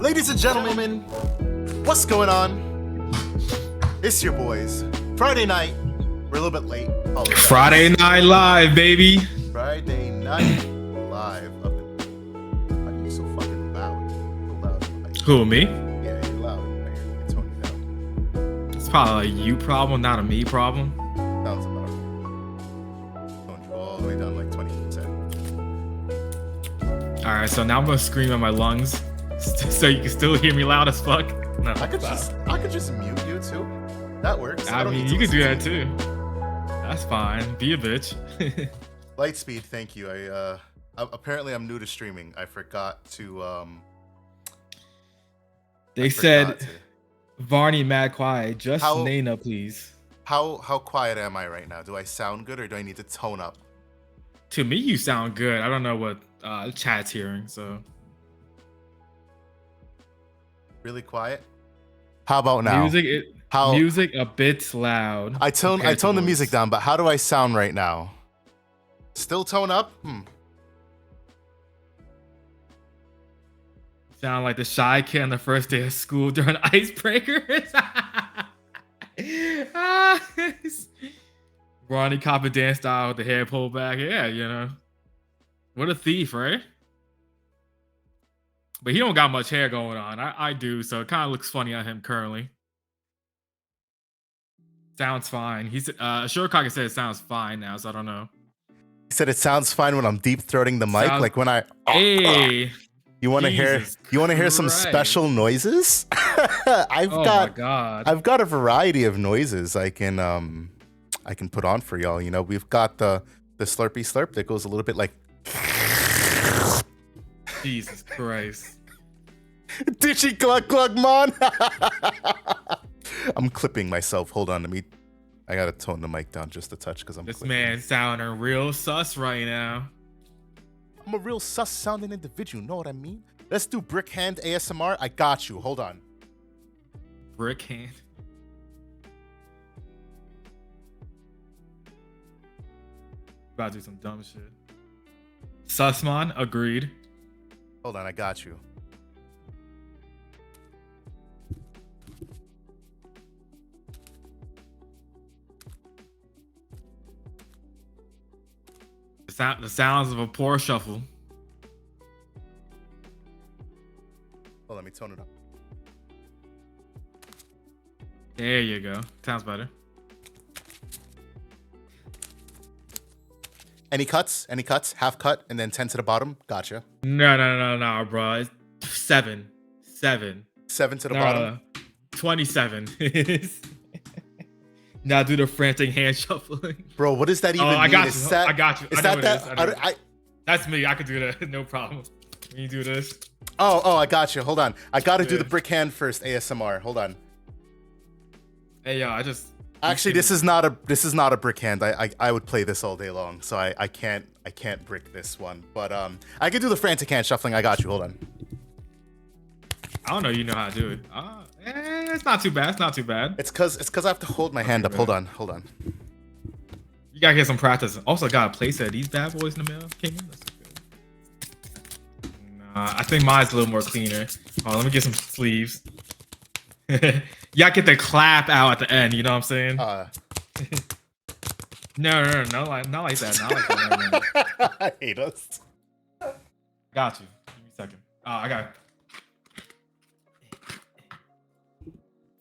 Ladies and gentlemen, what's going on? It's your boys. Friday night. We're a little bit late. Friday Night Live, baby. Friday night live. Why are you so fucking loud? So loud. Who, me? Yeah, you're loud. You're toning down. It's probably a you problem, not a me problem. Sounds about right. Toned you all the way down like 20%. All right, so now I'm gonna scream at my lungs so you can still hear me loud as fuck. No, I could just mute you too. That works. I mean, you could do that too. That's fine. Be a bitch. Lightspeed, thank you. Apparently I'm new to streaming. I forgot to They said Varney mad quiet. Just Nana, please. How quiet am I right now? Do I sound good or do I need to tone up? To me, you sound good. I don't know what chat's hearing, so. Really quiet? How about now? Music a bit loud. I tone the music down, but how do I sound right now? Still tone up? Sound like the shy kid on the first day of school during icebreakers. Ronnie Copper dance style with the hair pulled back. Yeah, you know. What a thief, right? But he don't got much hair going on. I do, so it kind of looks funny on him currently. Sounds fine. He said, Surecocker said it sounds fine now, so I don't know. He said it sounds fine when I'm deep throating the mic, like when I. Hey. You want to hear? You want to hear some special noises? I've got a variety of noises I can put on for y'all. You know, we've got the slurpy slurp that goes a little bit like. Jesus Christ. Digipod. I'm clipping myself. Hold on to me. I gotta tone the mic down just a touch because I'm. This clipping. Man sounding real sus right now. I'm a real sus sounding individual. Know what I mean? Let's do brick hand ASMR. I got you. Hold on. brick hand. About to do some dumb shit. Sussman, agreed. Hold on, I got you. The sounds of a poor shuffle. Oh, let me tone it up. There you go. Sounds better. Any cuts? Any cuts? Half cut and then 10 to the bottom? Gotcha. No, bro. It's 7. 7 to the bottom? 27. Now do the frantic hand shuffling. Bro, what does that even mean? I got you. I got you. Is that? That's me. I could do that. No problem. When you do this. Oh, I got you. Hold on. I got to do the brick hand first. ASMR. Hold on. Hey, yo, Actually, this is not a brick hand. I would play this all day long, so I can't brick this one. But I could do the frantic hand shuffling. I got you. Hold on. I don't know. You know how to do it. It's not too bad. It's not too bad. It's cause I have to hold my hand up. Hold on. You gotta get some practice. Also, got a playset. These bad boys in the mail came in. That's good. Nah, I think mine's a little more cleaner. Oh, let me get some sleeves. You gotta get the clap out at the end. You know what I'm saying? No, not like that. Not like that. No. I hate us. Got you. Give me a second. I got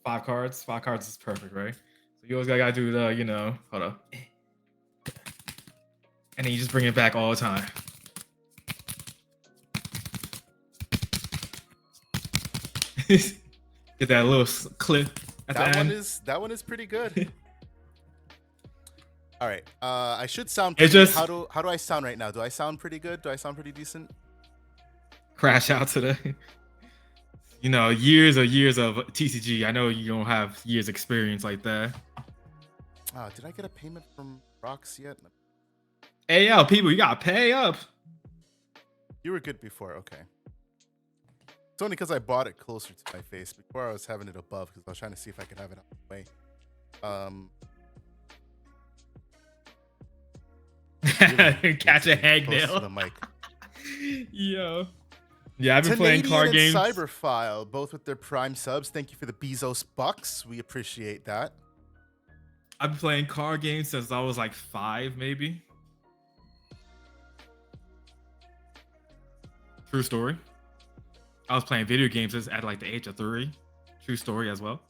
5 cards. 5 cards is perfect, right? So you always gotta do the, hold up. And then you just bring it back all the time. Get that little clip at the end. That one is pretty good. All right. I should sound pretty good. How do I sound right now? Do I sound pretty good? Do I sound pretty decent? Crash out today. Years of TCG. I know you don't have years experience like that. Did I get a payment from Rox yet? Hey, yo, people, you gotta pay up. You were good before. Okay. It's only because I bought it closer to my face. Before I was having it above because I was trying to see if I could have it out of the way. Catch a hangnail. The mic. Yo. Yeah, I've been playing card games. Cyberfile, both with their Prime subs. Thank you for the Bezos bucks. We appreciate that. I've been playing card games since I was like 5, maybe. True story. I was playing video games at like the age of 3. True story as well.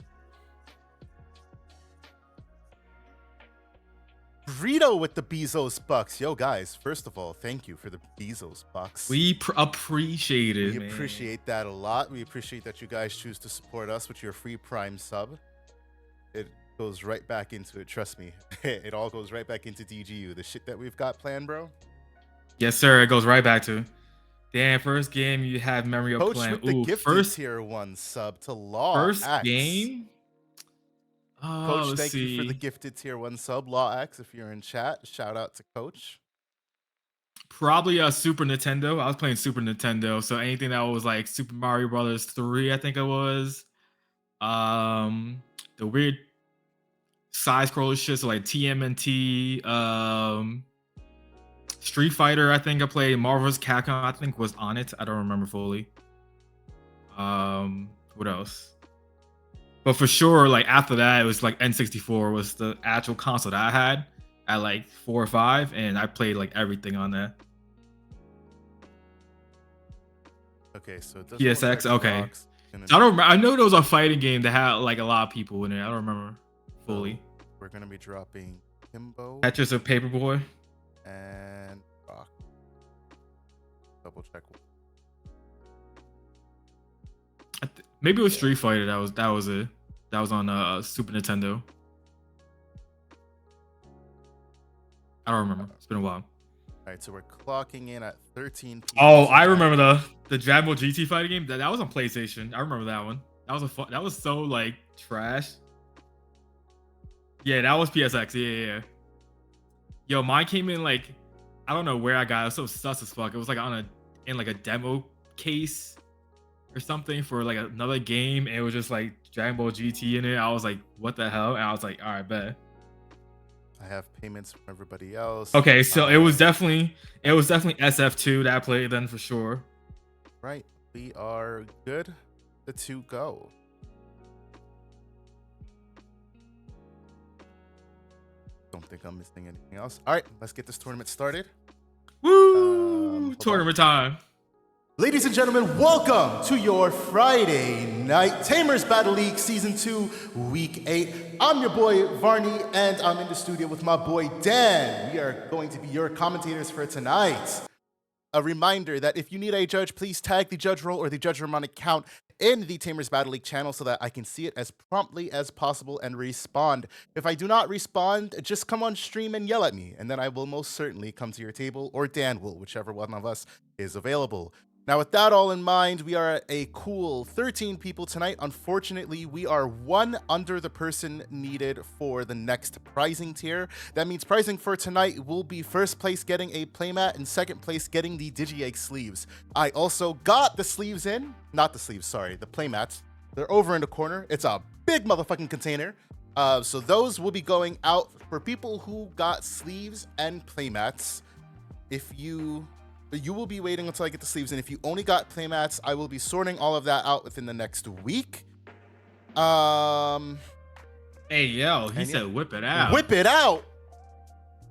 Burrito with the Bezos bucks. Yo, guys, first of all, thank you for the Bezos bucks. We appreciate it, We appreciate that a lot. We appreciate that you guys choose to support us with your free Prime sub. It goes right back into it. Trust me. It all goes right back into DGU. The shit that we've got planned, bro. Yes, sir. It goes right back to. Damn, first game you have memory of Coach playing. With the gifted tier 1 sub to Law First X. Game? Coach, thank you for the gifted tier 1 sub. Law X, if you're in chat, shout out to Coach. Probably a Super Nintendo. I was playing Super Nintendo, so anything that was like Super Mario Brothers 3, I think it was. The weird side scroller shit, so like TMNT, Street Fighter, I think I played. Marvel's Capcom, I think was on it. I don't remember fully. What else? But for sure, like after that, it was like N64 was the actual console that I had at like 4 or 5, and I played like everything on that. Okay, so it PSX. Okay, I don't. I know there was a fighting game that had like a lot of people in it. I don't remember fully. We're gonna be dropping Kimbo. Tetris of Paperboy. And Rock. Double check. Maybe it was Street Fighter. That was it. That was on Super Nintendo. I don't remember. It's been a while. All right, so we're clocking in at 13 p.m. Oh, I remember the Dragon Ball GT fighting game. That was on PlayStation. I remember that one. That was so like trash. Yeah, that was PSX. Yeah. Yo, mine came in like, I don't know where I got it. It was so sus as fuck. It was like in like a demo case or something for like another game, and it was just like Dragon Ball GT in it. I was like, what the hell? And I was like, all right, bet. I have payments from everybody else. Okay, so it was definitely SF2 that I played then for sure. Right, we are good to go. Don't think I'm missing anything else. All right, let's get this tournament started. Woo! Tournament time. Ladies and gentlemen, welcome to your Friday night Tamers Battle League Season 2, Week 8. I'm your boy, Varney, and I'm in the studio with my boy, Dan. We are going to be your commentators for tonight. A reminder that if you need a judge, please tag the judge role or the judge Ramon account in the Tamers Battle League channel so that I can see it as promptly as possible and respond. If I do not respond, just come on stream and yell at me, and then I will most certainly come to your table, or Dan will, whichever one of us is available. Now, with that all in mind, we are a cool 13 people tonight. Unfortunately, we are one under the person needed for the next prizing tier. That means prizing for tonight will be first place getting a playmat and second place getting the Digi-Egg sleeves. I also got the sleeves in. Not the sleeves, sorry, the playmats. They're over in the corner. It's a big motherfucking container. So those will be going out for people who got sleeves and playmats. If you will be waiting until I get the sleeves, and if you only got playmats, I will be sorting all of that out within the next week. Hey, yo, he said whip it out. Whip it out!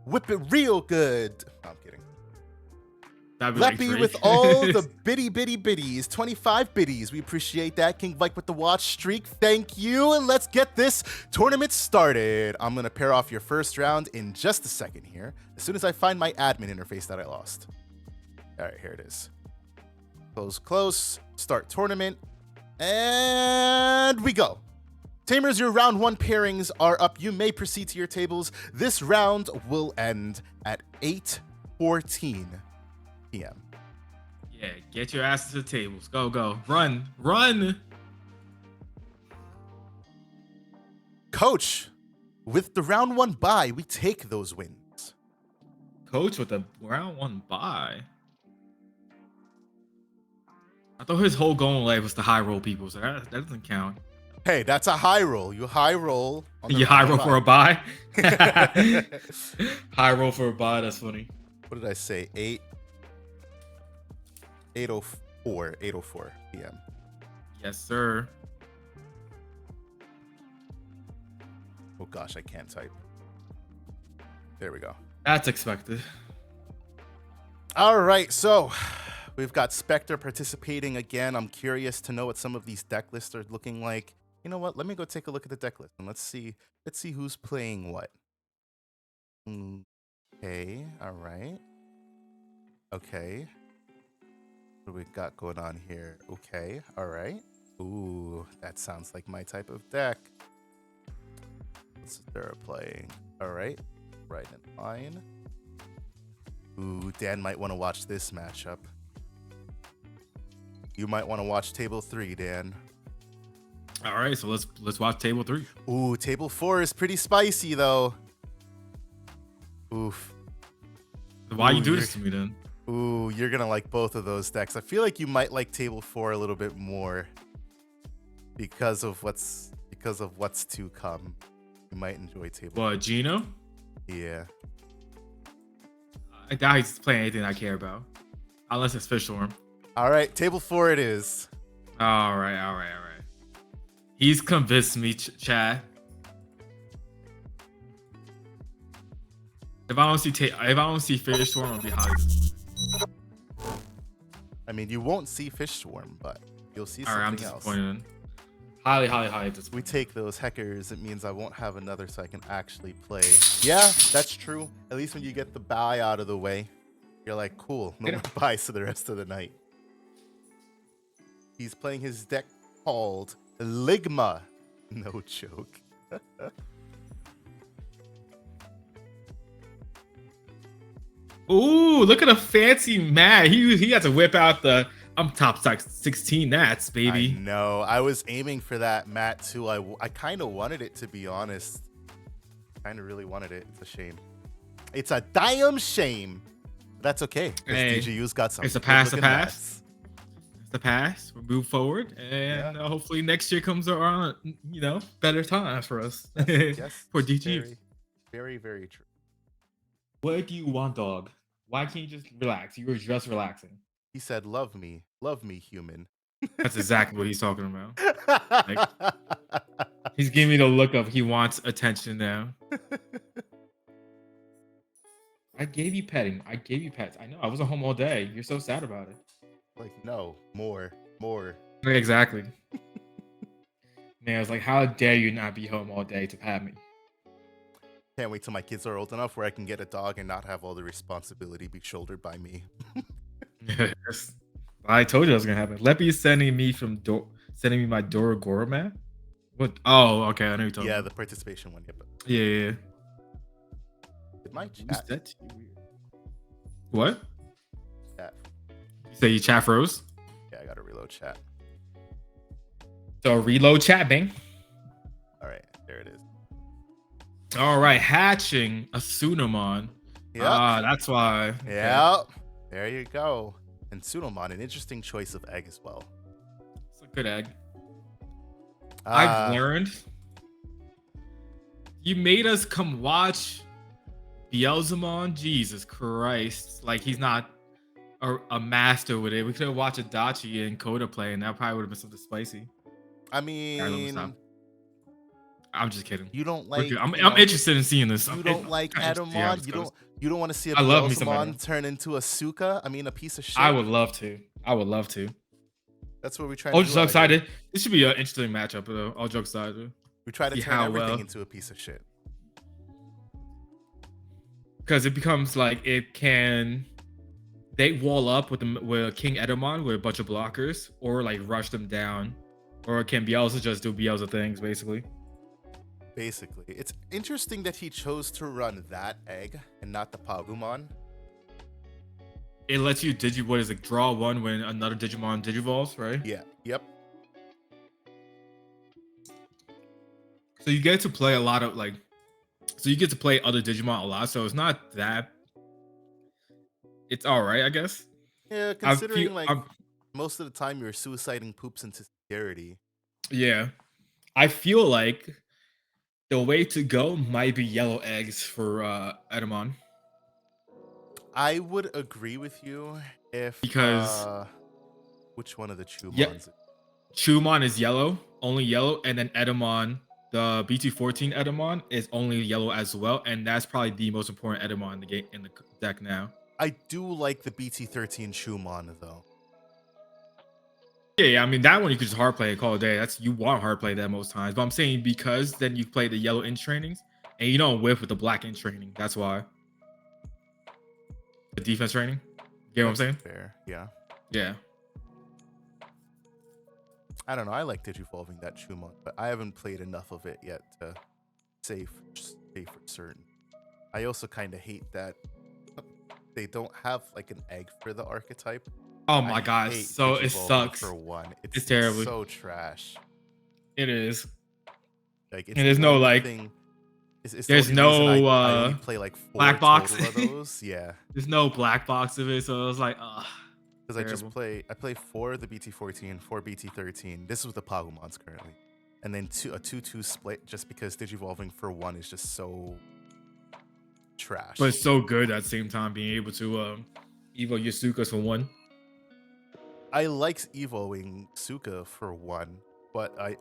Whip it real good. No, I'm kidding. Leppy with all the bitty biddies. 25 biddies. We appreciate that. King Vike with the watch streak. Thank you. And let's get this tournament started. I'm going to pair off your first round in just a second here, as soon as I find my admin interface that I lost. All right, here it is. Close, start tournament, and we go. Tamers, your round 1 pairings are up. You may proceed to your tables. This round will end at 8:14 p.m. Yeah, get your asses to the tables. Go. Run. Coach, with the round 1 bye, we take those wins. Coach with the round 1 bye? I thought his whole goal in life was to high roll people, so that doesn't count. Hey, that's a high roll. You high roll. You high roll for a bye? High roll for a bye, that's funny. What did I say? 8:04 p.m. Yes, sir. Oh gosh, I can't type. There we go. That's expected. All right, so we've got Spectre participating again. I'm curious to know what some of these deck lists are looking like. You know what? Let me go take a look at the deck list and let's see who's playing what. Okay, all right. Okay. What do we got going on here? Okay, all right. Ooh, that sounds like my type of deck. What's they're playing? All right, right in line. Ooh, Dan might want to watch this matchup. You might want to watch table 3, Dan. All right, so let's watch table 3. Ooh, table 4 is pretty spicy though. Oof. Why you do this to me then? Ooh, you're gonna like both of those decks. I feel like you might like table 4 a little bit more because of what's to come. You might enjoy table. What, Gino? Yeah. I doubt he's playing anything I care about, unless it's Fishworm. All right, table 4 it is. All right. He's convinced me, Chad. If I don't see Fishworm, I'll be highly disappointed. I mean, you won't see Fish Swarm, but you'll see something else. I'm disappointed. Highly disappointed. We take those heckers, it means I won't have another so I can actually play. Yeah, that's true. At least when you get the bye out of the way, you're like, cool, no more buys for the rest of the night. He's playing his deck called Ligma. No joke. Ooh, look at a fancy mat. He had to whip out the I'm top 16 Nats, baby. I know. I was aiming for that mat too. I kind of wanted it, to be honest. Kind of really wanted it. It's a shame. It's a damn shame. That's okay. Hey, DGU's got some. It's a pass. It's the past. We move forward, and hopefully next year comes around. Better times for us. Yes. For DG. Very, very, very true. What do you want, dog? Why can't you just relax? You were just relaxing. He said, love me, human. That's exactly what he's talking about. Like, he's giving me the look of he wants attention now. I gave you petting. I gave you pets. I know. I wasn't home all day. You're so sad about it. Like, no, more. Exactly. Man, I was like, how dare you not be home all day to pat me? Can't wait till my kids are old enough where I can get a dog and not have all the responsibility be shouldered by me. Yes. I told you that was gonna happen. Leppy is sending me my Doragora map. What? Oh, okay. I know you're talking. Yeah, the participation one. Yep. Yeah. Did my chat? That's weird. What? Chat. You say you chat froze? Yeah, I gotta reload chat. So reload chat, bang. All right, there it is. All right, hatching a Tsunamon. Yeah. That's why. Okay. Yeah. There you go. And Tsunamon, an interesting choice of egg as well. It's a good egg. I've learned. You made us come watch Beelzemon. Jesus Christ. Like, he's not a master with it. We could have watched Adachi and Koda play, and that probably would have been something spicy. I mean, I'm just kidding. You don't like. I'm interested in seeing this. You don't like Edamon. You don't want to see a Beelzemon turn into a Suka. I mean, a piece of shit. I would love to. That's what we try. I'm so excited. This should be an interesting matchup, though. All jokes aside, we try to turn everything into a piece of shit. Because it becomes like they wall up with King Edamon with a bunch of blockers, or like rush them down, or can Bielsa just do Bielsa things, basically. It's interesting that he chose to run that egg and not the Pagumon. It lets you draw one when another Digimon digivolves, right? Yeah. Yep. So you get to play a lot of you get to play other Digimon a lot. So it's not that. It's all right, I guess. Yeah, considering most of the time you're suiciding poops into security. Yeah, I feel like the way to go might be yellow eggs for Edamon. I would agree with you because which one of the Chumons? Yeah, Chumon is yellow, only yellow, and then Edamon, the BT14 Edamon, is only yellow as well, and that's probably the most important Edamon in the game in the deck now. I do like the BT13 Chumon though. Yeah, I mean that one you could just hard play and call it a day. You want hard play that most times. But I'm saying because then you play the yellow in trainings and you don't whiff with the black in training. That's why. The defense training. You know what I'm saying? Fair, yeah. Yeah. I don't know. I like digivolving that Chumon, but I haven't played enough of it yet to say for certain. I also kind of hate that they don't have like an egg for the archetype. Oh my god! So it sucks. For one, it's terrible. So trash. It is. Like, and there's no like. There's no I only play like 4 black box of those. Yeah. There's no black box of it, so I was like, because I play 4 the BT14, 4 BT13. This is with the Pagumons currently, and then a 2-2 split just because digivolving for 1 is just so trash. But it's so good at the same time being able to evo your Sukas for 1. I like evoing Suka for 1, but I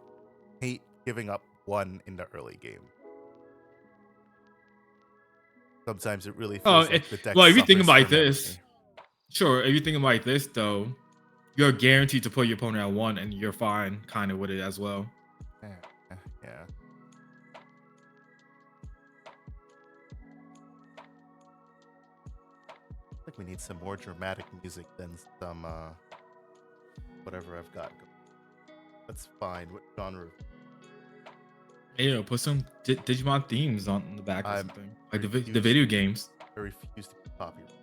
hate giving up 1 in the early game. Sometimes it really feels like the deck. Well, if you think about this, sure. If you think about this, though, you're guaranteed to put your opponent at 1, and you're fine, kind of with it as well. Yeah. I think we need some more dramatic music than some whatever I've got. That's fine. What genre? Hey, put some Digimon themes on the back or something. Like the video games. I refuse to be copyrighted.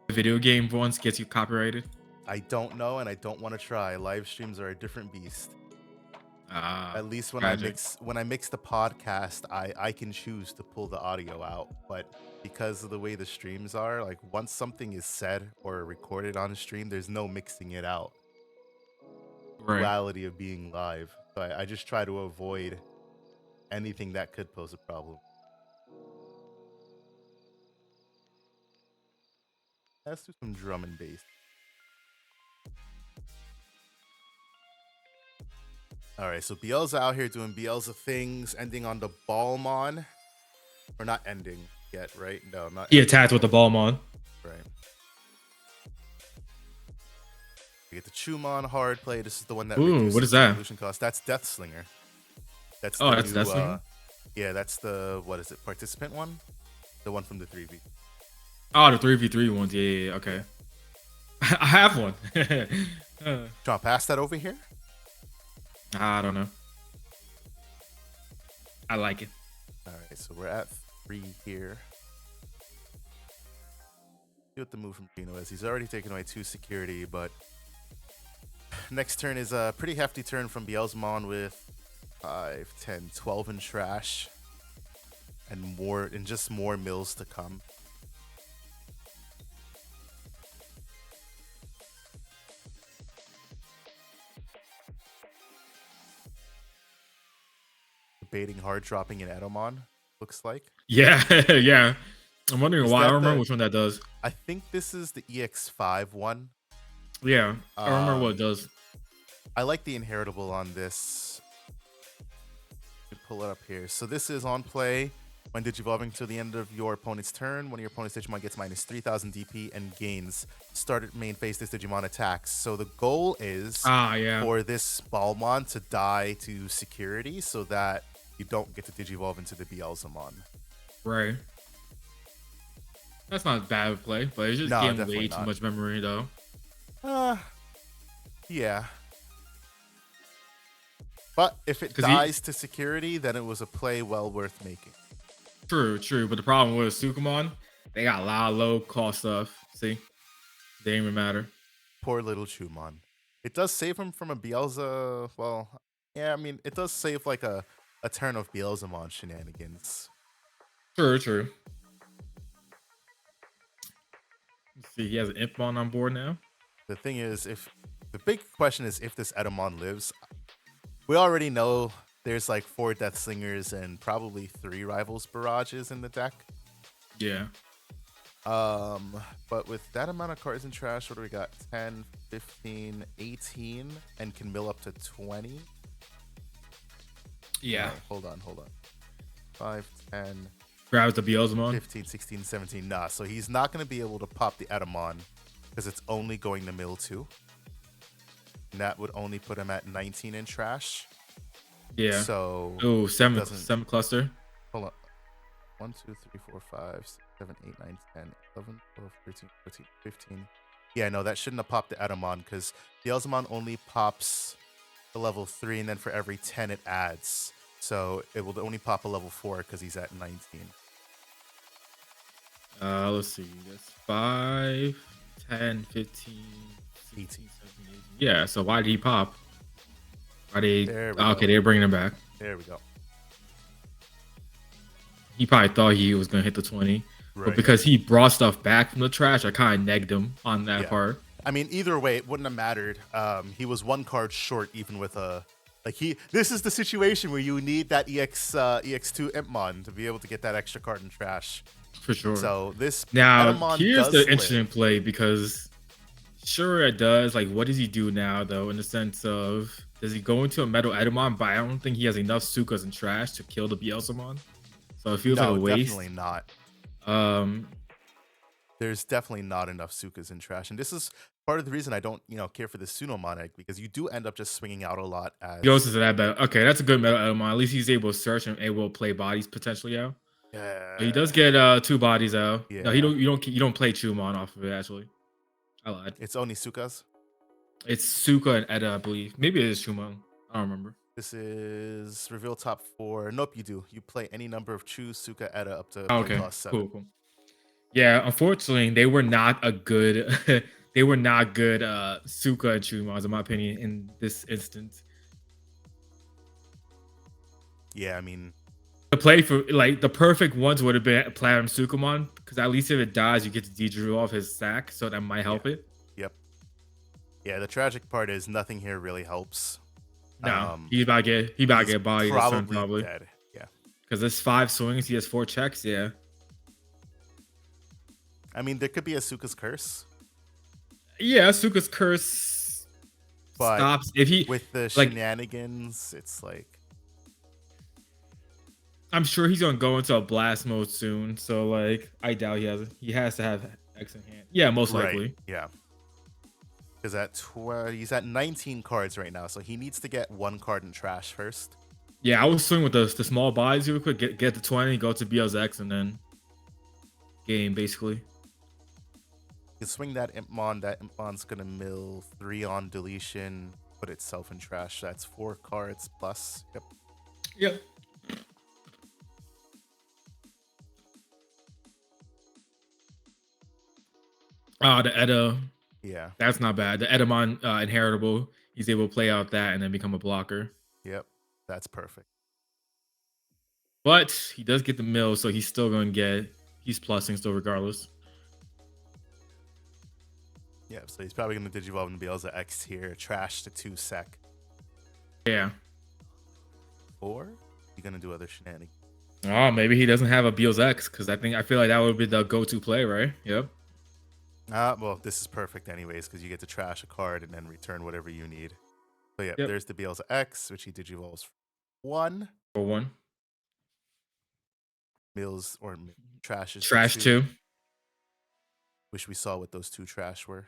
The video game once gets you copyrighted? I don't know, and I don't want to try. Live streams are a different beast. At least when I mix the podcast, I can choose to pull the audio out. But because of the way the streams are, like once something is said or recorded on the stream, there's no mixing it out. duality of being live. So I just try to avoid anything that could pose a problem. Let's do some drum and bass. All right, so Bielsa out here doing Bielsa things, ending on the Balmon. Or not ending yet, right? No, not. He attacked with the Balmon. Right. We get the Chumon hard play. This is the one that reduces what is that? Evolution cost. That's Death Slinger. That's Death Slinger? Yeah, that's the, what is it, participant one? The one from the 3v. Oh, the 3v3 ones. Yeah, okay. I have one. Trying to pass that over here? I don't know. I like it. All right, so we're at 3 here. See what the move from Gino is. He's already taken away 2 security, but next turn is a pretty hefty turn from Bielsamon with 5, 10, 12 in trash, and more, and just more mills to come. Debating hard dropping in Edomon, looks like. Yeah, yeah. I'm wondering why. I don't remember which one that does. I think this is the EX5 one. Yeah, I don't remember what it does. I like the inheritable on this. Let me pull it up here. So this is on play. When digivolving to the end of your opponent's turn, one of your opponent's Digimon gets minus 3000 DP and gains. Start main phase this Digimon attacks. So the goal is for this Balmon to die to security so that you don't get to digivolve into the Bielsamon. Right. That's not a bad play, but it's just getting way too much memory though. Yeah. But if it dies to security, then it was a play well worth making. True. But the problem with Sukumon, they got a lot of low cost stuff. See? They didn't even matter. Poor little Chumon. It does save him from a Bielsa. Well, yeah, I mean, it does save like a turn of Bielsamon shenanigans. True. Let's see, he has an Impmon on board now. The thing is, the big question is if this Edomon lives. We already know there's like 4 Death Slingers and probably 3 Rivals Barrages in the deck. Yeah. But with that amount of cards in trash, what do we got? 10, 15, 18, and can mill up to 20. Yeah. Hold on. 5, 10. Grabs the Bielsamon. 15, 16, 17. Nah, so he's not going to be able to pop the Edomon because it's only going to mill 2. And that would only put him at 19 in trash. Yeah. So. Seven cluster. Hold on. 1, 2, 3, 4, 5, 6, 7, 8, 9, 10, 11, 12, 13, 14, 15. Yeah, no, that shouldn't have popped the Edomon because the Bielsamon only pops the level 3, and then for every 10 it adds. So it will only pop a level 4 because he's at 19. Let's see. That's 5, 10, 15, 16, 17, 18. Yeah, so why did he pop? They're bringing him back. There we go. He probably thought he was going to hit the 20. Right. But because he brought stuff back from the trash, I kind of negged him on that part. I mean, either way, it wouldn't have mattered. He was 1 card short, even with a... This is the situation where you need that EX2 Impmon to be able to get that extra card in trash. For sure. So this... Now, Edomon here's the interesting play, because... Sure, it does. Like, what does he do now, though, in the sense of... Does he go into a Metal Edomon? But I don't think he has enough Sukas and trash to kill the Bielsamon. So it feels like a waste. Definitely not. There's definitely not enough Sukas in trash. And this is part of the reason I don't, care for the Sunomon egg, because you do end up just swinging out a lot as... He goes to that better. Okay, that's a good Metal Edomon. At least he's able to search and able to play bodies potentially out. Yeah. But he does get 2 bodies out. Yeah. No, you don't play Chumon off of it, actually. I lied. It's only Sukas? It's Suka and Eda, I believe. Maybe it is Chumon. I don't remember. This is reveal top 4. Nope, you do. You play any number of Chu, Suka, Eda up to plus 7. Cool. Yeah, unfortunately, they were not a good they were not good Suka and Chumons, in my opinion, in this instance. Yeah, I mean, the play for the perfect ones would have been Platinum Sukamon, because at least if it dies, you get to de-drew off his sack, so that might help it. Yep. Yeah, the tragic part is nothing here really helps. No, he about to get bodied this turn probably. Dead. Yeah. Because there's 5 swings, he has 4 checks. Yeah. I mean, there could be Asuka's curse. Yeah, Asuka's curse stops if he with the shenanigans. It's like I'm sure he's gonna go into a blast mode soon. So like, I doubt he has to have X in hand. Yeah, most likely. Yeah. Because he's at 19 cards right now, so he needs to get 1 card in trash first. Yeah, I was swing with the small buys real quick. Get to 20, go to BL's X, and then game basically. You can swing that Impmon. That Impmon's gonna mill 3 on deletion, put itself in trash. That's 4 cards plus. Yep. Yep. The Edda. Yeah. That's not bad. The Edamon inheritable. He's able to play out that and then become a blocker. Yep. That's perfect. But he does get the mill, so he's still going to he's plussing still regardless. Yeah, so he's probably going to Digivolve into Beelza X here, trash to 2 sec. Yeah. Or he's going to do other shenanigans. Oh, maybe he doesn't have a Beel's X, because I feel like that would be the go-to play, right? Yep. Well, this is perfect anyways, because you get to trash a card and then return whatever you need. So yeah, there's the Beelza X, which he Digivolves for 1. For 1. Mills or trashes. Trash 2. Wish we saw what those 2 trash were.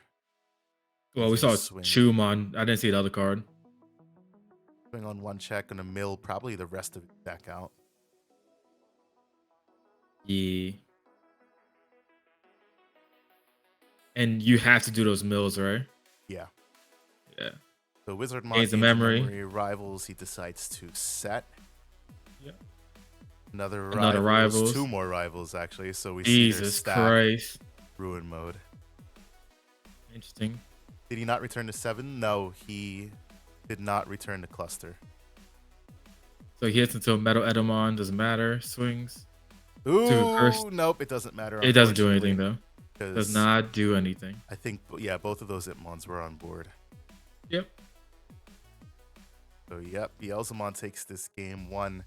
Well, we saw Chumon. I didn't see the other card. Swing on 1 check and a mill, probably the rest of it back out. Yeah. And you have to do those mills, right? Yeah. Yeah. So Wizard Mon gains a memory. Rivals, he decides to set. Yep. Another rivals. 2 more rivals, actually. So we see their stack. Christ. Ruin mode. Interesting. Did he not return to 7? No, he did not return to cluster. So he hits until Metal Edamon, doesn't matter. Swings. Ooh, nope, it doesn't matter. It doesn't do anything, though. Does not do anything. I think, yeah, both of those Impmons were on board. Yep. So, yep, Beelzemon takes this game 1.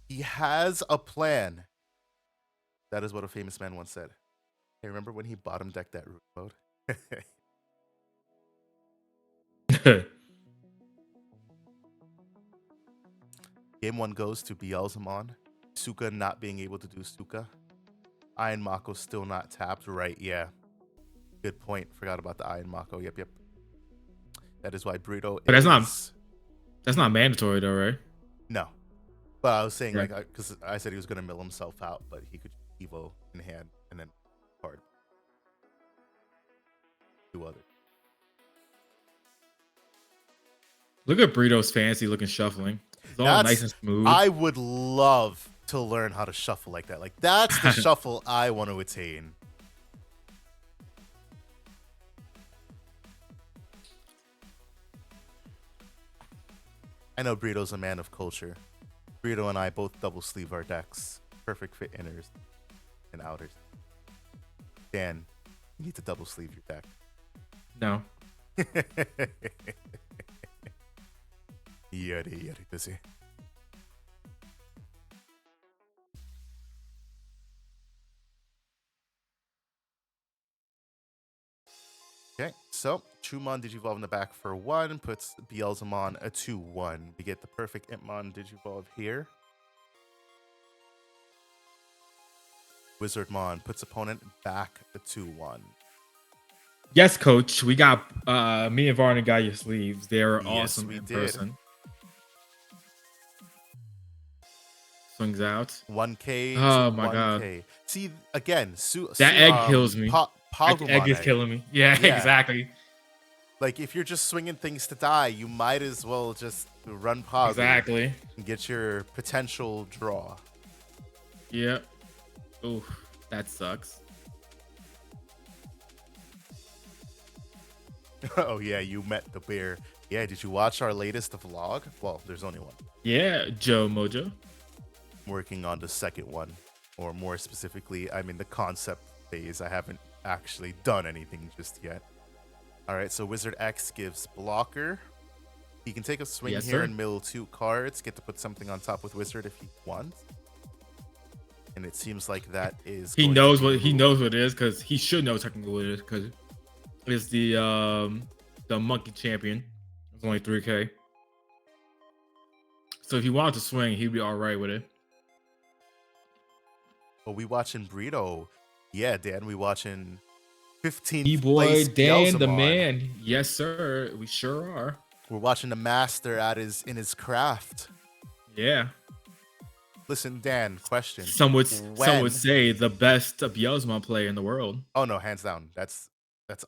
He has a plan. That is what a famous man once said. Hey, remember when he bottom decked that root mode? Game 1 goes to Beelzemon. Suka not being able to do Suka. Iron Mako still not tapped. Right, yeah. Good point. Forgot about the Iron Mako. Yep. That is why Burrito But that's not mandatory though, right? No. But I was saying, like, because I said he was going to mill himself out, but he could Evo in hand and then card. Do other. Look at Burrito's fancy looking shuffling. It's all nice and smooth. I would love to learn how to shuffle like that. Like, that's the shuffle I want to attain. I know Burrito's a man of culture. Burrito and I both double sleeve our decks. Perfect fit inners and outers. Dan, you need to double sleeve your deck. No. Yuri, busy. Okay, so Chumon Digivolve in the back for 1, puts Beelzemon a 2-1. We get the perfect Impmon Digivolve here. Wizardmon puts opponent back a 2-1. Yes, coach. We got me and Varner got your sleeves. They're awesome in person. Swings out. 1K. Oh my 1K. God. See, again, that egg kills me. Pogumon egg is killing me. Yeah, exactly. Like, if you're just swinging things to die, you might as well just run Pog. Exactly. And get your potential draw. Yep. Oof, that sucks. Oh, yeah, you met the bear. Yeah, did you watch our latest vlog? Well, there's only one. Yeah, Joe Mojo. Working on the second one. Or more specifically, I'm in the concept phase. I haven't actually done anything just yet. All right, so Wizard X gives blocker. He can take a swing Yes, here sir. and mill 2 cards, get to put something on top with Wizard if he wants. And it seems like that is He knows what it is, because he should know technically what it is, because it's the monkey champion. It's only 3K. So if he wanted to swing, he'd be all right with it. Oh, we watching Burrito. Yeah, Dan, we watching 15th D-boy place Dan, the Beelzemon. man. Yes, sir. We sure are. We're watching the master in his craft. Yeah. Listen, Dan, question. Some would say the best Beelzemon player in the world. Oh no, hands down. That's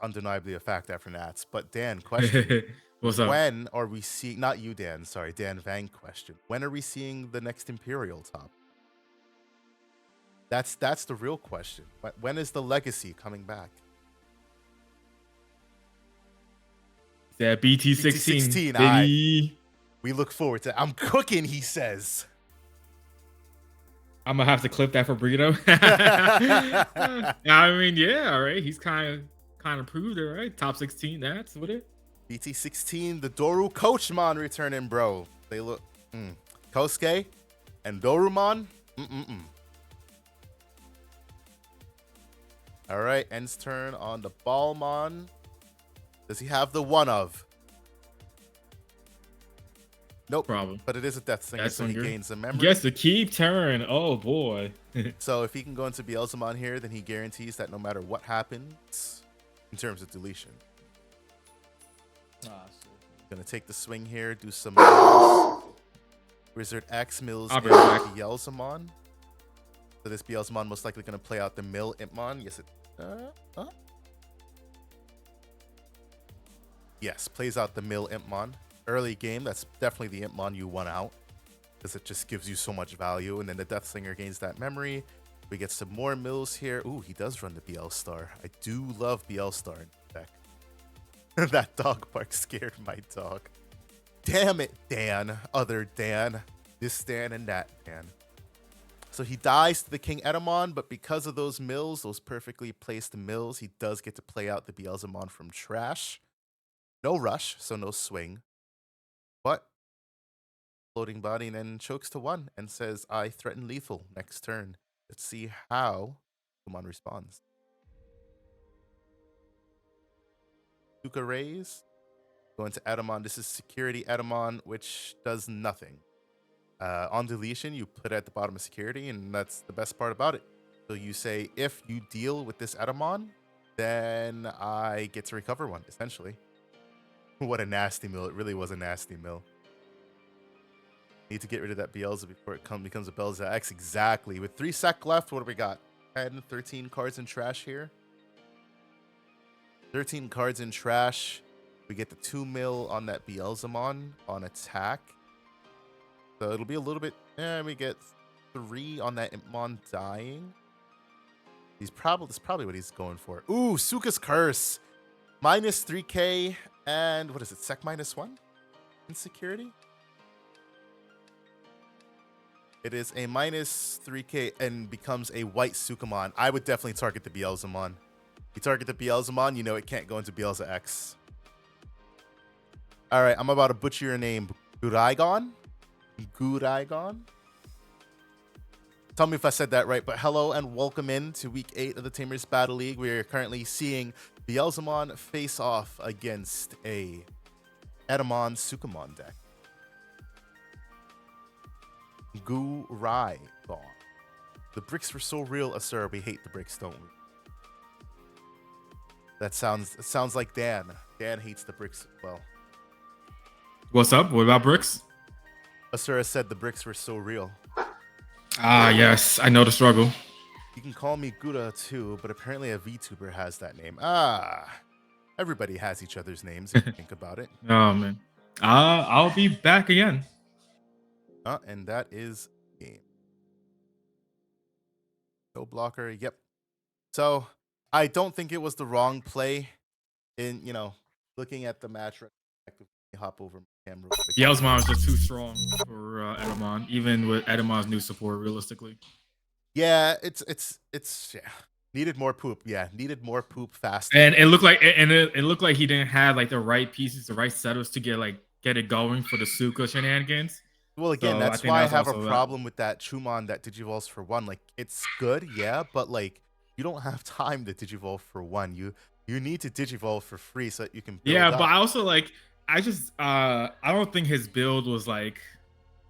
undeniably a fact after Nats. But Dan, question. What's up? When are we seeing, not you, Dan, sorry, Dan Vang question. When are we seeing the next Imperial top? That's the real question. When is the legacy coming back? Yeah, BT16. We look forward to it. I'm cooking, he says. I'm gonna have to clip that for Burrito. I mean, yeah, all right. He's kind of proved it, right? Top 16, that's what it. BT16, the Doru Coachmon returning, bro. They look Kosuke and Dorumon. All right, End's turn on the Ballmon. Does he have the one of? Nope. Problem. But it is a Death Singer, so he gains a memory. Yes, the keep turn. Oh boy. So if he can go into Beelzemon here, then he guarantees that no matter what happens in terms of deletion. Gonna take the swing here, do some mills. Wizard X mills Beelzemon. So this Beelzemon most likely gonna play out the mill Impmon. Yes, it. Yes, plays out the mill Impmon. Early game, that's definitely the Impmon you want out, because it just gives you so much value. And then the Death Singer gains that memory. We get some more mills here. Ooh, he does run the BL Star. I do love BL Star in the deck. That dog bark scared my dog. Damn it, Dan. Other Dan. This Dan and that Dan. So he dies to the King Edamon, but because of those mills, those perfectly placed mills, he does get to play out the Beelzemon from trash. No rush, so no swing. But floating body and then chokes to 1 and says, I threaten lethal next turn. Let's see how Pokemon responds. Duka raise. Going to Edamon. This is security Edamon, which does nothing. On deletion, you put it at the bottom of security, and that's the best part about it. So you say, if you deal with this Edamon, then I get to recover 1, essentially. What a nasty mill. It really was a nasty mill. Need to get rid of that Beelzebub before it becomes a Beelzebub X. Exactly. With 3 sec left, what do we got? 10, 13 cards in trash here. 13 cards in trash. We get the 2 mil on that Beelzemon on attack. So it'll be a little bit... we get 3 on that Impmon dying. That's probably what he's going for. Ooh, Suka's Curse. Minus 3k and what is it? Sec minus 1 in security? It is a minus 3k and becomes a white Sukamon. I would definitely target the Beelzemon. You target the Beelzemon, you know it can't go into Beelze X. All right, I'm about to butcher your name. Guraigon? Guraigon? Tell me if I said that right, but hello and welcome in to week 8 of the Tamers Battle League. We are currently seeing Beelzemon face off against a Edamon Sukamon deck. Guraigon. The bricks were so real, Asura. We hate the bricks, don't we? It sounds like Dan. Dan hates the bricks as well. What's up? What about bricks? Asura said the bricks were so real. Ah, yes. I know the struggle. You can call me Gura too, but apparently a VTuber has that name. Ah, everybody has each other's names if you think about it. Oh, man. I'll be back again. And that is game. No blocker. Yep. So I don't think it was the wrong play in, looking at the match. Hop over camera. Beelzemon was just too strong for Edamon, even with Edamon's new support, realistically. Yeah, it's Needed more poop. Yeah, needed more poop fast. And it looked like it looked like he didn't have like the right pieces, the right setups to get it going for the Suka shenanigans. Well, again, So that's I think why I that's have a also problem with that Chumon that digivolves for 1. Like, it's good, yeah, but like you don't have time to digivolve for 1. You need to digivolve for free so that you can build up. But I also like I don't think his build was like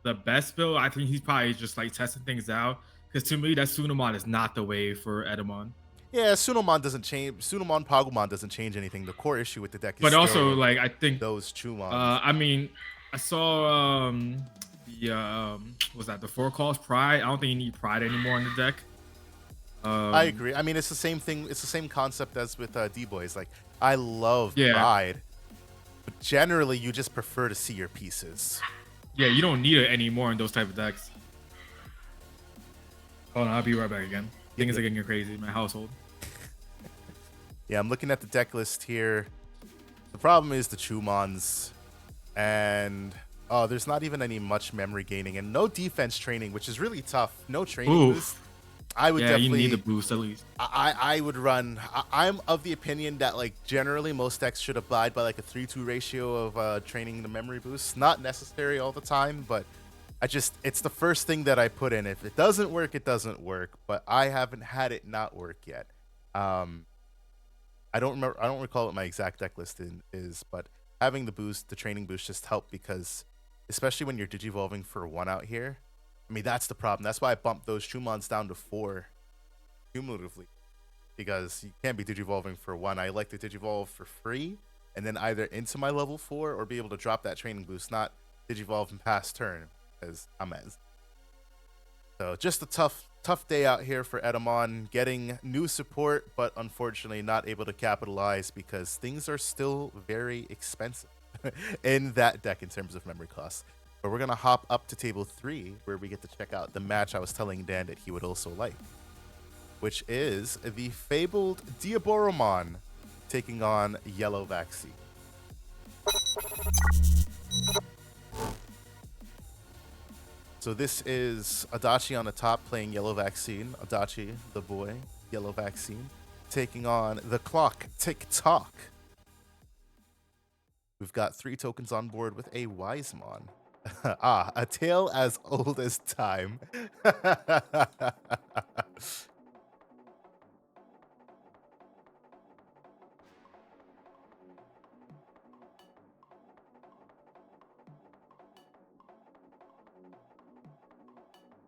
the best build. I think he's probably just like testing things out. Because to me, that Sunamon is not the way for Edamon. Yeah, Sunomon doesn't change. Sunomon Pagumon doesn't change anything. The core issue with the deck is But still also, like I think those Chumons. I mean, I saw the was that the 4 calls Pride? I don't think you need Pride anymore in the deck. I agree. I mean, it's the same thing. It's the same concept as with D-Boys. Like, I love Pride, but generally, you just prefer to see your pieces. Yeah, you don't need it anymore in those type of decks. Hold on, I'll be right back again. Things are getting crazy in my household. Yeah, I'm looking at the deck list here. The problem is the Chumons, and there's not even any much memory gaining and no defense training, which is really tough. No training boost. I would definitely you need the boost at least. I would run. I'm of the opinion that like generally most decks should abide by like a 3-2 ratio of training the memory boost. Not necessary all the time, but it's the first thing that I put in. If it doesn't work, it doesn't work. But I haven't had it not work yet. I don't remember. I don't recall what my exact deck list is, but having the boost, the training boost, just helped because, especially when you're digivolving for 1 out here. I mean, that's the problem. That's why I bumped those Chumons down to 4 cumulatively, because you can't be digivolving for 1. I like to digivolve for free and then either into my level 4 or be able to drop that training boost, not digivolve and pass turn as I'm as. So just a tough day out here for Edamon, getting new support, but unfortunately not able to capitalize because things are still very expensive in that deck in terms of memory costs. But we're going to hop up to table 3, where we get to check out the match I was telling Dan that he would also like, which is the fabled Diaboromon taking on Yellow Vaccine. So this is Adachi on the top playing Yellow Vaccine. Adachi, the boy, Yellow Vaccine, taking on the clock, Tick-Tock. We've got 3 tokens on board with a Wisemon. A tale as old as time.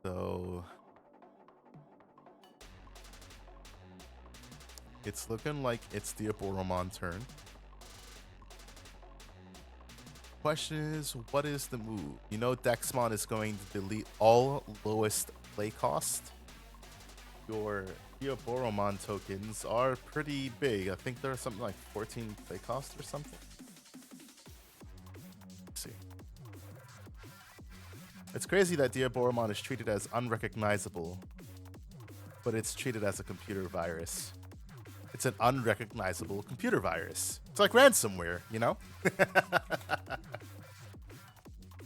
So it's looking like it's the Diaboromon turn. Question is, what is the move? You know, Dexmon is going to delete all lowest play cost. Your Diaboromon tokens are pretty big. I think they're something like 14 play cost or something. Let's see. It's crazy that Diaboromon is treated as unrecognizable, but it's treated as a computer virus. It's an unrecognizable computer virus. It's like ransomware, you know?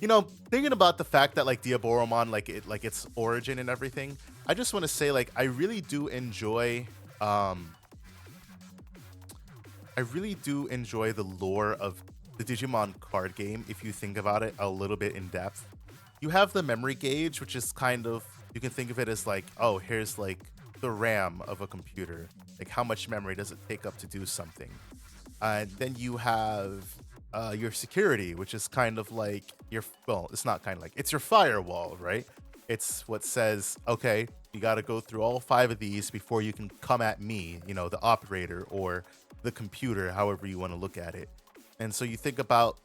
You know, thinking about the fact that like Diaboromon, like its origin and everything, I just want to say like I really do enjoy the lore of the Digimon card game if you think about it a little bit in depth. You have the memory gauge, which is kind of, you can think of it as like, oh, here's like the RAM of a computer. Like how much memory does it take up to do something? And then you have your security, which is kind of like it's not kind of like, it's your firewall, right? It's what says, okay, you got to go through all 5 of these before you can come at me, you know, the operator or the computer, however you want to look at it. And so you think about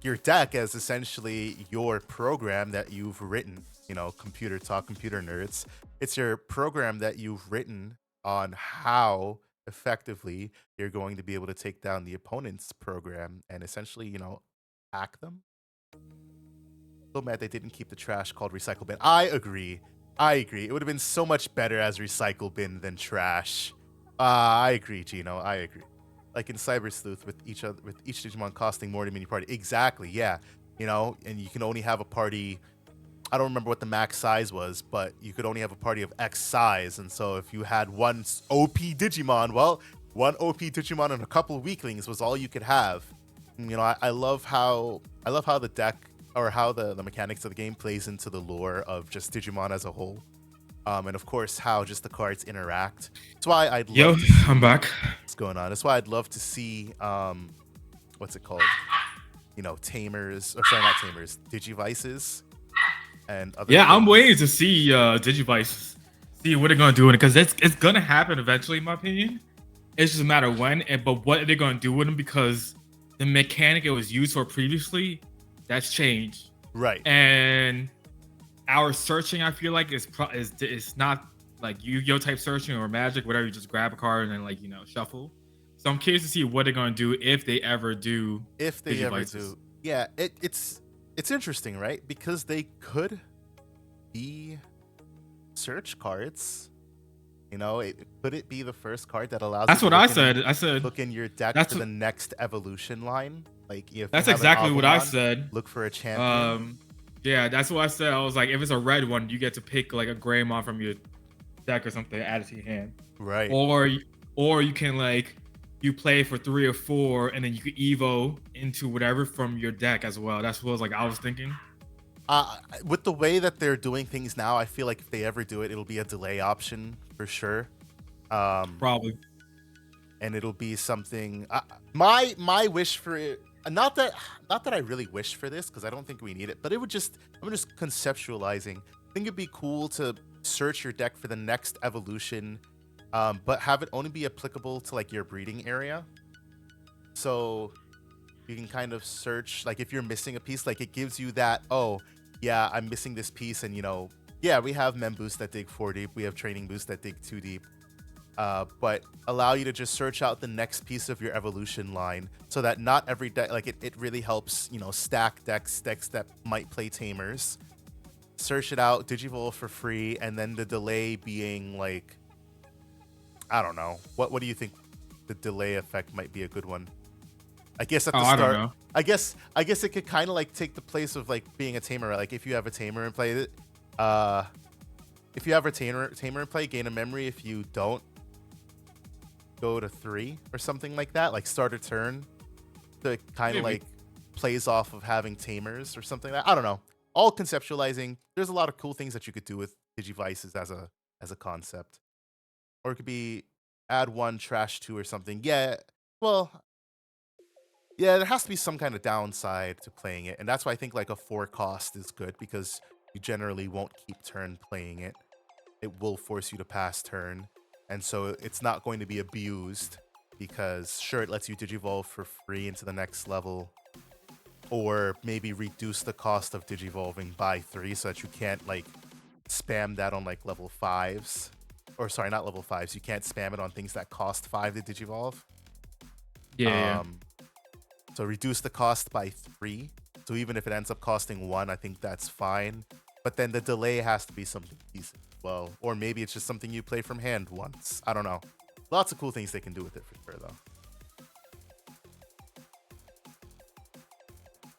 your deck as essentially your program that you've written, you know, computer talk, computer nerds. It's your program that you've written on how effectively you're going to be able to take down the opponent's program and essentially, you know, hack them. So mad they didn't keep the trash called Recycle Bin. I agree. It would have been so much better as Recycle Bin than trash. I agree, Gino. I agree. Like in Cyber Sleuth with each Digimon costing more to mini party. Exactly, yeah. You know, and you can only have a party I don't remember what the max size was, but you could only have a party of X size. And so if you had one OP Digimon, well, one OP Digimon and a couple of weaklings was all you could have. And, you know, I love how the deck or how the mechanics of the game plays into the lore of just Digimon as a whole. And of course how just the cards interact. That's why I'd love to see I'm back. what's going on. That's why I'd love to see what's it called? You know, Tamers, or sorry, not Tamers, Digivices and other things. I'm waiting to see Digivice, see what they're gonna do with it, because it's gonna happen eventually, in my opinion. It's just a matter of when, but what are they gonna do with them? Because the mechanic it was used for previously, that's changed. Right. And our searching, I feel like, is not like Yu-Gi-Oh type searching or Magic, whatever. You just grab a card and then, like, you know, shuffle. So I'm curious to see what they're gonna do if they ever do. If they ever do, yeah, it's interesting, right? Because they could be search cards. You know, could it be the first card that allows? That's what I said. I said look in your deck for the next evolution line. Like if that's exactly what I said. Look for a champion. Yeah, that's what I said. I was like, if it's a red one, you get to pick like a Greymon from your deck or something, add it to your hand. Right. Or you can, like, you play for 3 or 4, and then you could evo into whatever from your deck as well. That's what I was thinking. With the way that they're doing things now, I feel like if they ever do it, it'll be a delay option for sure. Probably. And it'll be something. My wish for it. Not that I really wish for this, because I don't think we need it, but I'm just conceptualizing. I think it'd be cool to search your deck for the next evolution, but have it only be applicable to like your breeding area. So you can kind of search, like if you're missing a piece, like it gives you that, oh yeah, I'm missing this piece, and you know, yeah, we have mem boosts that dig 4 deep, we have training boosts that dig 2 deep. But allow you to just search out the next piece of your evolution line, so that not every deck, like it really helps, you know, stack decks that might play Tamers. Search it out, Digivolve for free, and then the delay being like, I don't know. What do you think the delay effect might be a good one? I guess at the start, I don't know. I guess it could kind of like take the place of like being a tamer. Like if you have a tamer and play it, if you have a tamer and play, gain a memory. If you don't, go to 3 or something like that. Like start a turn. So it kind of like plays off of having tamers or something like that. I don't know. All conceptualizing. There's a lot of cool things that you could do with Digivices as a concept. Or it could be add 1, trash 2 or something. Yeah, well, yeah, there has to be some kind of downside to playing it. And that's why I think like a 4 cost is good, because you generally won't keep turn playing it. It will force you to pass turn. And so it's not going to be abused, because sure, it lets you Digivolve for free into the next level, or maybe reduce the cost of Digivolving by 3 so that you can't like spam that on like level 5s. Or sorry, not level 5s. You can't spam it on things that cost 5 to Digivolve. Yeah. So reduce the cost by 3. So even if it ends up costing 1, I think that's fine. But then the delay has to be something decent as well. Or maybe it's just something you play from hand once. I don't know. Lots of cool things they can do with it for sure, though.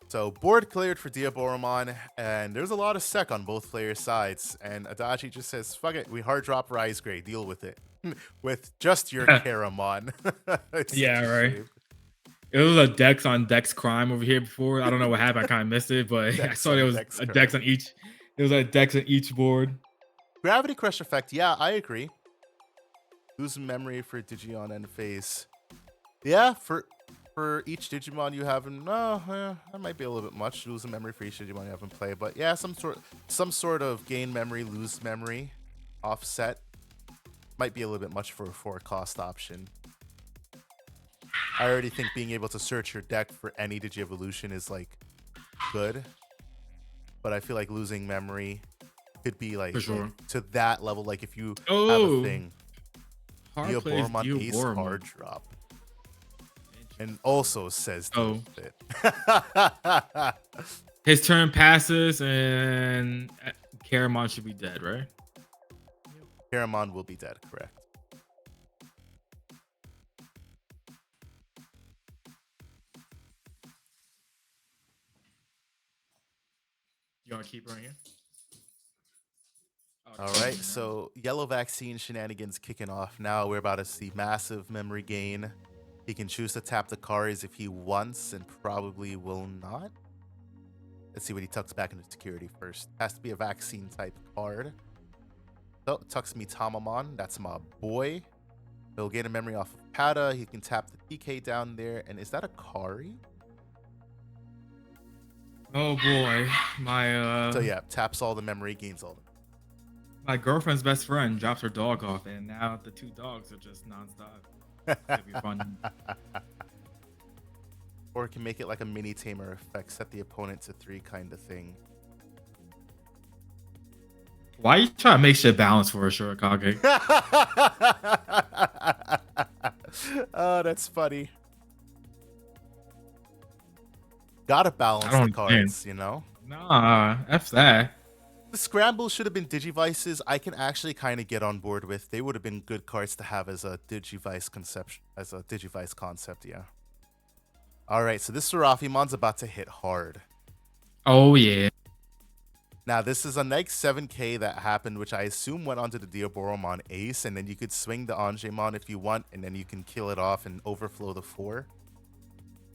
So board cleared for Diaboromon, and there's a lot of sec on both players' sides. And Adachi just says, fuck it, we hard drop Rise Gray, deal with it. With just your Karamon. Yeah, right. It was a Dex on Dex crime over here before. I don't know what happened. I kind of missed it, but I saw there was a Dex on each. There was a Dex on each board. Gravity Crush effect. Yeah, I agree. Lose memory for Digion end phase. Yeah, for each Digimon you have in, that might be a little bit much. Lose a memory for each Digimon you have in play, but yeah, some sort of gain memory, lose memory, offset might be a little bit much for a 4 cost option. I already think being able to search your deck for any Digievolution is like good, but I feel like losing memory could be like, for sure, to that level. Like if you have a thing, Diaboromon Ace card drop. And also says it. His turn passes and Karamon should be dead, right? Karamon will be dead, correct. You want to keep right here? Oh, All right, so yellow vaccine shenanigans kicking off now. We're about to see massive memory gain. He can choose to tap the cards if he wants and probably will not. Let's see what he tucks back into security first. Has to be a vaccine type card. So tucks me Tamamon. That's my boy. He'll gain a memory off of Pata. He can tap the PK down there. And is that a Kari? Oh boy, my So yeah, taps all the memory, gains all the my girlfriend's best friend drops her dog off, and now the 2 dogs are just nonstop. It'll be fun. Or it can make it like a mini tamer effect, set the opponent to 3 kind of thing. Why are you trying to make shit balance for a Shurikage? Oh, that's funny. Gotta balance the cards, you know? Nah, F that. The scrambles should have been Digivices. I can actually kind of get on board with. They would have been good cards to have as a Digivice concept, yeah. All right, so this Seraphimon's about to hit hard. Oh, yeah. Now, this is a neg 7k that happened, which I assume went onto the Diaboromon Ace, and then you could swing the Angemon if you want, and then you can kill it off and overflow the 4.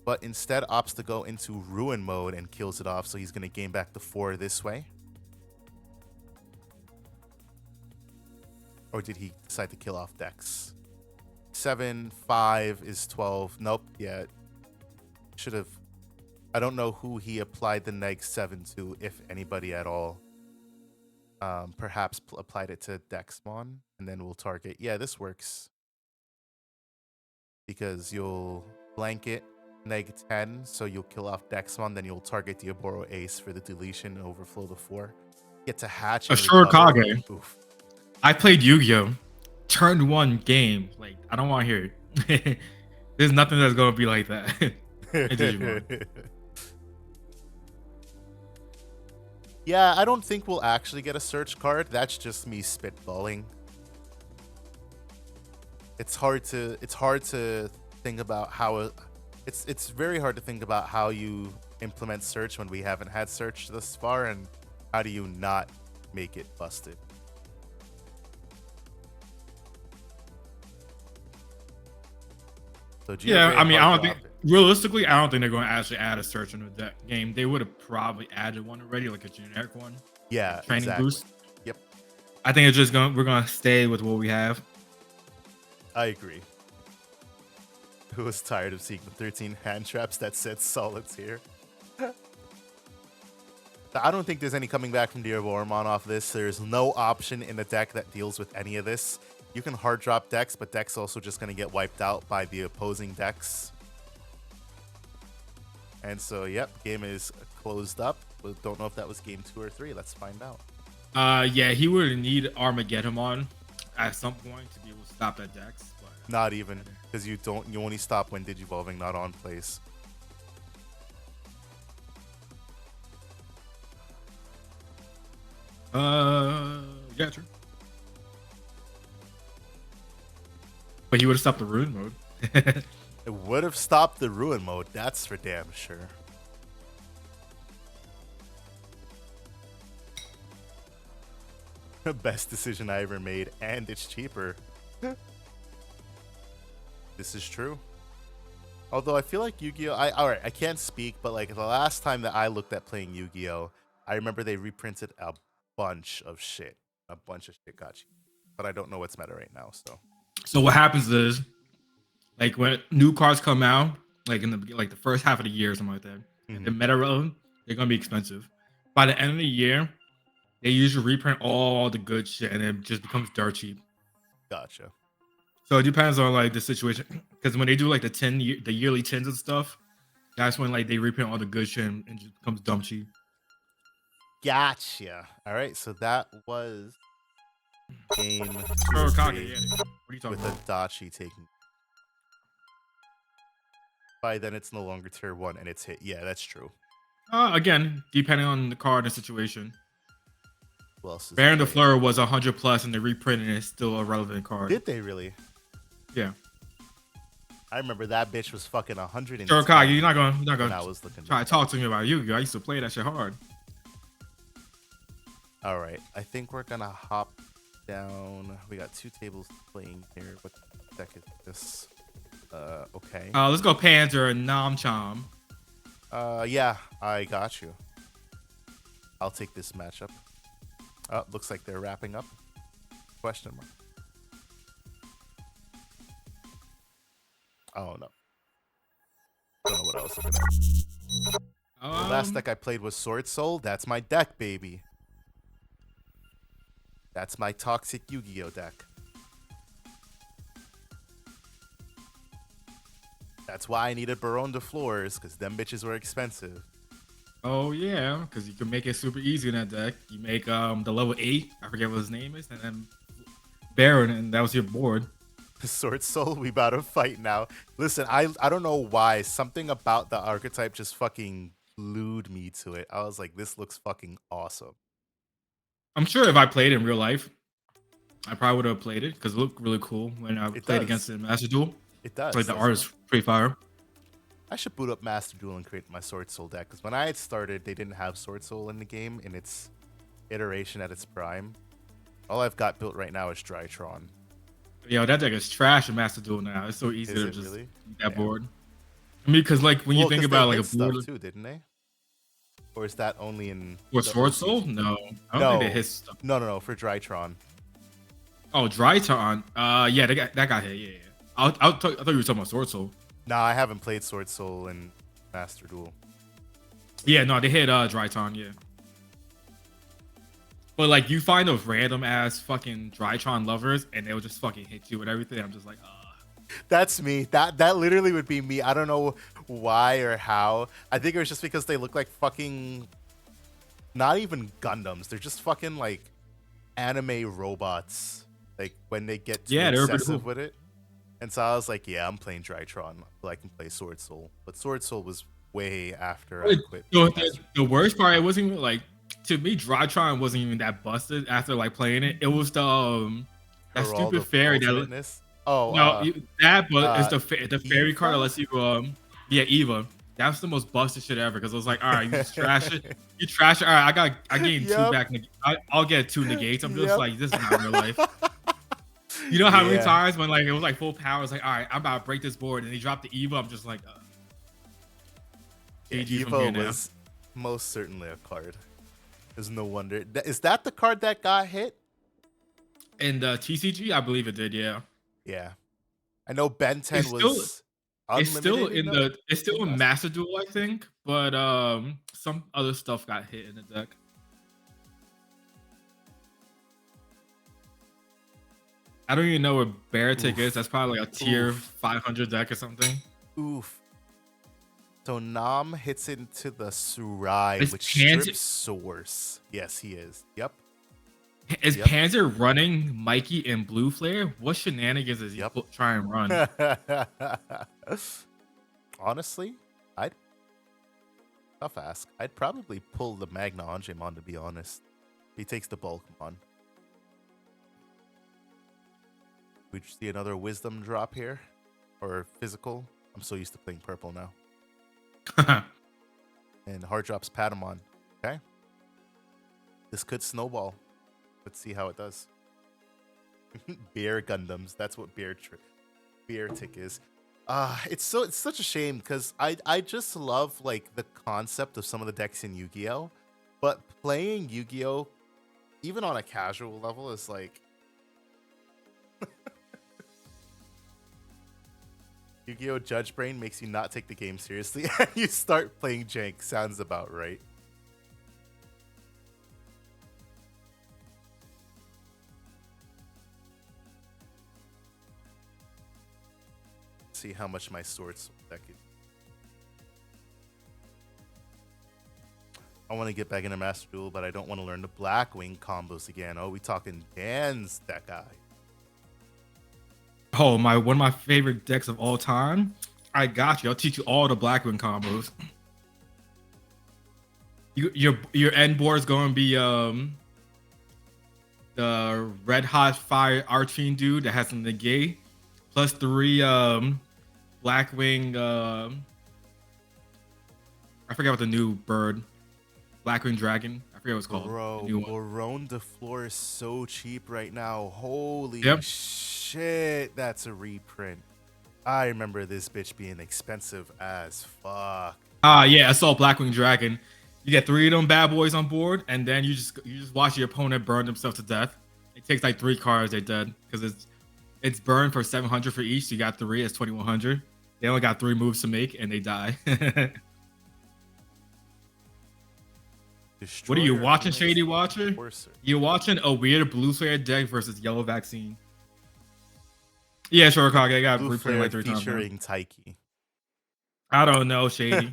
But instead opts to go into Ruin mode and kills it off, so he's going to gain back the 4 this way. Or did he decide to kill off Dex? 7, 5 is 12. Nope, yeah. Should have. I don't know who he applied the neg 7 to, if anybody at all. Perhaps applied it to Dexmon, and then we'll target. Yeah, this works. Because you'll blanket neg 10, so you'll kill off Dexmon, then you'll target Diaboro Ace for the deletion and overflow the 4. Get to hatch. A Shurikage. Oof. I played Yu-Gi-Oh! Turn 1 game. Like, I don't want to hear it. There's nothing that's going to be like that. Yeah, I don't think we'll actually get a search card. That's just me spitballing. It's hard to think about how it's very hard to think about how you implement search when we haven't had search thus far, and how do you not make it busted? So yeah, I mean, I don't think realistically, I don't think they're going to actually add a search in the game. They would have probably added one already, like a generic one. Yeah, training boost. Yep. I think it's just we're gonna stay with what we have. I agree. Who was tired of seeing the 13 hand traps that said Solitaire? I don't think there's any coming back from Diaboromon off this. There's no option in the deck that deals with any of this. You can hard drop decks, but decks also just going to get wiped out by the opposing decks. And so, yep, game is closed up. But don't know if that was game 2 or 3. Let's find out. Yeah, he would need Armageddon at some point to be able to stop that dex. But not even, because you only stop when Digivolving, not on place. Yeah, true. But he would have stopped the ruin mode. It would have stopped the ruin mode, that's for damn sure. The best decision I ever made, and it's cheaper. This is true. Although I feel like Yu-Gi-Oh! Alright, I can't speak, but like the last time that I looked at playing Yu-Gi-Oh! I remember they reprinted a bunch of shit. A bunch of shit got cheap. But I don't know what's meta right now, so. So what happens is, like when new cards come out, like in the first half of the year or something like that, and the meta relevant, they're gonna be expensive. By the end of the year, they usually reprint all the good shit, and it just becomes dirt cheap. Gotcha. So it depends on like the situation, because when they do like the yearly tins and stuff, that's when like they reprint all the good shit and it just becomes dumb cheap. Gotcha. All right, so that was game 2 What are you talking with about? Adachi taking. By then, it's no longer tier 1 and it's hit. Yeah, that's true. Again, depending on the card and situation. Who else is Baron de Fleur was 100 plus, and they reprinted it. It's still a relevant card. Did they really? Yeah. I remember that bitch was fucking 100. Shurikage, you're not gonna I was looking try to talk to me about Yu-Gi-Oh! I used to play that shit hard. All right, I think we're gonna hop down. We got 2 tables playing here. What deck is this? Okay. Let's go Panzer and Namcham. Yeah, I got you. I'll take this matchup. Looks like they're wrapping up. Question mark. Oh no. I don't know what I was looking at. The last deck I played was Sword Soul. That's my deck, baby. That's my toxic Yu-Gi-Oh deck. That's why I needed Baron de Floors, because them bitches were expensive. Oh yeah, because you can make it super easy in that deck. You make the level 8, I forget what his name is, and then Baron, and that was your board. Sword Soul, we about to fight now. Listen, I don't know why. Something about the archetype just fucking glued me to it. I was like, this looks fucking awesome. I'm sure if I played in real life, I probably would have played it because it looked really cool when I played against it in Master Duel. It does. Like the art is pretty fire. I should boot up Master Duel and create my Sword Soul deck, because when I had started, they didn't have Sword Soul in the game in its iteration at its prime. All I've got built right now is Drytron. Yo, that deck is trash in Master Duel now. It's so easy to just really? that board. I mean, because like when you think about like a board too, didn't they? Or is that only in for Sword Soul? No, I don't think they hit stuff. No, for Drytron. Oh, Drytron. Yeah, that got hit. Yeah. I thought you were talking about Sword Soul. Nah, I haven't played Sword Soul in Master Duel. Yeah, no, they hit Drytron. Yeah. But like, you find those random ass fucking Drytron lovers, and they'll just fucking hit you with everything. I'm just like, That's me. That literally would be me. I don't know why or how. I think it was just because they look like fucking, not even Gundams. They're just fucking like anime robots. Like when they get too obsessive with it. And so I was like, yeah, I'm playing Drytron, so I can play Sword Soul. But Sword Soul was way after I quit. The worst part, it wasn't even like, to me, Drytron wasn't even that busted after like playing it. It was the that stupid fairy that. Oh no, it's the fairy card that lets you yeah, Eva. That's the most busted shit ever, because I was like, all right, you just trash it. You trash it. All right, I gained 2 back. I'll get 2 negates. I'm just like, this is not real life. You know how many times when like it was like full power, it's like, all right, I'm about to break this board, and he dropped the Eva. I'm just like, Eva was most certainly a card. There's no wonder. Is that the card that got hit? In the TCG, I believe it did. Yeah. Yeah. I know Ben 10 was. It's still in Master Duel, I think, but some other stuff got hit in the deck. I don't even know where Baratic is. That's probably like a tier 500 deck or something. Oof. So Nam hits into the Surai, which strips Source. Yes, he is. Yep. Is Panzer running Mikey in Blue Flare? What shenanigans is he try and run? Honestly, tough ask. I'd probably pull the Magna Angemon, to be honest. He takes the bulk on. We see another wisdom drop here, or physical. I'm so used to playing purple now. And hard drops Patamon. Okay, this could snowball. Let's see how it does. Bear Gundams. That's what Bear Tick is. It's such a shame, because I just love like the concept of some of the decks in Yu-Gi-Oh, but playing Yu-Gi-Oh, even on a casual level, is like Yu-Gi-Oh! Judge Brain makes you not take the game seriously, and you start playing jank. Sounds about right. See how much my Sword Soul deck is. I want to get back into Master Duel, but I don't want to learn the Blackwing combos again. Oh, we talking Dan's that guy. Oh, one of my favorite decks of all time. I got you. I'll teach you all the Blackwing combos. Your end board is going to be the Red Hot Fire Archfiend dude that has some negate, plus 3 Blackwing. I forget what the new bird, Blackwing Dragon. I forget what it's called. Bro, Baron de Fleur is so cheap right now. Holy shit, that's a reprint. I remember this bitch being expensive as fuck. Yeah, Assault Blackwing Dragon. You get 3 of them bad boys on board, and then you just watch your opponent burn themselves to death. It takes like 3 cards, they're dead because it's burned for 700 for each. So you got 3, it's 2100. They only got 3 moves to make, and they die. What are you watching, Shady Watcher? You're watching a weird Blue Flare deck versus Yellow Vaccine. Yeah, sure, Kage. I got Blue replayed like 3 times. Featuring Taiki. I don't know, Shady.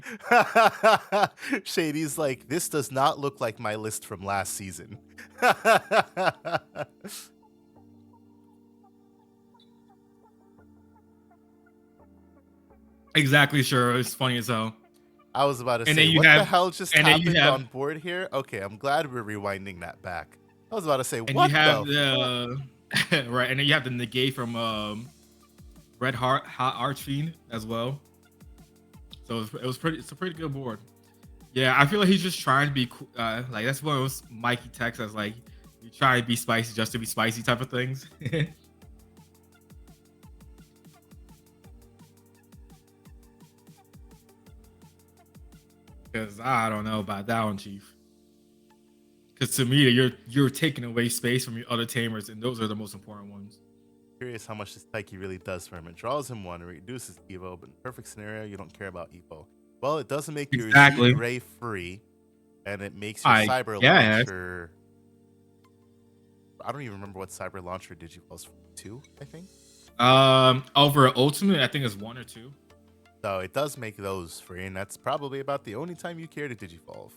Shady's like, this does not look like my list from last season. Exactly, sure. It's funny as hell. I was about to say, what the hell just happened on board here? Okay, I'm glad we're rewinding that back. I was about to say, what the right, and then you have the negate from Red Hot Archfiend as well. So it's a pretty good board. Yeah, I feel like he's just trying to be like, that's one of those Mikey texts that's like, you try to be spicy just to be spicy type of things. Because I don't know about that one, Chief. Because to me, you're taking away space from your other tamers, and those are the most important ones. Curious how much this Taiki really does for him. It draws him 1, reduces Evo, but in perfect scenario, you don't care about Evo. Well, it doesn't make your Gray free, and it makes your Cyber Launcher. I don't even remember what Cyber Launcher Digivolves for. 2, I think. Over Ultimate, I think it's 1 or 2. So it does make those free, and that's probably about the only time you care to Digivolve.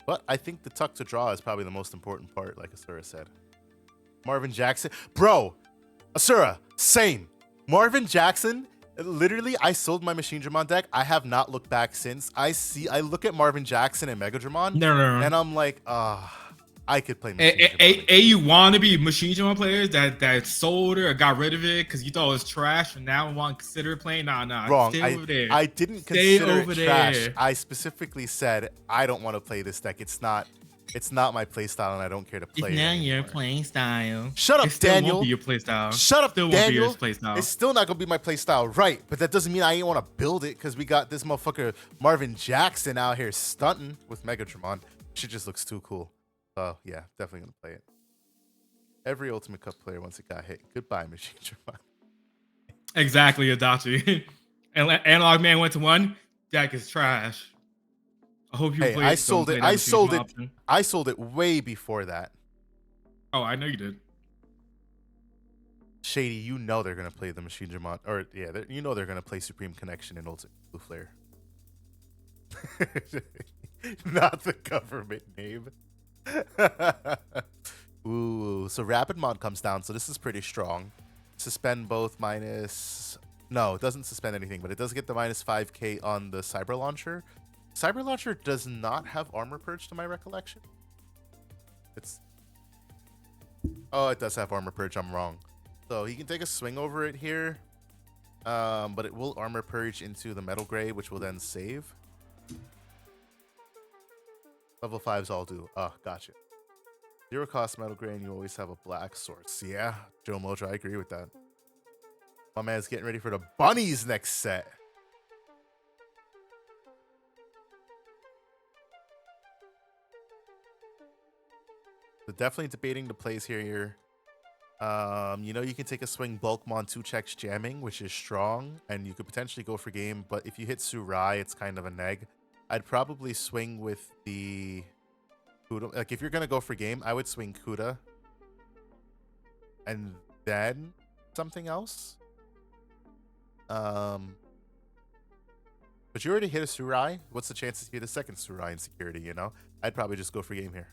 But I think the tuck to draw is probably the most important part, like Asura said. Marvin Jackson. Bro, Asura, same. Marvin Jackson, literally, I sold my Machine Dramon deck. I have not looked back since. I look at Marvin Jackson and Mega Dramon, and I'm like, I could play Machine Dramon. You want to be Machine Dramon players that sold it or got rid of it because you thought it was trash, and now want to consider playing? Nah. Wrong. Stay over there. I didn't consider it trash. I specifically said I don't want to play this deck. It's not my playstyle, and I don't care to play it. Now your playing style. Shut up, Daniel. Won't be your playstyle. Shut up, Daniel. Daniel. Won't be your playstyle. It's still not gonna be my playstyle, right? But that doesn't mean I ain't want to build it because we got this motherfucker Marvin Jackson out here stunting with Mega Dramon. Shit just looks too cool. Oh yeah, definitely gonna play it. Every Ultimate Cup player once it got hit. Goodbye, Machine Dramon. Exactly, Adachi. And Analog Man went to 1. Deck is trash. I hope you play. I sold it. I sold it way before that. Oh, I know you did. Shady, you know they're gonna play the Machine Dramon, or yeah, you know they're gonna play Supreme Connection in Ultimate Blue Flare. Not the government name. Ooh, so Rapid Mod comes down, so this is pretty strong. Suspend both minus... No, it doesn't suspend anything, but it does get the minus 5k on the Cyber Launcher. Cyber Launcher does not have Armor Purge to my recollection. Oh, it does have Armor Purge, I'm wrong. So he can take a swing over it here, but it will Armor Purge into the Metal Gray, which will then save. Level 5s all do. Oh, gotcha. 0 cost Metal Gray, and you always have a black source. Yeah, Joe Mojo, I agree with that. My man's getting ready for the Bunnies next set. So definitely debating the plays here. You know, you can take a swing Bulkmon 2 checks jamming, which is strong, and you could potentially go for game, but if you hit Surai, it's kind of a neg. I'd probably swing with the Kuda. Like, if you're going to go for game, I would swing Kuda. And then something else. But you already hit a Surai. What's the chances you hit a second Surai in security, you know? I'd probably just go for game here.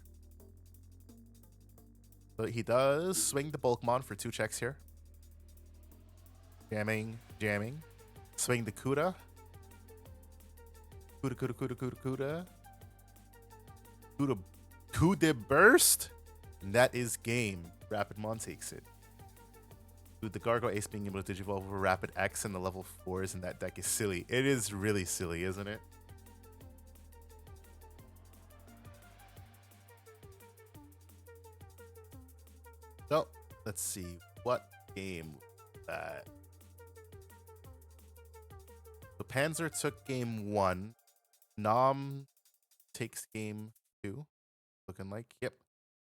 So he does swing the Bulkmon for 2 checks here. Jamming. Swing the Kuda. Kuda burst. And that is game. Rapid Mon takes it. Dude, the Gargoyle Ace being able to Digivolve over Rapid X and the level 4s in that deck is silly. It is really silly, isn't it? let's see what game that. So Panzer took game 1. Nom takes game 2. Looking like, yep.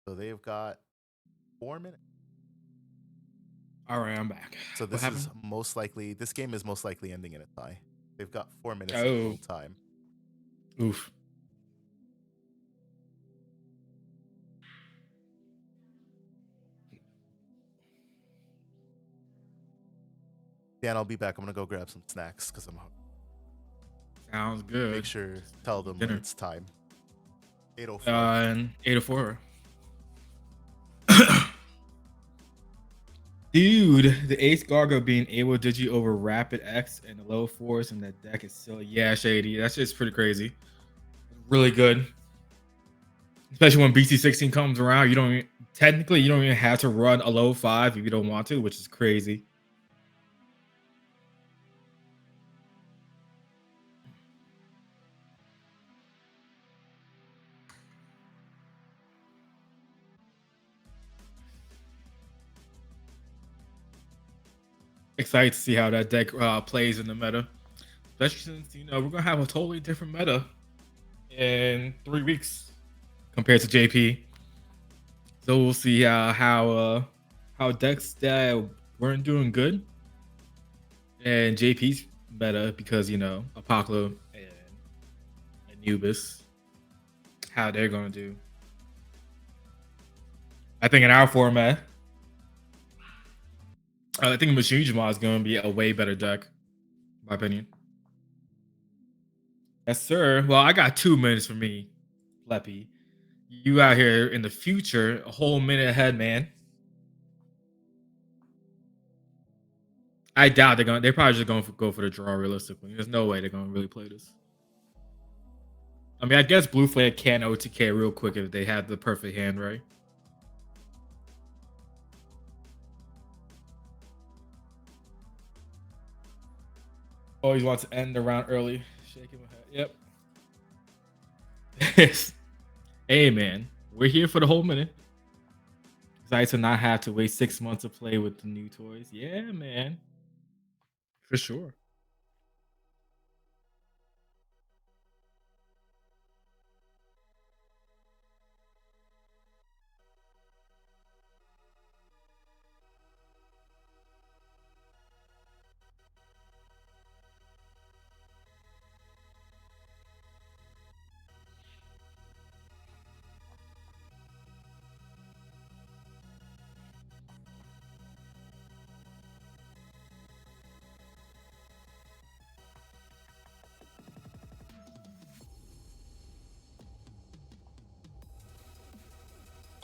So they've got 4 minutes. All right, I'm back. So this is most likely. This game is most likely ending in a tie. They've got 4 minutes of total time. Oof. Dan, I'll be back. I'm gonna go grab some snacks because I'm hungry. Sounds good. Make sure tell them when it's time. 8:04. 8:04. Dude, the Ace Gargo being able to digi over Rapid X and the low force in that deck is silly. Yeah, Shady. That's just pretty crazy. Really good. Especially when BC16 comes around, you don't even have to run a low 5 if you don't want to, which is crazy. Excited to see how that deck plays in the meta, especially since we're gonna have a totally different meta in 3 weeks compared to JP. So we'll see how decks that weren't doing good and JP's meta, because Apocalypse and Anubis, how they're gonna do. I think in our format, I think Digimon is going to be a way better deck, in my opinion. Yes, sir. Well, I got 2 minutes for me, Leppy. You out here in the future, a whole minute ahead, man. I doubt they're probably just going to go for the draw realistically. There's no way they're going to really play this. I mean, I guess Blue Flag can OTK real quick if they have the perfect hand, right? Always wants to end the round early. Shaking my head. Yep. Hey, man. We're here for the whole minute. Excited to not have to wait 6 months to play with the new toys. Yeah, man. For sure.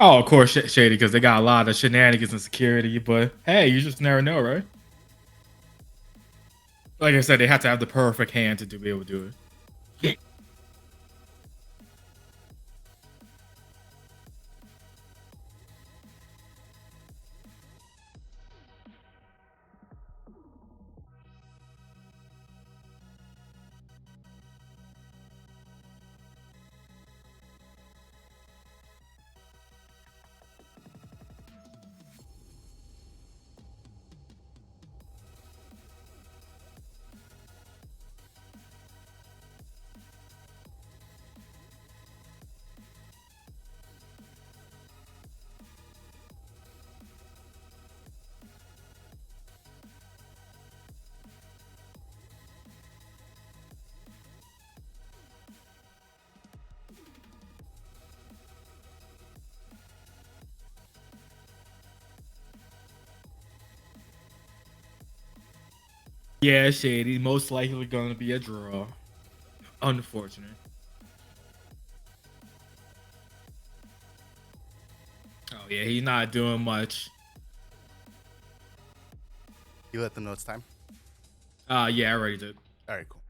Oh, of course, Shady, because they got a lot of shenanigans and security. But hey, you just never know, right? Like I said, they have to have the perfect hand to be able to do it. Yeah, Shady. Most likely going to be a draw. Unfortunate. Oh, yeah, he's not doing much. You let them know it's time? Yeah, I already did. All right, cool.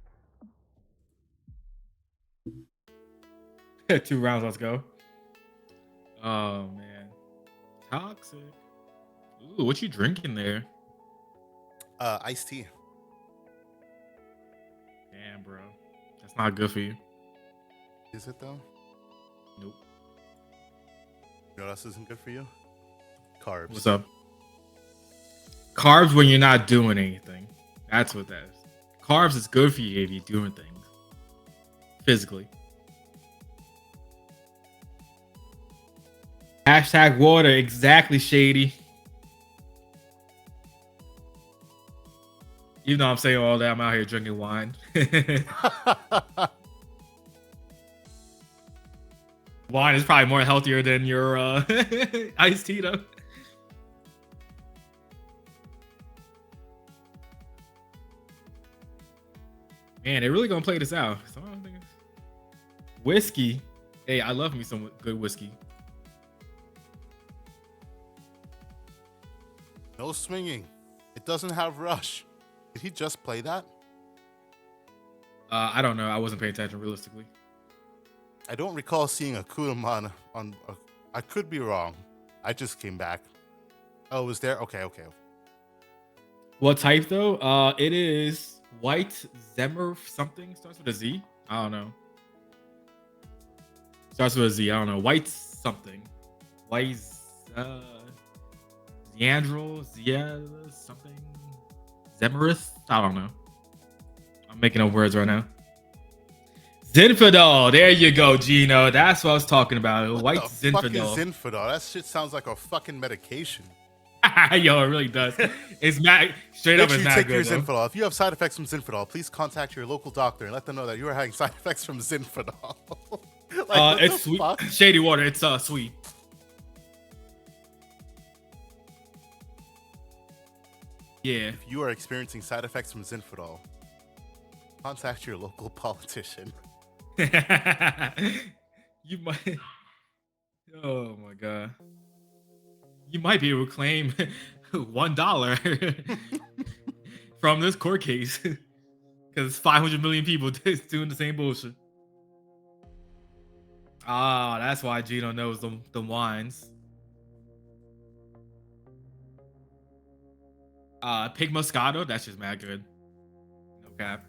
2 rounds, let's go. Oh, man. Toxic. Ooh, what you drinking there? Iced tea. Damn, bro. That's not good for you. Is it, though? Nope. You know what else isn't good for you? Carbs. What's up? Carbs when you're not doing anything. That's what that is. Carbs is good for you if you're doing things physically. Hashtag water, exactly, Shady. Even though I'm saying all that, I'm out here drinking wine. Wine is probably more healthier than your iced tea, though. Man, they're really gonna play this out. Whiskey. Hey, I love me some good whiskey. No swinging. It doesn't have rush. Did he just play that? I don't know. I wasn't paying attention realistically. I don't recall seeing a Kudamon on. I could be wrong. I just came back. Oh, it was there? Okay. What type though? It is white Zemmer something. Starts with a Z. I don't know. Starts with a Z. I don't know. White something. White Zeandril, something. Zemerith? I don't know. I'm making up words right now. Zinfandel. There you go, Gino. That's what I was talking about. What White the Zinfandel. Fucking Zinfandel. That shit sounds like a fucking medication. Yo, it really does. It's mad. Straight up, it's not good. Your Zinfandel. If you have side effects from Zinfandel, please contact your local doctor and let them know that you are having side effects from Zinfandel. It's sweet. Fuck? Shady water. It's sweet. Yeah. If you are experiencing side effects from Zinfandel, contact your local politician. You might. Oh my god. You might be able to claim $1 from this court case because 500 million people doing the same bullshit. Ah, that's why Gino knows the wines. Pig Moscato, that's just mad good. No cap.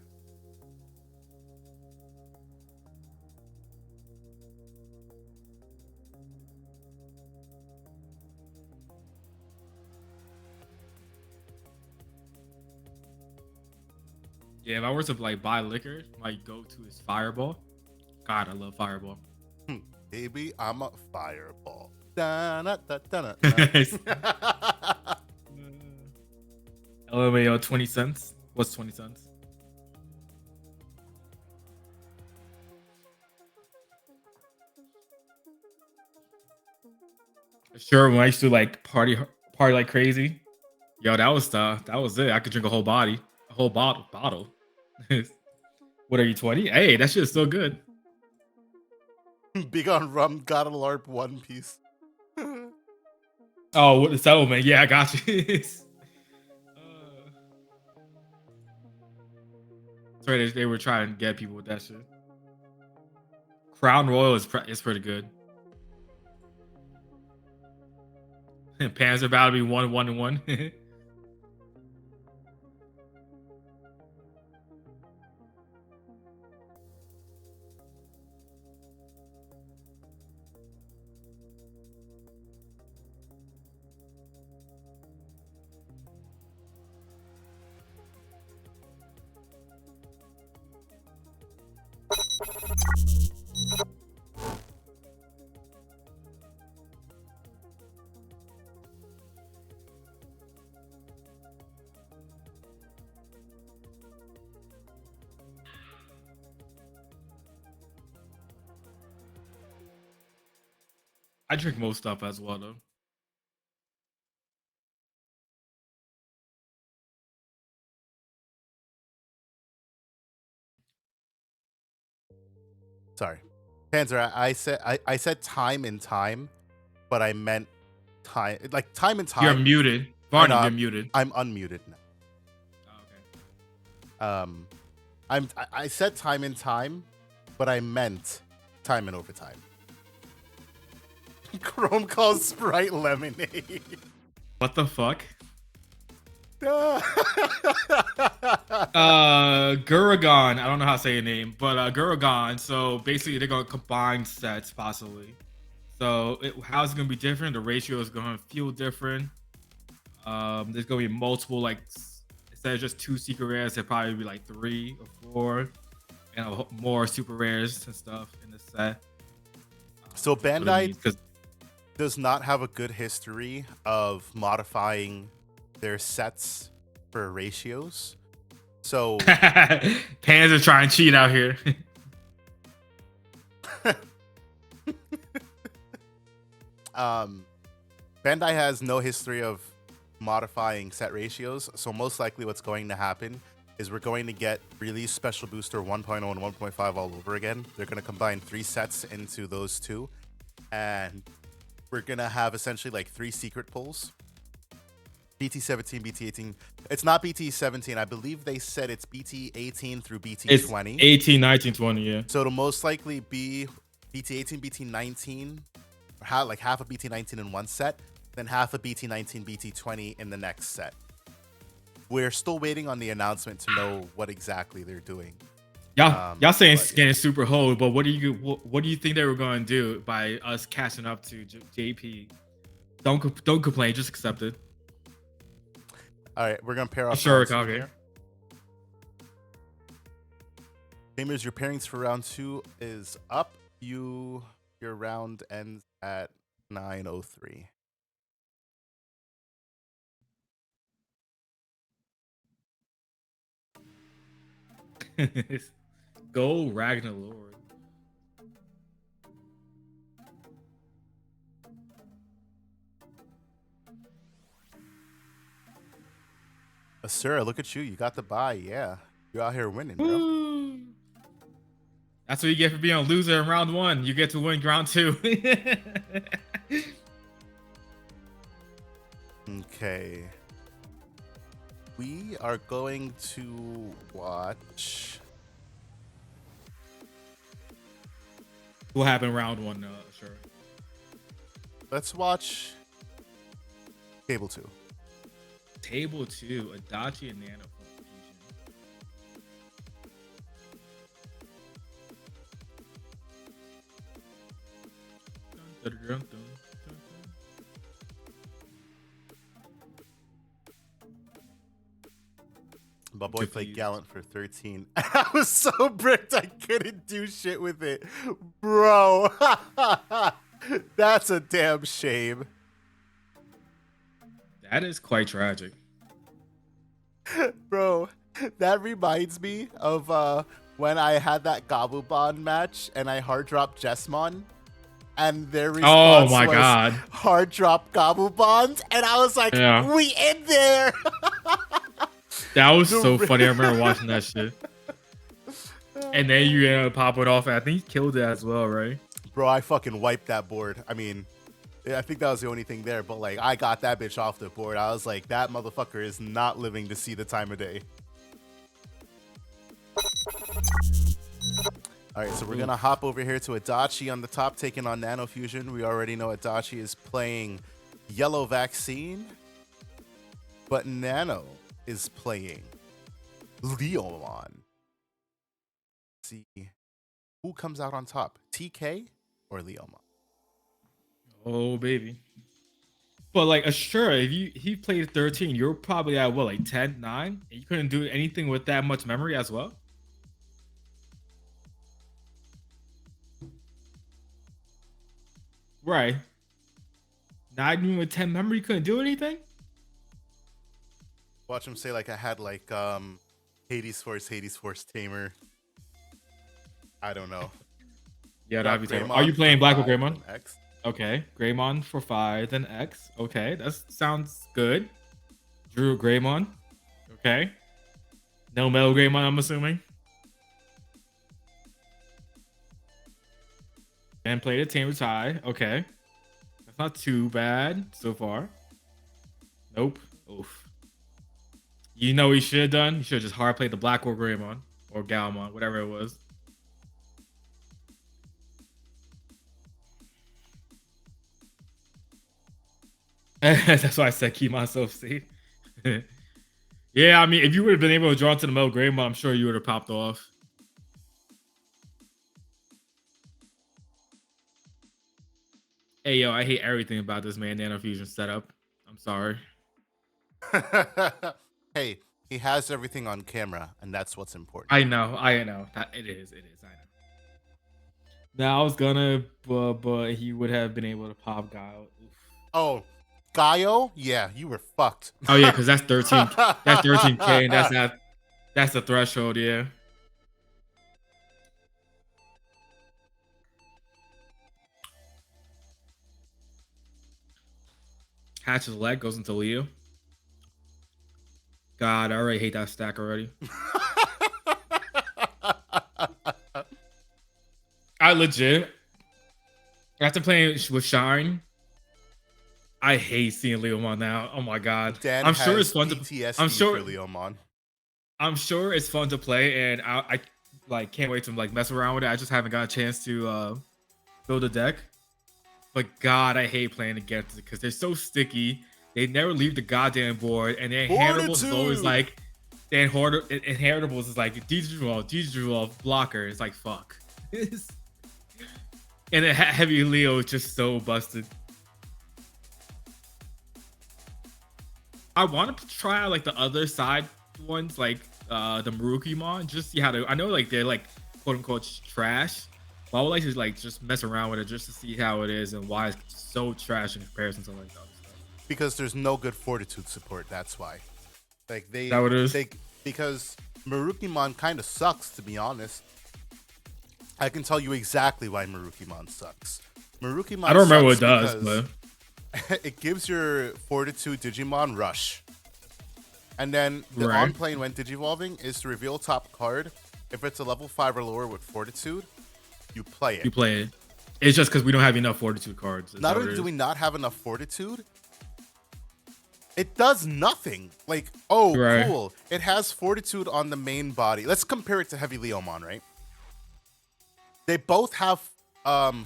Yeah, if I were to like buy liquor, my go-to is Fireball. God, I love Fireball. Baby, I'm a fireball. LMAO 20 cents. What's 20 cents? Sure, when I used to like party like crazy. Yo, that was it. I could drink a whole bottle. What are you, 20? Hey, that shit is still good. Big on rum, got a LARP One Piece. Oh, what the settlement? Yeah, I got you. Sorry, they were trying to get people with that shit. Crown Royal is pretty good. Pans are about to be 1-1-1. I drink most stuff as well, though. Sorry, Panzer. I said time and time, but I meant time. Like time and time. You're muted, Barney. You're muted. I'm unmuted now. Oh, okay. I said time and time, but I meant time and overtime. Chrome calls Sprite lemonade. What the fuck? Guragon. I don't know how to say your name, but Guragon. So basically, they're gonna combine sets possibly. So how's it gonna be different? The ratio is gonna feel different. There's gonna be multiple, like, instead of just 2 secret rares, there'll probably be like 3 or 4, and more super rares and stuff in the set. So Bandai does not have a good history of modifying their sets for ratios. So Pans are trying to cheat out here. Bandai has no history of modifying set ratios, so most likely what's going to happen is we're going to get release special booster 1.0 and 1.5 all over again. They're going to combine 3 sets into those 2, and we're going to have essentially like 3 secret pulls. BT17, BT18. It's not BT17. I believe they said it's BT18 through BT20. It's 18, 19, 20, yeah. So it'll most likely be BT18, BT19, like half of BT19 in one set, then half of BT19, BT20 in the next set. We're still waiting on the announcement to know what exactly they're doing. Y'all saying skin is super hold, but what do you think they were going to do by us catching up to JP? Don't complain, just accept it. All right, we're gonna pair off. Sure, okay. Tamers, your pairings for round 2 is up. Your round ends at 9:03. Go Ragnar Lord. Sir, look at you. You got the buy. Yeah. You're out here winning, bro. That's what you get for being a loser in round 1. You get to win round 2. Okay. We are going to watch. What happened round 1? Sure. Let's watch Table 2. Table 2, Adachi and Nano fusion. My boy played Gallant for 13. I was so bricked I couldn't do shit with it. Bro. That's a damn shame. That is quite tragic. Bro, that reminds me of when I had that Gabubon match and I hard dropped Jesmon. And their response was hard drop Gabubons. And I was like, we in there. That was so funny. I remember watching that shit. And then you ended up popping off. I think he killed it as well, right? Bro, I fucking wiped that board. I mean, I think that was the only thing there. But, like, I got that bitch off the board. I was like, that motherfucker is not living to see the time of day. All right, so we're going to hop over here to Adachi on the top, taking on Nano Fusion. We already know Adachi is playing Yellow Vaccine. But Nano is playing Leomon. Let's see who comes out on top, TK or Leomon. Oh baby. But like sure, if he played 13, you're probably at what, like 10, 9, and you couldn't do anything with that much memory as well. Right. Not even with 10 memory, you couldn't do anything. Watch him say like I had like Hades Force Tamer. I don't know. Yeah, that'd be terrible. Are you playing Black or Greymon? X. Okay, Greymon for 5, then X. Okay, that sounds good. Drew Greymon. Okay. No Metal Greymon, I'm assuming. And played a Tamers high. Okay. That's not too bad so far. Nope. Oof. You know what he should have done? He should have just hard played the Black or Greymon. Or Galmon, whatever it was. That's why I said keep myself safe. Yeah, I mean, if you would have been able to draw into the Metal Greymon, I'm sure you would have popped off. Hey, yo, I hate everything about this man Nano Fusion setup. I'm sorry. Hey, he has everything on camera, and that's what's important. I know. That it is. I know. Now I was gonna, but he would have been able to pop Guile. Oof. Oh, Gaio? Yeah, you were fucked. Oh yeah, because that's 13. That's 13K, and that's the threshold. Yeah. Hatch's leg goes into Leo. God, I already hate that stack already. I legit, after playing with Shine, I hate seeing Leomon now. Oh my god. Dan I'm sure it's fun PTSD to. I'm sure for Leomon. I'm sure it's fun to play, and I like can't wait to like mess around with it. I just haven't got a chance to build a deck. But God, I hate playing against it because they're so sticky. They never leave the goddamn board, and their inheritables is always like their inheritables is like Digimon blocker. It's like fuck. And the heavy Leo is just so busted. I want to try out like the other side ones, like the Marukimon, just see how they. I know like they're like quote unquote trash. But I would like to like just mess around with it just to see how it is and why it's so trash in comparison to like the other stuff. Because there's no good fortitude support. That's why. Like they. Is that what it is? Because Marukimon kind of sucks, to be honest. I can tell you exactly why Marukimon sucks. Marukimon. I don't remember what it does, but it gives your fortitude Digimon rush. And then the on plane when Digivolving is to reveal top card. If it's a level 5 or lower with fortitude, you play it. You play it. It's just because we don't have enough fortitude cards. Not only do we not have enough fortitude, it does nothing. Like, oh, cool. It has fortitude on the main body. Let's compare it to Heavy Leomon, right? They both have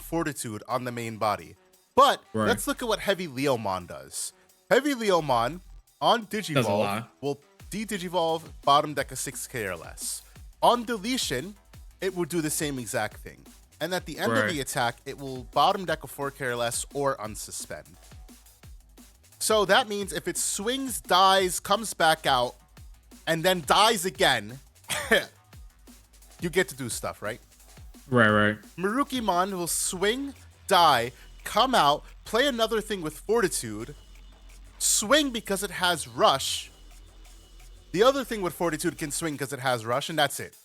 fortitude on the main body. But let's look at what Heavy Leomon does. Heavy Leomon on Digivolve will de-Digivolve bottom deck a 6k or less. On deletion, it will do the same exact thing. And at the end of the attack, it will bottom deck a 4k or less or unsuspend. So that means if it swings, dies, comes back out, and then dies again, you get to do stuff, right? Right. Marukimon will swing, die, come out, play another thing with fortitude, swing because it has rush. The other thing with fortitude can swing because it has rush, and that's it.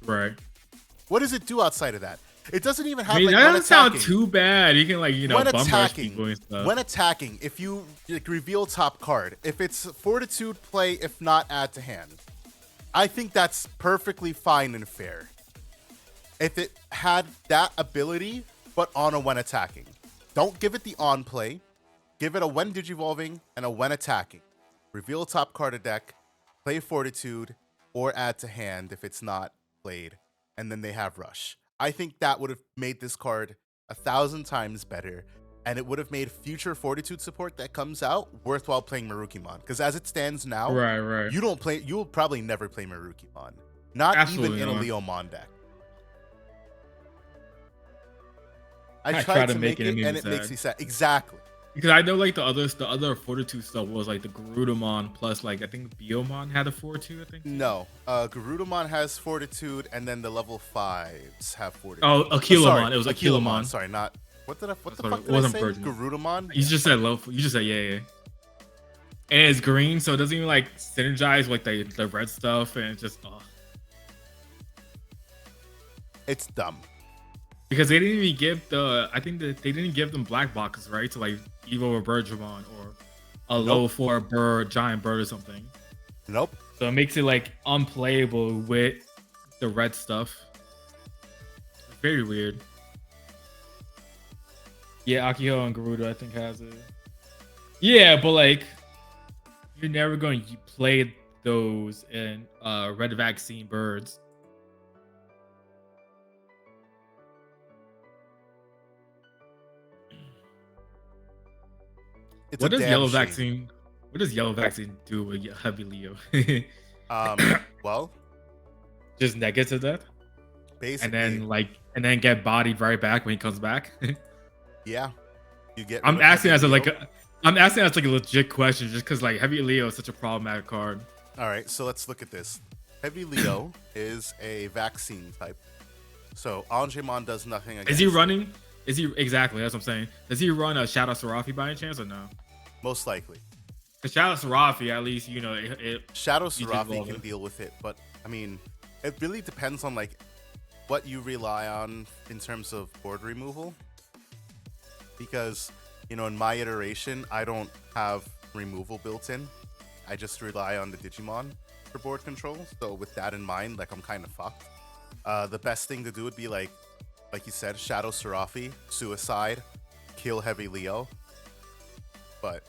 Right. What does it do outside of that? It doesn't even have. That doesn't sound too bad. You can bum rush people and stuff. When attacking, if you reveal top card, if it's fortitude, play. If not, add to hand. I think that's perfectly fine and fair. If it had that ability, but on a when attacking, don't give it the on play. Give it a when digivolving and a when attacking. Reveal top card of deck, play fortitude, or add to hand if it's not played, and then they have rush. I think that would have made this card 1,000 times better, and it would have made future fortitude support that comes out worthwhile playing Marukimon. Because as it stands now, you'll probably never play Marukimon. Not even in a Leomon deck. I tried to make it and it makes me sad. Exactly. Because I know like the other fortitude stuff was like the Garudamon plus like I think Biomon had a fortitude, I think. No. Garudamon has fortitude and then the level 5s have fortitude. Oh, Aquilomon. It was Aquilomon. Sorry, not what the fuck did I say? Garudamon? You just said low. You just said yeah. And it's green, so it doesn't even like synergize with the red stuff, and it's just it's dumb. Because they didn't even give I think that they didn't give them black boxes, right? To like Evo or Birdramon or a level 4 bird, giant bird or something. Nope. So it makes it like unplayable with the red stuff. It's very weird. Yeah, Akiho and Garuda I think has it. Yeah, but like you're never going to play those in red vaccine birds. What does yellow vaccine do with Heavy Leo? Well, just negative that. Basically, and then get bodied right back when he comes back. Yeah, you get. I'm asking as a I'm asking that's like a legit question, just because like Heavy Leo is such a problematic card. All right, so let's look at this. Heavy Leo is a vaccine type. So Angemon does nothing against. Is he running? Is he exactly? That's what I'm saying. Does he run a Shadow Serafi by any chance or no? Most likely. The Shadow Serafi, at least you know Shadow Serafi can deal with it, but I mean, it really depends on like what you rely on in terms of board removal. Because you know, in my iteration, I don't have removal built in. I just rely on the Digimon for board control. So with that in mind, like I'm kind of fucked. The best thing to do would be like you said, Shadow Serafi, Suicide, kill Heavy Leo. But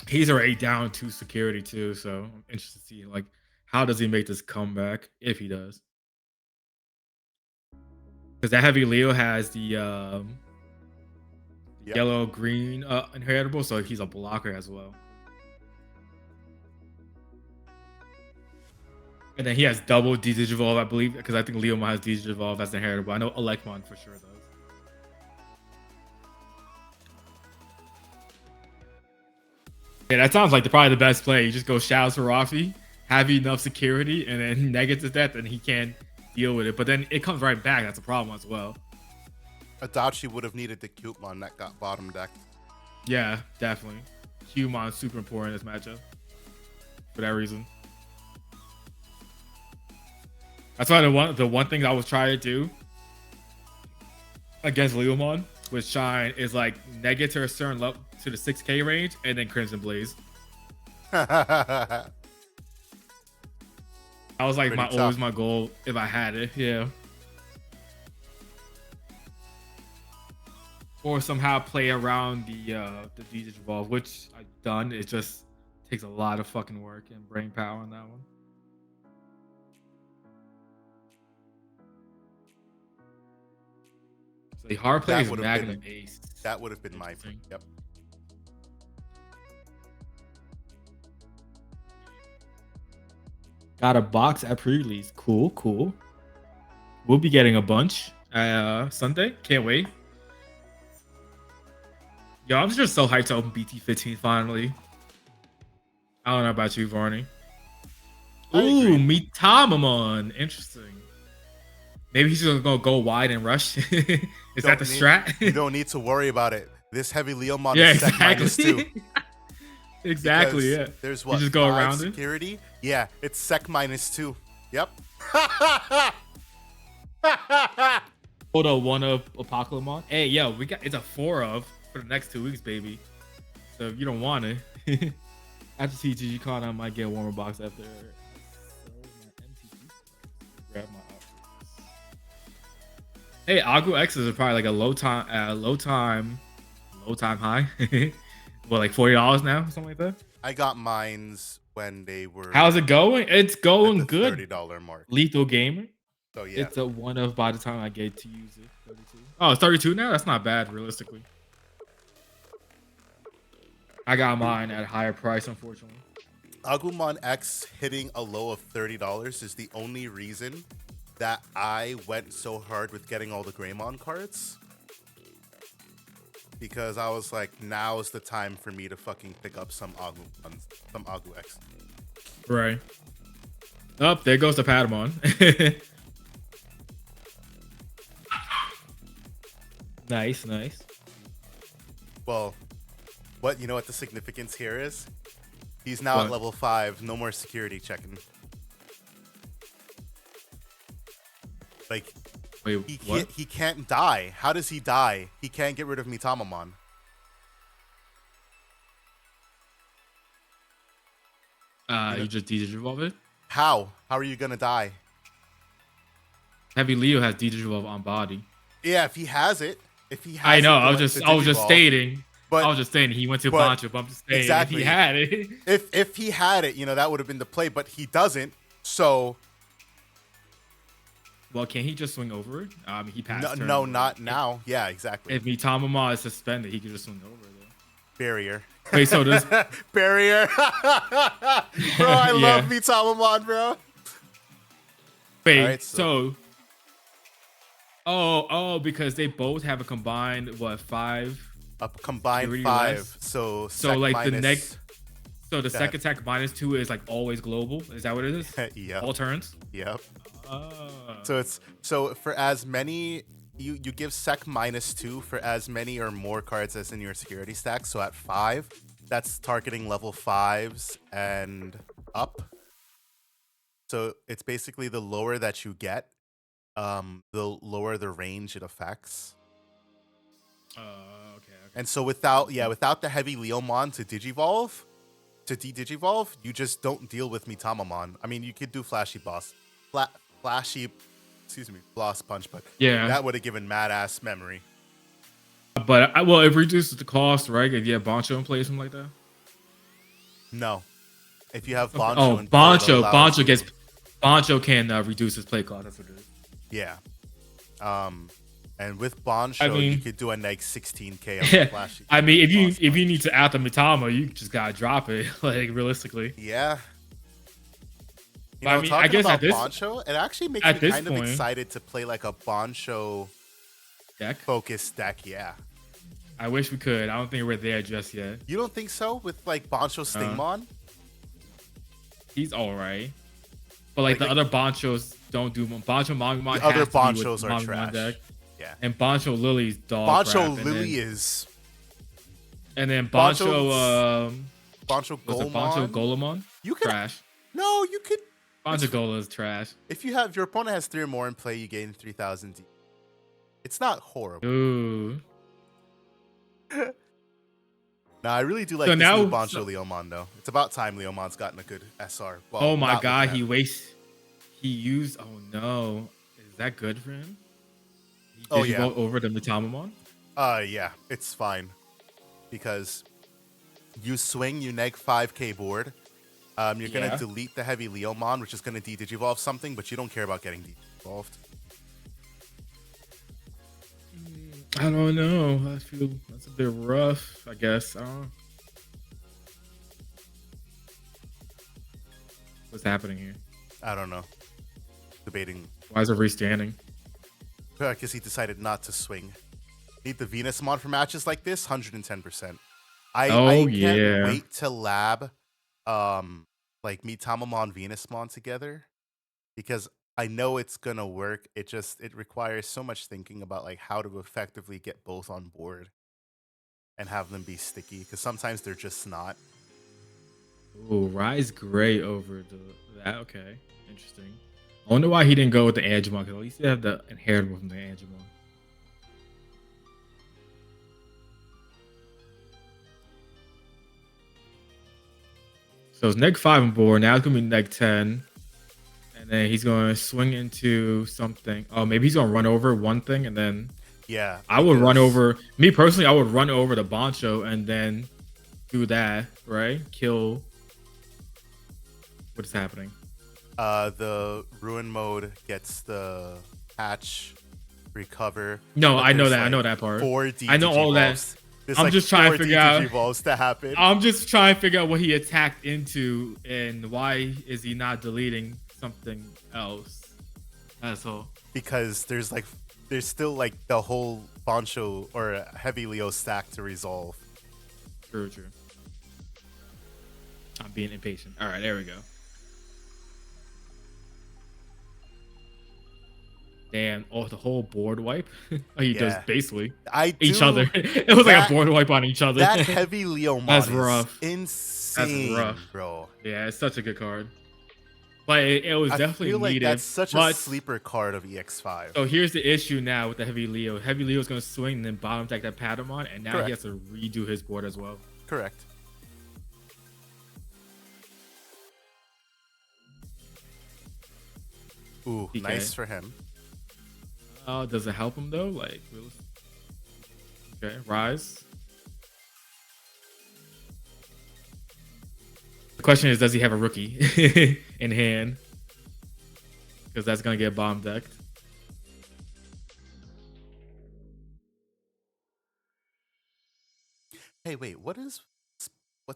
he's already down to security too, so I'm interested to see like how does he make this comeback if he does. Because that Heavy Leo has the yellow green inheritable, so he's a blocker as well. And then he has double Digivolve, I believe, because I think Leomon has Digivolve as inheritable. I know Elecmon for sure does. Yeah, that sounds like probably the best play. You just go Shadow Serafi, have enough security, and then negative death, and he can deal with it. But then it comes right back. That's a problem as well. Adachi would have needed the Cupemon that got bottom decked. Yeah, definitely. Cupemon is super important in this matchup for that reason. That's why the one thing I was trying to do against Leomon with Shine is like negative to a certain level to the 6K range and then Crimson Blaze. That was like always my goal if I had it, yeah. Or somehow play around the Digivolve, which I've done. It just takes a lot of fucking work and brain power on that one. So the hard play is Magnum Ace. That would have been my thing. Yep. Got a box at pre-release. Cool, cool. We'll be getting a bunch Sunday. Can't wait. Yo, I'm just so hyped to open BT15 finally. I don't know about you, Varney. Ooh, Tamers. Interesting. Maybe he's gonna go wide and rush. Is that the strat? You don't need to worry about it. This Heavy Leomon is exactly. Sec -2. Exactly, yeah. There's what? You just go around security? It? Yeah, it's Sec -2. Yep. Hold on, one of Apocalypse. Hey, yo, it's a 4 of for the next 2 weeks, baby. So if you don't want it, after DIGIPOD, I might get a warmer box after. Grab my options. Hey, Agu X is probably like a low time high. What, like $40 now, something like that? I got mines when they were. How's it going? It's going good. $30 mark. Lethal Gamer. So yeah, it's a 1 of by the time I get to use it. 32. Oh, it's 32 now. That's not bad, realistically. I got mine at a higher price, unfortunately. Agumon X hitting a low of $30 is the only reason that I went so hard with getting all the Greymon cards. Because I was like, now is the time for me to fucking pick up some Agu X. Right. Oh, there goes the Patamon. Nice, nice. Well, you know what the significance here is? He's now at level 5. No more security checking. Like, wait, he can't die. How does he die? He can't get rid of Tamers. You just Digivolve it? How? How are you gonna die? Heavy Leo has Digivolve on body. Yeah, if he has it. If he has I know, I was just stating. But, I was just saying he went to Bancho, but I'm just saying exactly. If he had it. If he had it, you know, that would have been the play, but he doesn't, so. Well, can he just swing over it? He passed. No, not now. Yeah, exactly. If Tamers is suspended, he could just swing over there. Barrier. Wait, so this barrier. Bro, I love Tamers, bro. Wait, right, so. Oh, because they both have a combined 5 Up combined Security 5. less. So like the minus. So the sec attack -2 is like always global. Is that what it is? Yep. All turns. Yep. Oh. So for as many you give sec -2 for as many or more cards as in your security stack. So at 5, that's targeting level 5s and up. So it's basically the lower that you get, the lower the range it affects. Okay. And so without the heavy Leomon to Digivolve, to de-Digivolve, you just don't deal with Mitamamon. I mean, you could do Flashy Boss, Boss Punch, but yeah, that would have given mad ass memory. But well, it reduces the cost, right? If you have Boncho in play, something like that. No, if you have Okay. Boncho in play, Boncho can reduce his play cost. That's what it is. Yeah. And with Boncho, you could do a neg 16k on the Flashy. I mean, if you need to add the Mitama, you just gotta drop it. Like realistically. Yeah. You know, I mean, I guess about Boncho, it actually makes me kind of excited to play like a Boncho deck focused deck. Yeah. I wish we could. I don't think we're there just yet. You don't think so with like Boncho Stingmon? He's all right, but like the other Bonchos don't do Boncho Mangmon. The other Bonchos are trash. Deck. Yeah. And Boncho Lily's dog. Boncho Lily is. And then Boncho Golemon. Golemon. You could trash. No, you could. Boncho Gola is trash. If your opponent has 3 or more in play, you gain 3,000 D. It's not horrible. Ooh. Nah, I really do like this new Boncho Leomon though. It's about time Leomon's gotten a good SR. Well, oh my god, he used. Oh no, is that good for him? Did you go over the Mitamamon? Yeah, it's fine because you swing, you neg 5k board. You're gonna delete the heavy Leomon, which is gonna de-Digivolve something, but you don't care about getting de-Digivolved. I don't know. I feel that's a bit rough, I guess. What's happening here? I don't know. Debating. Why is it restanding? Because he decided not to swing. Need the Venusmon for matches like this? 110%. I can't wait to lab like Mitamamon Venusmon together because I know it's gonna work. It requires so much thinking about like how to effectively get both on board and have them be sticky because sometimes they're just not. Oh, Rise Gray over that. Okay, interesting. I wonder why he didn't go with the Angemon because at least you have the inheritable from the Angemon. So it's neg 5 on board. Now it's gonna be neg 10. And then he's going to swing into something. Oh, maybe he's going to run over one thing and then... Yeah. I would run over... Me, personally, I would run over the Boncho and then do that, right? Kill... What is happening? The Ruin mode gets the patch, recover. No, I know that. I know that part. 4 I know all that. I'm just trying to figure out... to happen. I'm just trying to figure out what he attacked into and why is he not deleting something else. That's all. Because there's still like the whole Boncho or heavy Leo stack to resolve. True. I'm being impatient. All right, there we go. Damn! Oh, the whole board wipe. He does basically each other. It was like a board wipe on each other. That heavy Leo mod That's rough. Insane. That's rough, bro. Yeah, it's such a good card. But it was definitely feel like needed. That's such a sleeper card of EX5. So here's the issue now with the Heavy Leo. Heavy Leo is going to swing and then bottom deck that Patamon, and now he has to redo his board as well. Correct. Ooh, PK. Nice for him. Does it help him though? Like, really? Okay, Rise. The question is, does he have a rookie in hand? Because that's gonna get bomb decked. Hey, wait, what's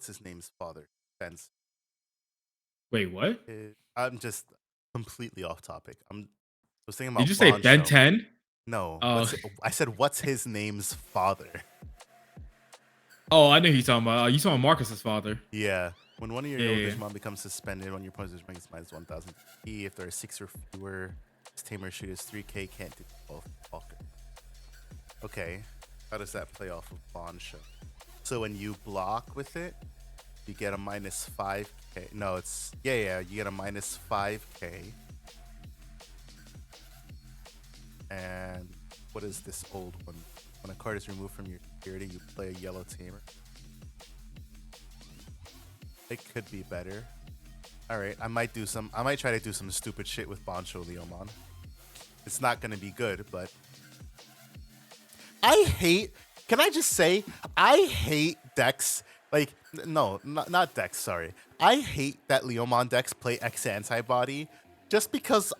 his name's father? Ben's. Wait, what? I'm just completely off topic. I was thinking about. Did you say Ben 10? No. I said, what's his name's father? Oh, I know who you're talking about. You talking about Marcus's father. Yeah. When one of your yellow Digimon becomes suspended, when your opponent's rank is minus 1,000 P, if there are 6 or fewer, this tamer shoot is 3k, can't do both. Okay. How does that play off of Bonsho? So when you block with it, you get a minus 5k. No, it's... Yeah, you get a minus 5k. And what is this old one? When a card is removed from your security, you play a yellow tamer. It could be better. Alright, I might try to do some stupid shit with Bonsho Leomon. It's not gonna be good, but can I just say, I hate decks, like, no, not decks, sorry. I hate that Leomon decks play X Antibody, just because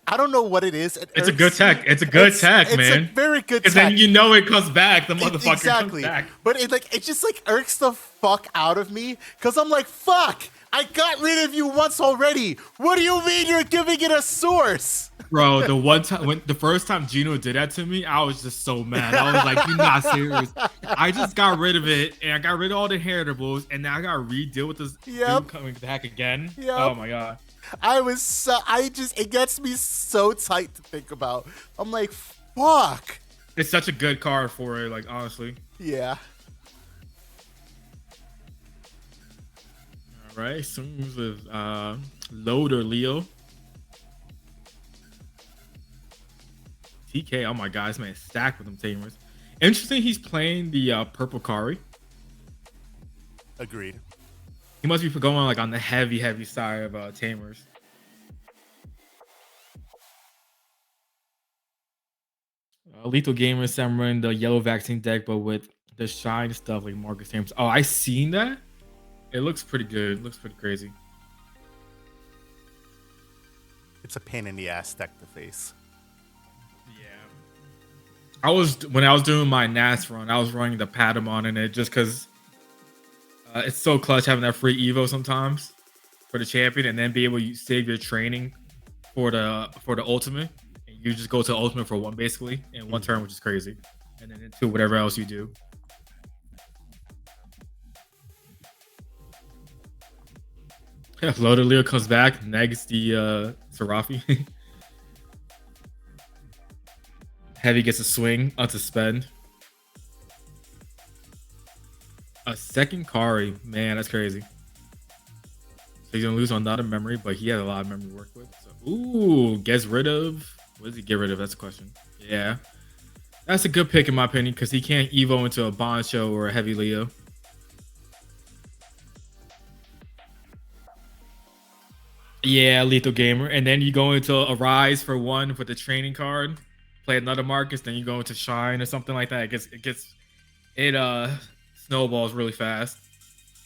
I don't know what it is. It's a good tech. It's a good tech, man. It's a very good tech. Because then you know it comes back. The motherfucker comes back. But it just like irks the fuck out of me. Because I'm like, fuck, I got rid of you once already. What do you mean you're giving it a source? Bro, the first time Gino did that to me, I was just so mad. I was like, you're not serious. I just got rid of it, and I got rid of all the inheritables, and now I got to re-deal with this dude coming back again. Yep. Oh my god. It gets me so tight to think about. I'm like, fuck. It's such a good card for it, like, honestly. Yeah. All right, swings with Load or Leo. TK, oh my god, this man stacked with them Tamers. Interesting, he's playing the purple Kari. Agreed. He must be going like on the heavy side of Tamers. Lethal Gamer samurai the yellow vaccine deck, but with the shine stuff like Marcus Tamers. Oh, I seen that. It looks pretty good. It looks pretty crazy. It's a pain in the ass deck to face. Yeah. When I was doing my NAS run, I was running the Patamon in it just because it's so clutch having that free Evo sometimes for the champion, and then be able to save your training for the ultimate. And you just go to ultimate for one basically in one turn, which is crazy, and then into whatever else you do. If Loaded Leo comes back, negs the Serafi. Heavy gets a swing onto spend. A second Kari, man, that's crazy. So he's gonna lose on not a memory, but he has a lot of memory to work with. So, ooh, gets rid of. What does he get rid of? That's the question. Yeah, that's a good pick in my opinion because he can't evo into a Bonsho or a Heavy Leo. Yeah, Lethal Gamer, and then you go into a Rise for one with the training card. Play another Marcus, then you go into Shine or something like that. It snowballs really fast,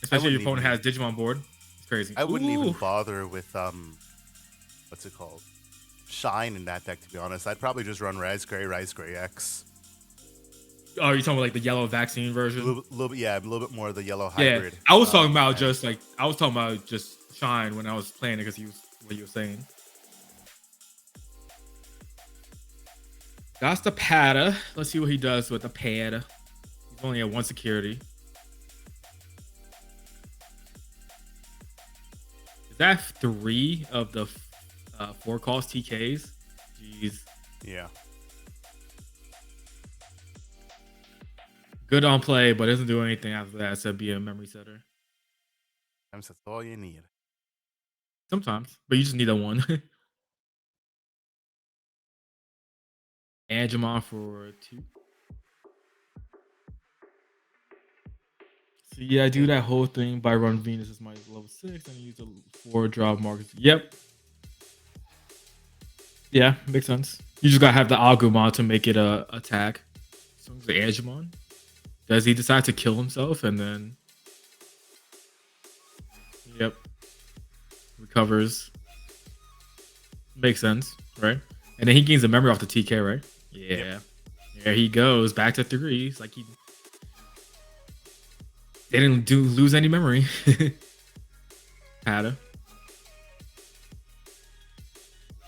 especially if your opponent has Digimon board. It's crazy. I wouldn't even bother with what's it called, Shine in that deck. To be honest, I'd probably just run Rise Gray X. Oh, you're talking about like the yellow vaccine version? A little bit more of the yellow hybrid. Yeah, I was talking about just Shine when I was playing it because what you were saying. That's the Pada. Let's see what he does with the Pada. He's only at 1 security. Is that 3 of the 4 cost TKs? Jeez. Yeah. Good on play, but doesn't do anything after that except be a memory setter. Sometimes that's all you need. Sometimes, but you just need that one. Digimon for 2. So yeah, I do that whole thing by run Venus as my level 6 and use the 4 drop Marcus. Yep. Yeah, makes sense. You just gotta have the Agumon to make it a attack. So the Digimon. Does he decide to kill himself and then? Yep. Recovers. Makes sense, right? And then he gains a memory off the TK, right? Yeah. Yep. There he goes. Back to 3. It's like they didn't lose any memory. Pada.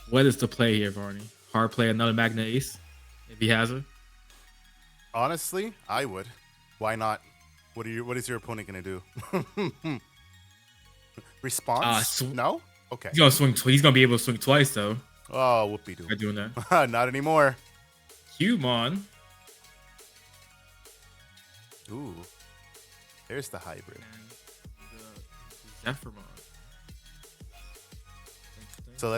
What is the play here, Varney? Hard play another Magna Ace if he has it. Honestly, I would. Why not? What is your opponent gonna do? Response? No? Okay. He's gonna swing. He's gonna be able to swing twice though. Oh, whoopie doo. By doing that. Not anymore. Cubemon. Ooh. There's the hybrid. The Zephyrmon. So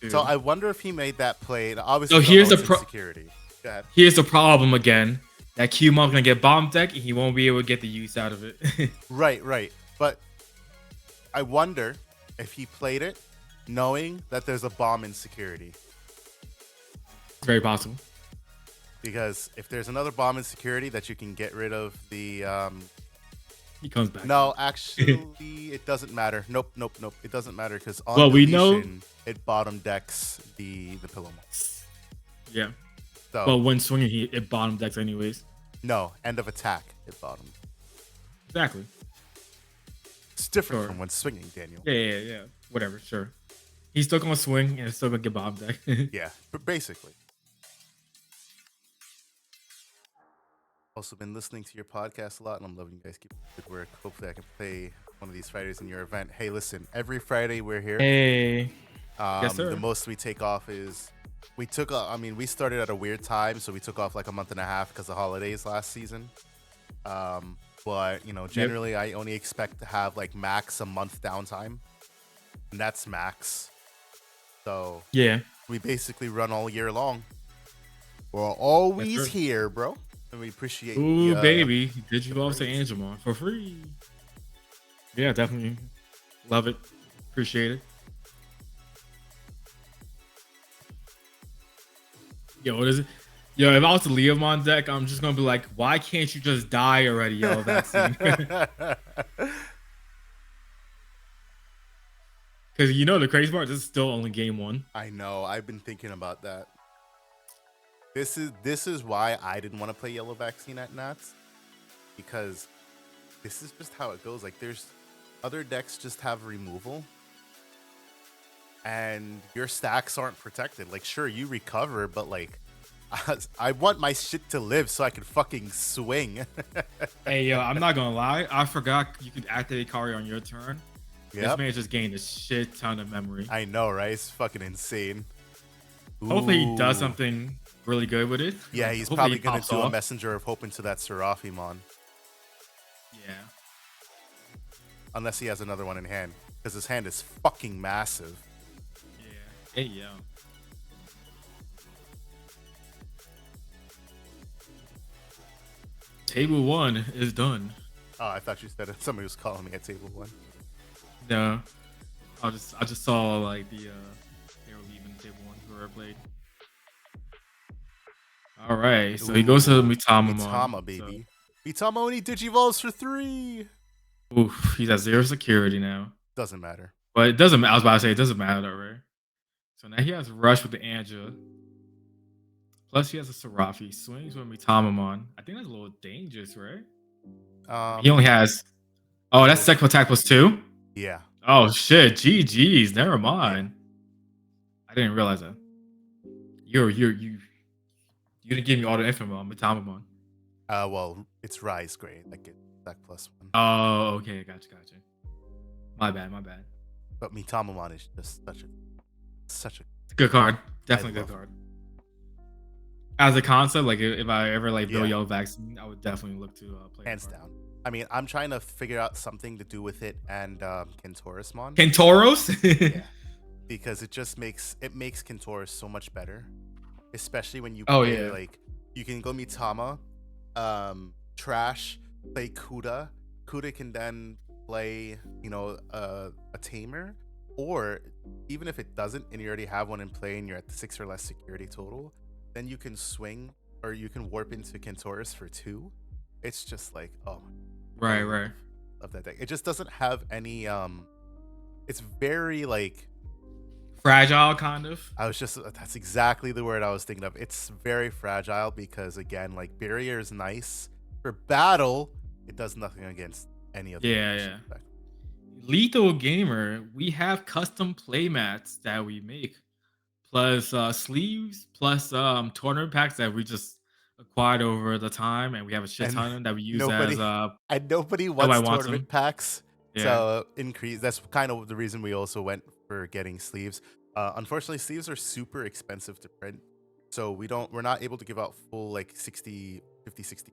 so I wonder if he made that play. Obviously, so here's the security. Go ahead. Here's the problem again. That Cubemon's gonna get bomb deck, and he won't be able to get the use out of it. Right. But I wonder if he played it knowing that there's a bomb in security. It's very possible. Because if there's another bomb in security that you can get rid of the he comes back. No, actually it doesn't matter. Nope. It doesn't matter because on we know it bottom decks the pillow. Yeah. So, but when swinging, it bottom decks anyways. No, end of attack, it bottom. Exactly. It's different from when swinging, Daniel. Yeah. Whatever, sure. He's still gonna swing and it's still gonna get bottom deck. Yeah, but basically. Also been listening to your podcast a lot, and I'm loving you guys. Keep good work. Hopefully, I can play one of these Fridays in your event. Hey, listen, every Friday we're here. Hey. Yes, sir. The most we take off is we started at a weird time, so we took off like a month and a half because of holidays last season. But generally, I only expect to have like max a month downtime, and that's max. So yeah, we basically run all year long. We're always here, bro. And we appreciate Ooh, baby. Digipod to Angemon for free. Yeah, definitely. Love it. Appreciate it. Yo, what is it? Yo, if I was the Leomon deck, I'm just going to be like, why can't you just die already, Yellow Vaccine? Because the crazy part, this is still only game 1. I know. I've been thinking about that. This is why I didn't want to play Yellow Vaccine at Nats, because this is just how it goes. Like, there's other decks just have removal, and your stacks aren't protected. Like, sure, you recover, but like, I want my shit to live so I can fucking swing. Hey, yo, I'm not gonna lie. I forgot you could activate Kari on your turn. Yep. This man just gained a shit ton of memory. I know, right? It's fucking insane. Hopefully he does something really good with it. Yeah, he's probably going to do a Messenger of Hope into that Seraphimon. Yeah. Unless he has another one in hand. Because his hand is fucking massive. Yeah. Hey, yo. Table 1 is done. Oh, I thought you said somebody was calling me at table 1. No. I just saw like the they were leaving table 1 whoever played. All right, so he goes to Mitama. Mitama, baby. So. Mitama only digivolves for 3. Oof, he's at 0 security now. Doesn't matter. But it doesn't. I was about to say it doesn't matter, though, right? So now he has Rush with the Angela. Plus he has a Serafi. Swings with Mitamamon. I think that's a little dangerous, right? He only has. Oh, that's second attack +2. Yeah. Oh shit! GG's. Never mind. I didn't realize that. You didn't give me all the info on Mitamamon. Well, it's Rise grade. Like it that +1. Oh, okay, gotcha. My bad. But Mitamamon is just such a good card. Definitely good card. As a concept, like if I ever build Yellow Vaccine, I would definitely look to play. Hands down. I mean, I'm trying to figure out something to do with it and Kentorosmon. Kentoros? Yeah. Because it makes Kentoros so much better. Especially when you play, like, you can go Mitama, Trash, play Kuda. Kuda can then play, a Tamer. Or even if it doesn't, and you already have one in play and you're at 6 or less security total, then you can swing or you can warp into Kentoros for 2. It's just like, oh my God. Right. Of that deck. It just doesn't have any it's very like fragile, kind of. That's exactly the word I was thinking of. It's very fragile because, again, like, barrier is nice for battle. It does nothing against any of the effect. Lethal Gamer, we have custom playmats that we make, plus sleeves, plus tournament packs that we just acquired over the time, and we have a shit And ton that we use nobody as and nobody nobody wants wants them. tournament packs. Yeah. So increase. That's kind of the reason we also went for getting sleeves. Unfortunately, sleeves are super expensive to print, so we're not able to give out full like 60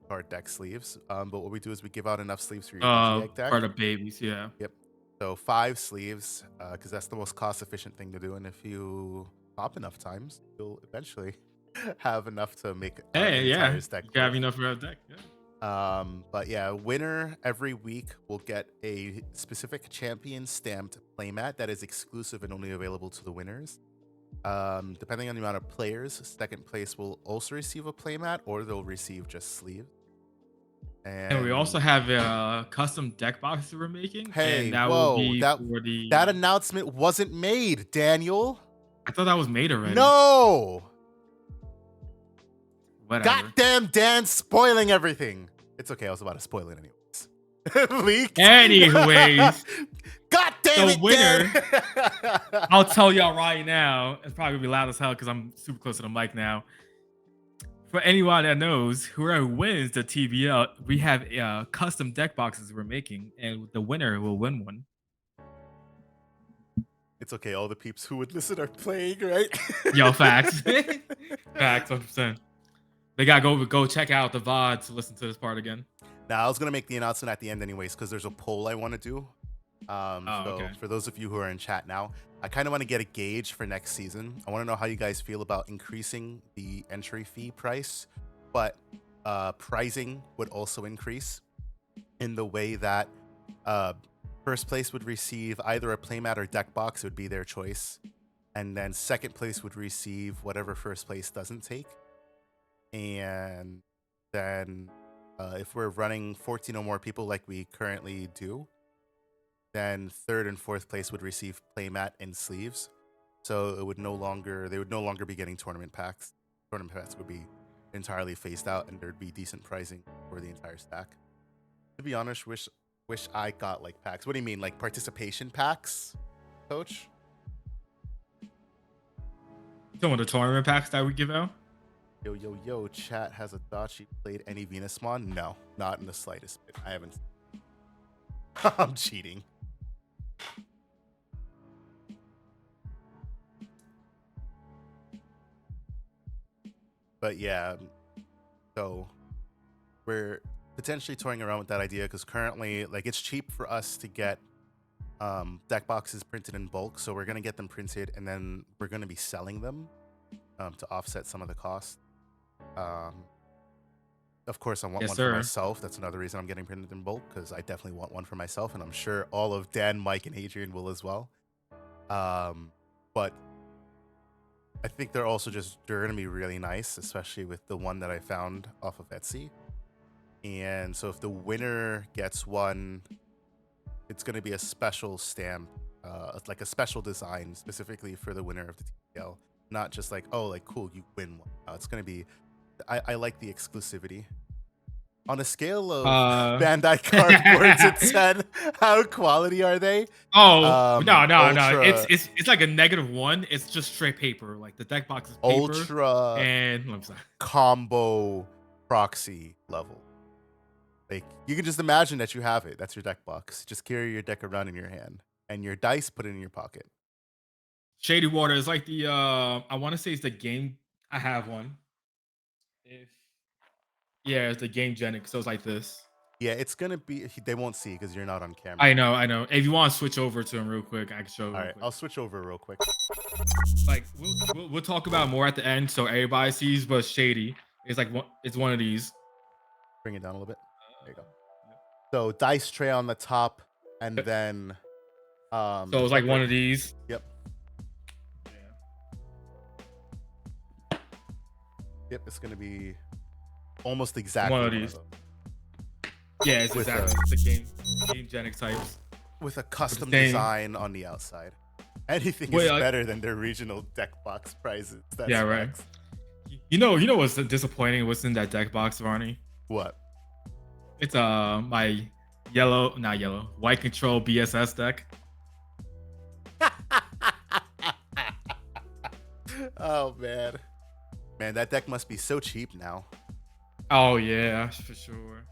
card deck sleeves. But what we do is we give out enough sleeves for your Digi-Egg deck. For the babies, yeah. Yep. So 5 sleeves, because that's the most cost efficient thing to do. And if you pop enough times, you'll eventually have enough to make Hey, yeah, deck. you have enough for a deck. Yeah. But yeah, winner every week will get a specific champion stamped playmat that is exclusive and only available to the winners. Depending on the amount of players, second place will also receive a playmat, or they'll receive just sleeves. And we also have a custom deck box that we're making. Hey, and that whoa, will be that, for the... that announcement wasn't made, Daniel. I thought that was made already. No. Whatever. Goddamn Dan spoiling everything. It's okay, I was about to spoil it anyways. Leaked. Anyways. God damn the it, winner, Dan. I'll tell y'all right now. It's probably gonna be loud as hell because I'm super close to the mic now. For anyone that knows, whoever wins the TBL, we have custom deck boxes we're making, and the winner will win one. It's okay, all the peeps who would listen are playing, right? Yo, facts. Facts, 100%. They gotta go check out the VOD to listen to this part again. Now, I was gonna make the announcement at the end anyways, because there's a poll I want to do. So for those of you who are in chat now, I kind of want to get a gauge for next season. I want to know how you guys feel about increasing the entry fee price, but pricing would also increase in the way that first place would receive either a playmat or deck box. It would be their choice. And then second place would receive whatever first place doesn't take. And then if we're running 14 or more people like we currently do, then third and fourth place would receive playmat and sleeves. So they would no longer be getting tournament packs. Tournament packs would be entirely phased out, and there'd be decent pricing for the entire stack. To be honest, wish I got like packs. What do you mean, like participation packs, Coach? Some of the tournament packs that we give out. Yo, chat has a thought she played any Venusmon? No, not in the slightest bit. I haven't. I'm cheating. But yeah, so we're potentially toying around with that idea because currently, like, it's cheap for us to get deck boxes printed in bulk. So we're gonna get them printed, and then we're gonna be selling them to offset some of the cost. Of course, I want one for myself. That's another reason I'm getting printed in bulk, because I definitely want one for myself, and I'm sure all of Dan, Mike, and Adrian will as well. But I think they're going to be really nice, especially with the one that I found off of Etsy. And so if the winner gets one, it's going to be a special stamp, like a special design specifically for the winner of the TPL. Not just like, oh, like, cool, you win one. It's going to be, I like the exclusivity. On a scale of Bandai cardboards at 10, how quality are they? Oh, no. It's like a -1. It's just straight paper. Like the deck box is paper. Ultra and combo proxy level. Like, you can just imagine that you have it. That's your deck box. Just carry your deck around in your hand, and your dice, put it in your pocket. Shady Water is like the I want to say it's the game. I have one. Yeah, it's the Game Genic, so it's like this. Yeah, it's gonna be. They won't see because you're not on camera. I know. If you want to switch over to him real quick, I can show. All right, I'll switch over real quick. Like we'll talk about more at the end, so everybody sees. But Shady, it's like it's one of these. Bring it down a little bit. There you go. So dice tray on the top, and then. So it's like one of these. Yep. Yep, it's gonna be almost exactly one of these. Yeah, it's exactly the Game Genic types. With a custom design on the outside. Anything is better than their regional deck box prices. That's right. You know what's disappointing? What's in that deck box, Varney? What? It's my white control BSS deck. Oh man, that deck must be so cheap now. Oh yeah, for sure.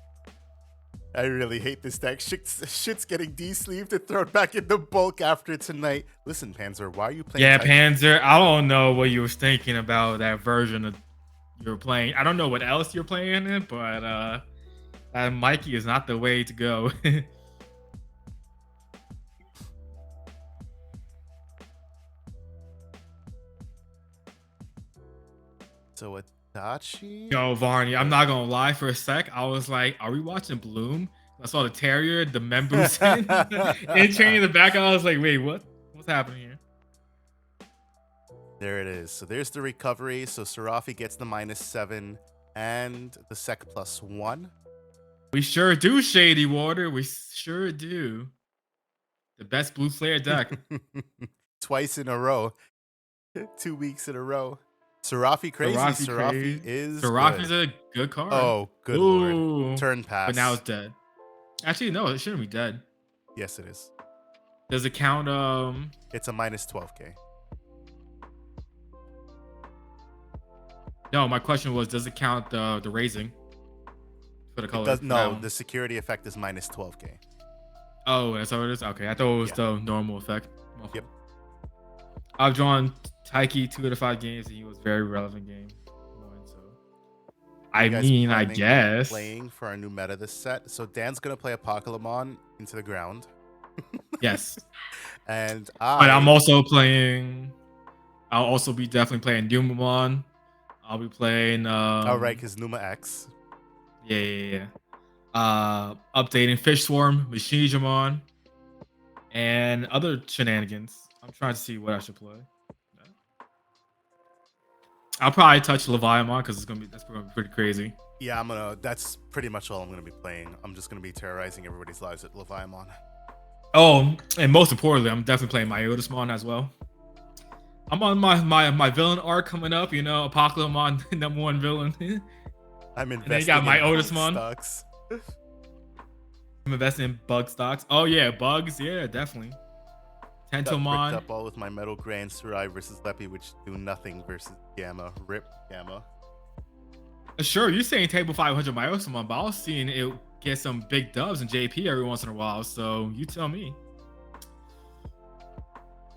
I really hate this deck. Shit's getting de-sleeved and thrown back in the bulk after tonight. Listen, Panzer, why are you playing? Yeah, Panzer. I don't know what you was thinking about that version of you were playing. I don't know what else you're playing in, but Mikey is not the way to go. So Adachi? Yo, Varney, I'm not gonna lie. For a sec, I was like, "Are we watching Bloom?" I saw the Terrier, the Membusen, and training in the back. I was like, "Wait, what? What's happening here?" There it is. So there's the recovery. So Serafi gets the -7 and the sec +1. We sure do, Shady Water. We sure do. The best blue Slayer deck. Twice in a row. 2 weeks in a row. Serafi crazy. Serafi is Serafi's good. a good card. Oh, good lord. Turn pass. But now it's dead. Actually, no, it shouldn't be dead. Yes, it is. Does it count? It's a -12k. No, my question was, does it count the raising for the color? No, the security effect is -12k. Oh, that's how it is? Okay, I thought it was the normal effect. Yep. I've drawn Taiki 2 out of 5 games, and he was very relevant game one. So, I mean, I guess playing for our new meta this set. So Dan's gonna play a Pokemon into the ground. Yes. And but I'm also playing. I'll also be definitely playing Digimon. I'll be playing. Oh right, because Numa X. Yeah. Updating Fish Swarm, Machinimon, and other shenanigans. I'm trying to see what I should play. I'll probably touch Leviamon because that's gonna be pretty crazy. Yeah, that's pretty much all I'm gonna be playing. I'm just gonna be terrorizing everybody's lives at Leviamon. Oh, and most importantly, I'm definitely playing Myotismon as well. I'm on my villain arc coming up, you know, Apocalypse #1 villain. I'm investing. And then you got Myotismon. Stocks. I'm investing in bug stocks. Oh yeah, bugs. Yeah, definitely. Tentomon. Up all with my Metal Grand Surai versus Leppy, which do nothing versus Gamma. Rip Gamma. Sure, you're saying table 500 Myotismon, but I was seeing it get some big dubs in JP every once in a while. So you tell me.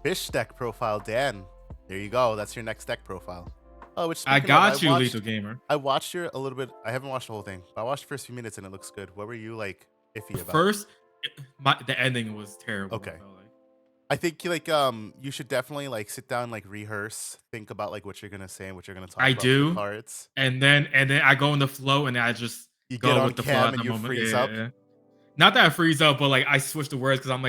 Fish deck profile, Dan. There you go. That's your next deck profile. Oh, which I got you, Lethal Gamer. I watched a little bit. I haven't watched the whole thing, but I watched the first few minutes and it looks good. What were you like iffy about? First, the ending was terrible. Okay. I think you should definitely sit down, rehearse, think about what you're gonna say and what you're gonna talk about. I do. The cards. And then I go in the flow and I just you go get on with the cam flow and you freeze up. Yeah. Not that I freeze up, but I switch the words because I'm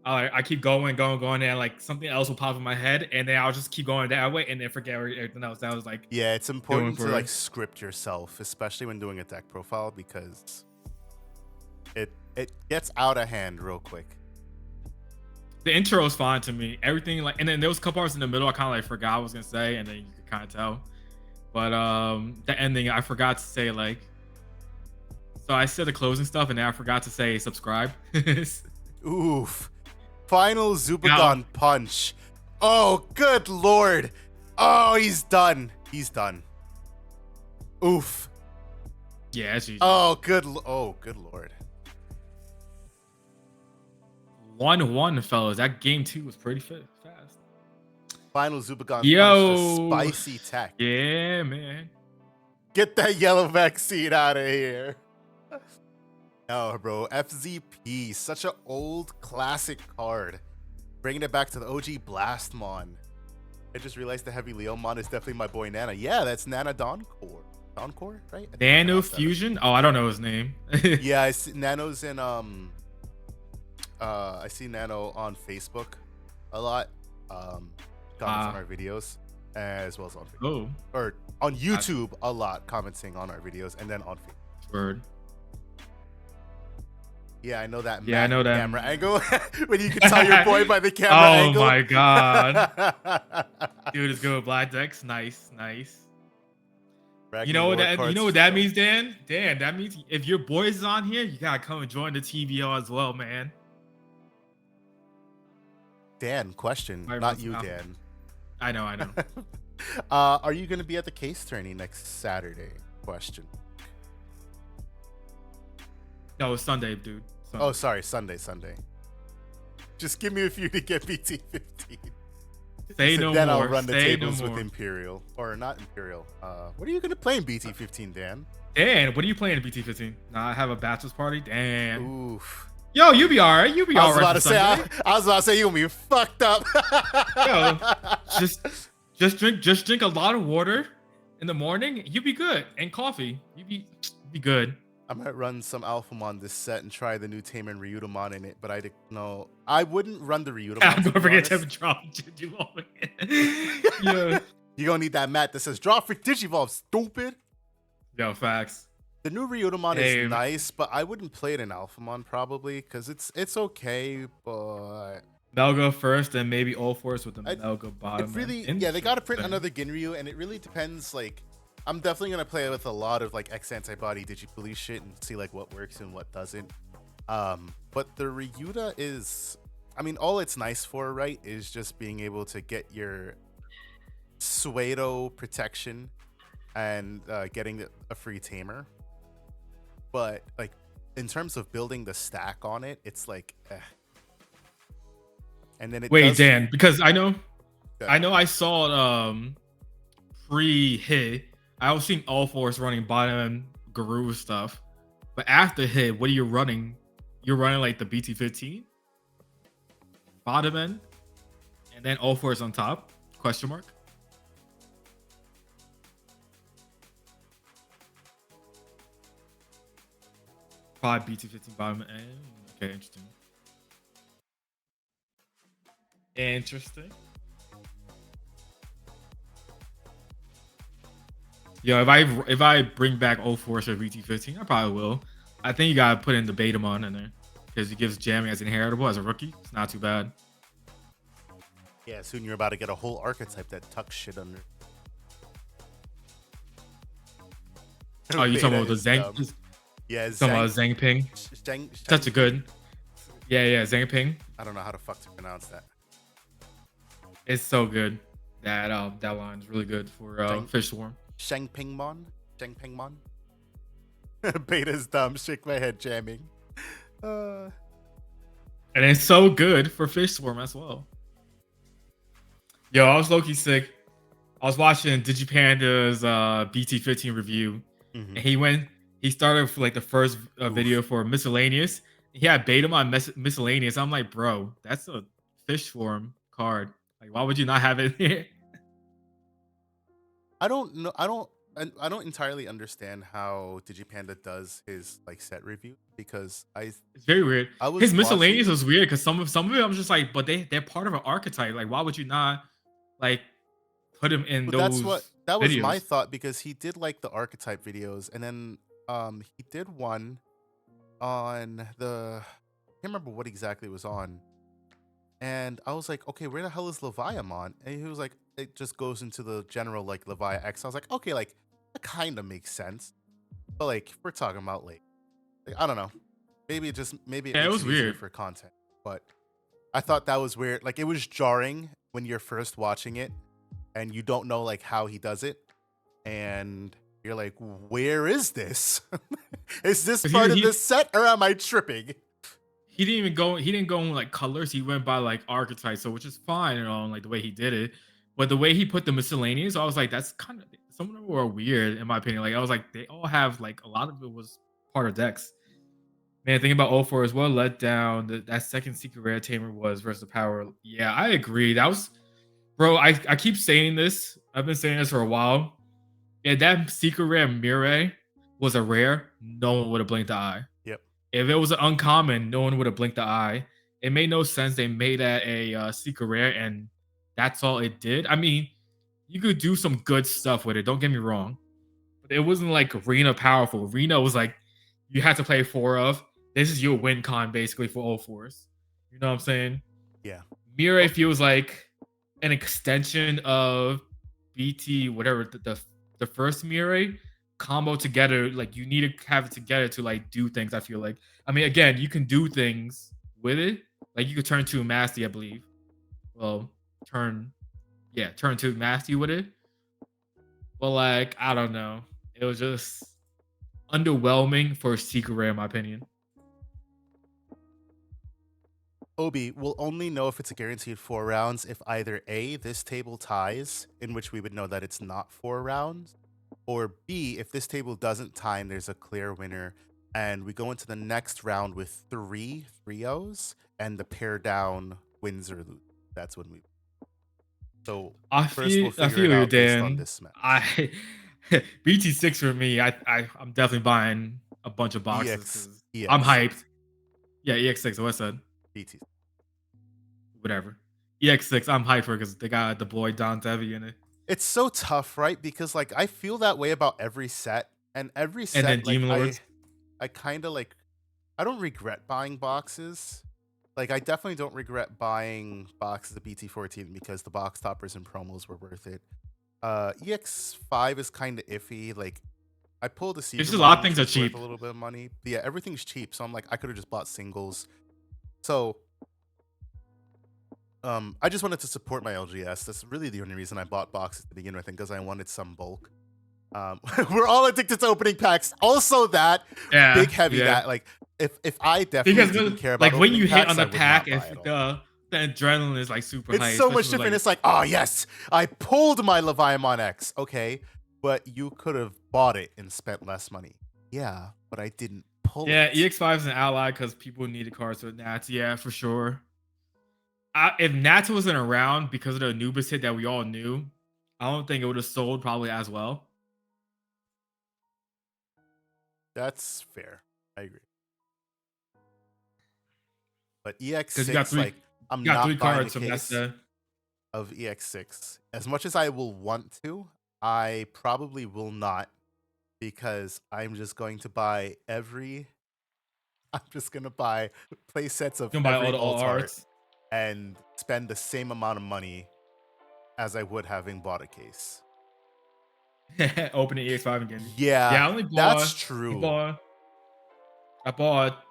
I keep going, and something else will pop in my head, and then I'll just keep going that way, and then forget everything else. That was yeah, it's important to script yourself, especially when doing a deck profile, because it gets out of hand real quick. The intro is fine to me. Everything and then there was a couple parts in the middle I kind of forgot what I was gonna say, and then you could kind of tell. But the ending I forgot to say so I said the closing stuff, and then I forgot to say subscribe. Oof. Final Zubagon punch. Oh, good lord. Oh, he's done. He's done. Oof. Yeah, that's easy. Oh, good lord. 1-1, fellas. That game 2 was pretty fast. Final Zubagon punch, the spicy tech. Yeah, man. Get that yellow vaccine out of here. Oh, bro. FZP. Such an old classic card. Bringing it back to the OG Blastmon. I just realized the Heavy Leomon is definitely my boy Nana. Yeah, that's Nana Dawncore. Dawncore, right? Nano Fusion? Oh, I don't know his name. Yeah, I see Nano's in I see Nano on Facebook a lot. Comments on our videos as well as on Facebook. Or on YouTube a lot, commenting on our videos, and then on Facebook. Word. Yeah, I know that. Yeah, I know that camera angle. When you can tell your boy by the camera angle. Oh my god. Dude is good with black decks. Nice. You know what that means, Dan? Dan, that means if your boy is on here, you gotta come and join the TVO as well, man. Dan, question. Not you, Dan. I know. Are you gonna be at the case tourney next Saturday? Question. No, it's Sunday, dude. Sunday. Oh, sorry, Sunday. Just give me a few to get BT15. Say no then more. I'll run the Say tables no with more. Imperial. Or not Imperial. What are you gonna play in BT15, Dan? Dan, what are you playing in BT15? Nah, I have a bachelor's party. Dan. Oof. Yo, you be alright. You be alright. I was about to say you gonna be fucked up. Yo, just drink a lot of water in the morning. You be good, and coffee. You be good. I might run some Alphamon this set and try the new Tamer and Ryudomon in it, but I wouldn't run the Ryudomon. I'm gonna forget to drop Digimon. Yeah. You're gonna need that mat that says drop for Digivolve, stupid. Yo, facts. The new Ryudomon is nice, but I wouldn't play it in Alphamon probably because it's okay, but Melga first, and maybe all fours with the Melga bottom. It really, they gotta print another Ginryu, and it really depends. Like, I'm definitely gonna play with a lot of like X antibody Digipolice shit and see like what works and what doesn't. But the Ryuda is, I mean, all it's nice for, right, is just being able to get your Suedo protection and getting a free Tamer. But like in terms of building the stack on it, it's like, and then wait, Dan, because I know I saw pre-hit. I was seeing all fours running bottom Guru stuff, but after hit, what are you running? You're running like the BT15 bottom end, and then all fours on top? Question mark. Five BT15 bottom end. Okay, interesting. Interesting. Yo, if I bring back 04 for BT15, I probably will. I think you gotta put in the Betamon in there because it gives jamming as inheritable as a rookie. It's not too bad. Yeah, soon you're about to get a whole archetype that tucks shit under. Oh, you talking about the Zhang? Yeah, talking about Zhang Ping. Such a good. Yeah, Zhang Ping. I don't know how the fuck to pronounce that. It's so good. That line is really good for Fish Swarm. Shang Pingmon? Beta's dumb. Shake my head jamming. And it's so good for Fish Swarm as well. Yo, I was low-key sick. I was watching Digipanda's BT15 review. Mm-hmm. And he started for like the first video for Miscellaneous. He had Betamon Miscellaneous. I'm like, bro, that's a Fish Swarm card. Like, why would you not have it here? I don't know. I don't entirely understand how Digipanda does his like set review because it's very weird. His Miscellaneous was weird because some of it I'm just like, but they're part of an archetype. Like, why would you not like put him in those? That was my thought because he did like the archetype videos, and then he did one on the I can't remember what exactly it was on. And I was like, okay, where the hell is Leviamon? And he was like, it just goes into the general like Levia X. I was like, okay, like that kind of makes sense. But like we're talking about like I don't know. Maybe it was weird for content. But I thought that was weird. Like it was jarring when you're first watching it and you don't know like how he does it. And you're like, where is this? Is this part of the set or am I tripping? He didn't go in like colors. He went by like archetypes, so which is fine and all, like the way he did it. But the way he put the Miscellaneous, I was like, that's kind of, some of them were weird in my opinion. Like I was like, they all have like a lot of it was part of decks. Man, thinking about 04 as well, let down. That second secret rare Tamer was versus the power. Yeah, I agree. That was, bro. I keep saying this. I've been saying this for a while. Yeah, that secret rare Mirai was a rare. No one would have blinked the eye. If it was an uncommon, no one would have blinked the eye. It made no sense. They made that a secret rare, and that's all it did. I mean, you could do some good stuff with it. Don't get me wrong. But it wasn't like Rena powerful. Rena was like, you had to play 4 of. This is your win con, basically, for 04s. You know what I'm saying? Yeah. Mirai feels like an extension of BT, whatever, the first Mirai. Combo together, like you need to have it together to like do things. I feel like, I mean, again, you can do things with it. Like you could turn to Masty, I believe. Well, turn to Masty with it. But like, I don't know. It was just underwhelming for a secret rare, in my opinion. Obi, we'll only know if it's a guaranteed 4 rounds if either A, this table ties, in which we would know that it's not 4 rounds, or B, if this table doesn't tie and there's a clear winner, and we go into the next round with 3 3-0s, and the pair down wins or loses. That's when we. So I feel you, Dan. BT6 for me. I'm definitely buying a bunch of boxes. I'm hyped. Yeah, EX6. What I said. BT. Whatever. EX6. I'm hyped for because they got the boy Don Devi in it. It's so tough, right? Because like I feel that way about every set, and every set. And then like, Demon Lords. I kind of like. I don't regret buying boxes. Like, I definitely don't regret buying boxes of BT14 because the box toppers and promos were worth it. EX5 is kind of iffy. Like, I pulled a There's a lot of things are cheap. A little bit of money. But yeah, everything's cheap. So I'm like, I could have just bought singles. So, I just wanted to support my LGS. That's really the only reason I bought boxes to begin with, and because I wanted some bulk. We're all addicted to opening packs. Also, that big heavy that like. If I definitely didn't care about like when you hit on the pack, if the adrenaline is like super high. It's so much different. Like, it's like, oh yes, I pulled my Leviamon X. Okay, but you could have bought it and spent less money. Yeah, but I didn't pull it. Yeah, EX5 is an ally because people needed cards with Nats. Yeah, for sure. If Nats wasn't around because of the Anubis hit that we all knew, I don't think it would have sold probably as well. That's fair. I agree. But EX6, like, I'm not buying cards from that of EX6. As much as I will want to, I probably will not, because I'm just going to buy I'm just going to buy play sets of every alt art and spend the same amount of money as I would having bought a case. Opening EX5 again. Yeah, I only bought, that's true. I bought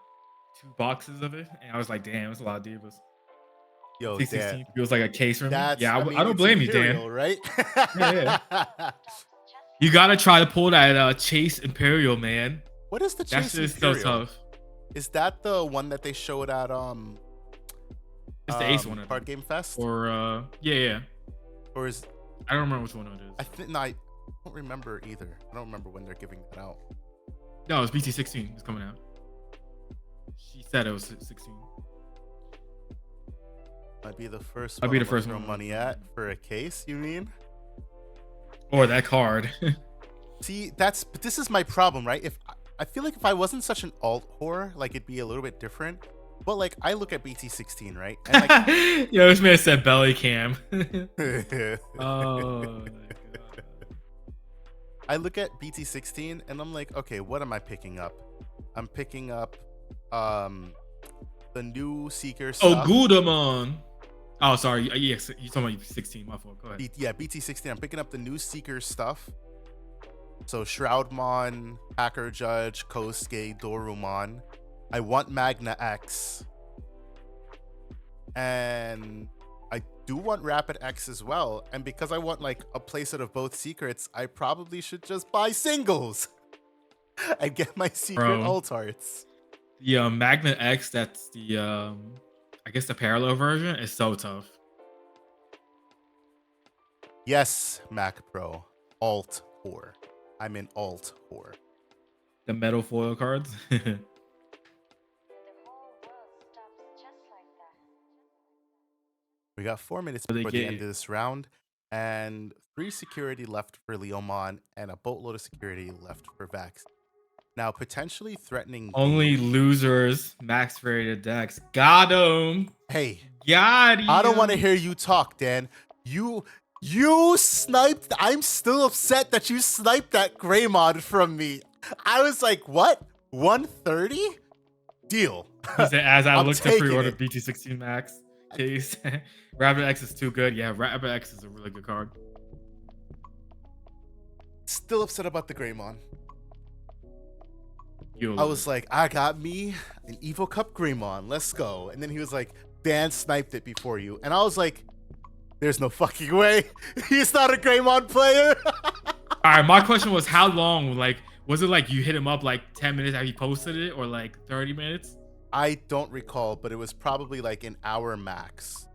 2 boxes of it, and I was like, damn, it's a lot of divas. Yo, Dan, feels like a case for me. Yeah, I mean, I don't blame you, Dan. Right? Yeah. You gotta try to pull that Chase Imperial, man. What is the Chase Imperial? So tough. Is that the one that they showed at It's the Ace one, Card Game Fest? Or yeah. Or is I don't remember which one it is. I don't remember either. I don't remember when they're giving that out. No, it's BT16. It's coming out. She said it was 16. Might be the first. Might be the first one. Money at for a case. You mean? Or that card. See, this is my problem, right? I feel like if I wasn't such an alt whore, like it'd be a little bit different. But like I look at BT16, right? And like, yo, this man said belly cam. Oh my god. I look at BT16 and I'm like, okay, what am I picking up? I'm picking up the new Seeker stuff. Oh, Gudamon. Oh, sorry. Yeah, you talking about 16? My fault. Go ahead. Yeah, BT16. I'm picking up the new Seeker stuff. So Shroudmon, Hacker Judge, Kosuke, Dorumon. I want Magna X. And I do want Rapid X as well. And because I want like a playset of both secrets, I probably should just buy singles and get my secret alt arts. Yeah, Magna X, that's the I guess the parallel version, is so tough. Yes, Mac Pro. Alt 4. I'm in Alt 4. The metal foil cards. We got 4 minutes before the end of this round, and 3 security left for Leomon, and a boatload of security left for Vex. Now, potentially threatening... Only losers, max rated decks. Got him! Hey, got him! I don't want to hear you talk, Dan. You sniped... I'm still upset that you sniped that Greymon from me. I was like, what? 130? Deal. He said, as I look to pre-order BT16 Max case. Rabbit X is too good. Yeah, Rabbit X is a really good card. Still upset about the Greymon. I was like, I got me an Evo Cup Greymon. Let's go. And then he was like, Dan sniped it before you. And I was like, there's no fucking way. He's not a Greymon player. All right, my question was, how long? Like, was it like you hit him up like 10 minutes after he posted it, or like 30 minutes? I don't recall, but it was probably like an hour max.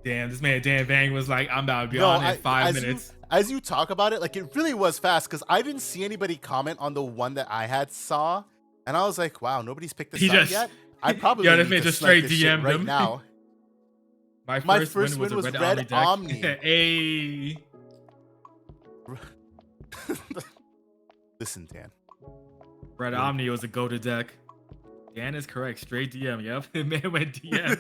Damn, this man Dan Bang was like, I'm about to be on in 5 minutes. As you talk about it, like it really was fast because I didn't see anybody comment on the one that I had saw, and I was like, wow, nobody's picked this up yet. I probably this man just straight DM'd right him now. My first win was Red Omni. Hey. Listen, Dan. Red Omni was a go-to deck. Dan is correct. Straight DM. Yep. Man went DM.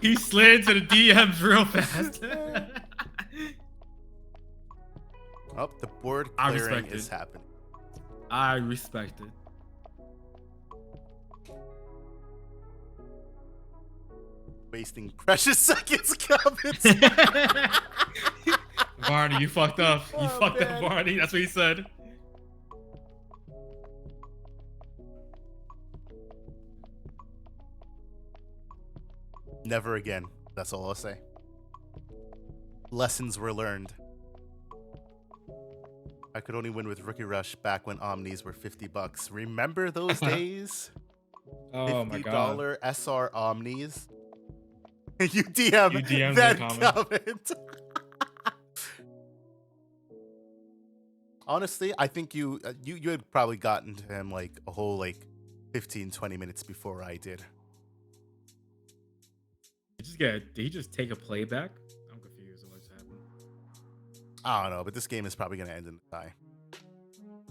He slid into the DMs real fast. Oh, the board clearing is happening. I respect it. Wasting precious seconds, comments. Barney, you fucked up. You fucked up, Barney. That's what he said. Never again. That's all I'll say. Lessons were learned. I could only win with Rookie Rush back when Omnis were $50. Remember those days? Oh my god. $50 SR Omnis. You DM that comment. Honestly, I think you had probably gotten to him like a whole like 15-20 minutes before I did. Did he just take a playback? I'm confused on what's happening. I don't know, but this game is probably gonna end in a tie.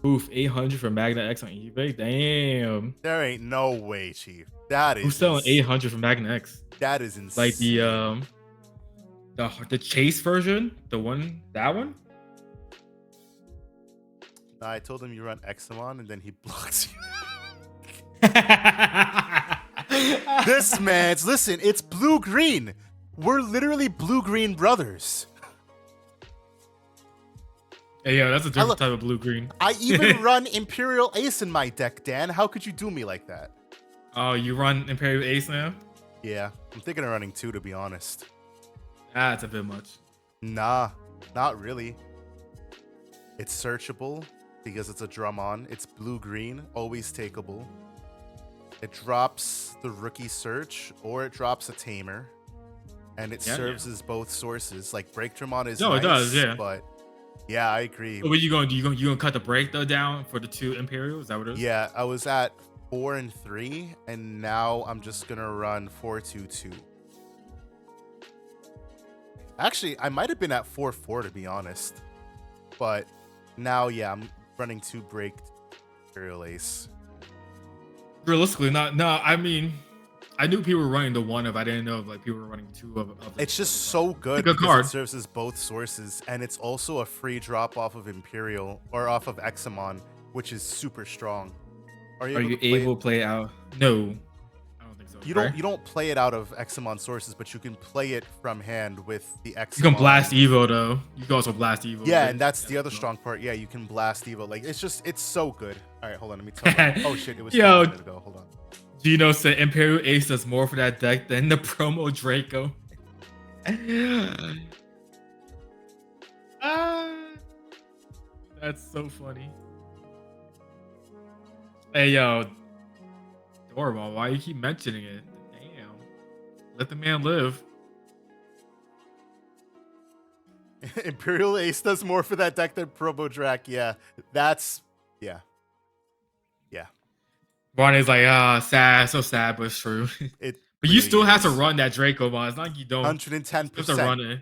Oof, 800 for Magna X on eBay. Damn. There ain't no way, Chief. That is. Who's selling 800 for Magna X? That is insane. Like the chase version, that one. I told him you run Examon, and then he blocks you. This man's listen. It's blue green. We're literally blue green brothers. Hey, yo, that's a different type of blue green. I even run Imperial Ace in my deck, Dan. How could you do me like that? Oh, you run Imperial Ace now? Yeah, I'm thinking of running 2, to be honest. That's a bit much. Nah, not really. It's searchable because it's a Drummond. It's blue-green, always takeable. It drops the rookie search or it drops a Tamer. And it serves as both sources. Like Break Drummond is nice, it does, yeah. But yeah, I agree. So what you gonna cut the break though down for the 2 Imperial? Is that what it is? Yeah, I was at 4 and 3, and now I'm just gonna run 4-2-2. Actually, I might have been at 4-4 to be honest, but now I'm running 2 breaked Imperial Ace. Realistically, not. No, I mean, I knew people were running the 1 of. I didn't know if like people were running 2 of. It's just so good because it serves as both sources, and it's also a free drop off of Imperial or off of Examon, which is super strong. Are you able to play it out? No, I don't think so. You don't play it out of Examon sources, but you can play it from hand with the Examon. You can blast Evo though. You can also blast Evo. Yeah, and that's the other strong part. Yeah, you can blast Evo. Like it's so good. All right, hold on. Let me tell you. Oh shit, it was 5 minutes ago. Hold on. Gino said Imperial Ace does more for that deck than the promo Draco. That's so funny. Hey yo, Dorval, why you keep mentioning it? Damn, let the man live. Imperial Ace does more for that deck than Promo Drac. Yeah, that's yeah. Barney's like, sad, so sad, but it's true. But really you still have to run that Draco mod. It's not like you don't. 110%. You have to run it.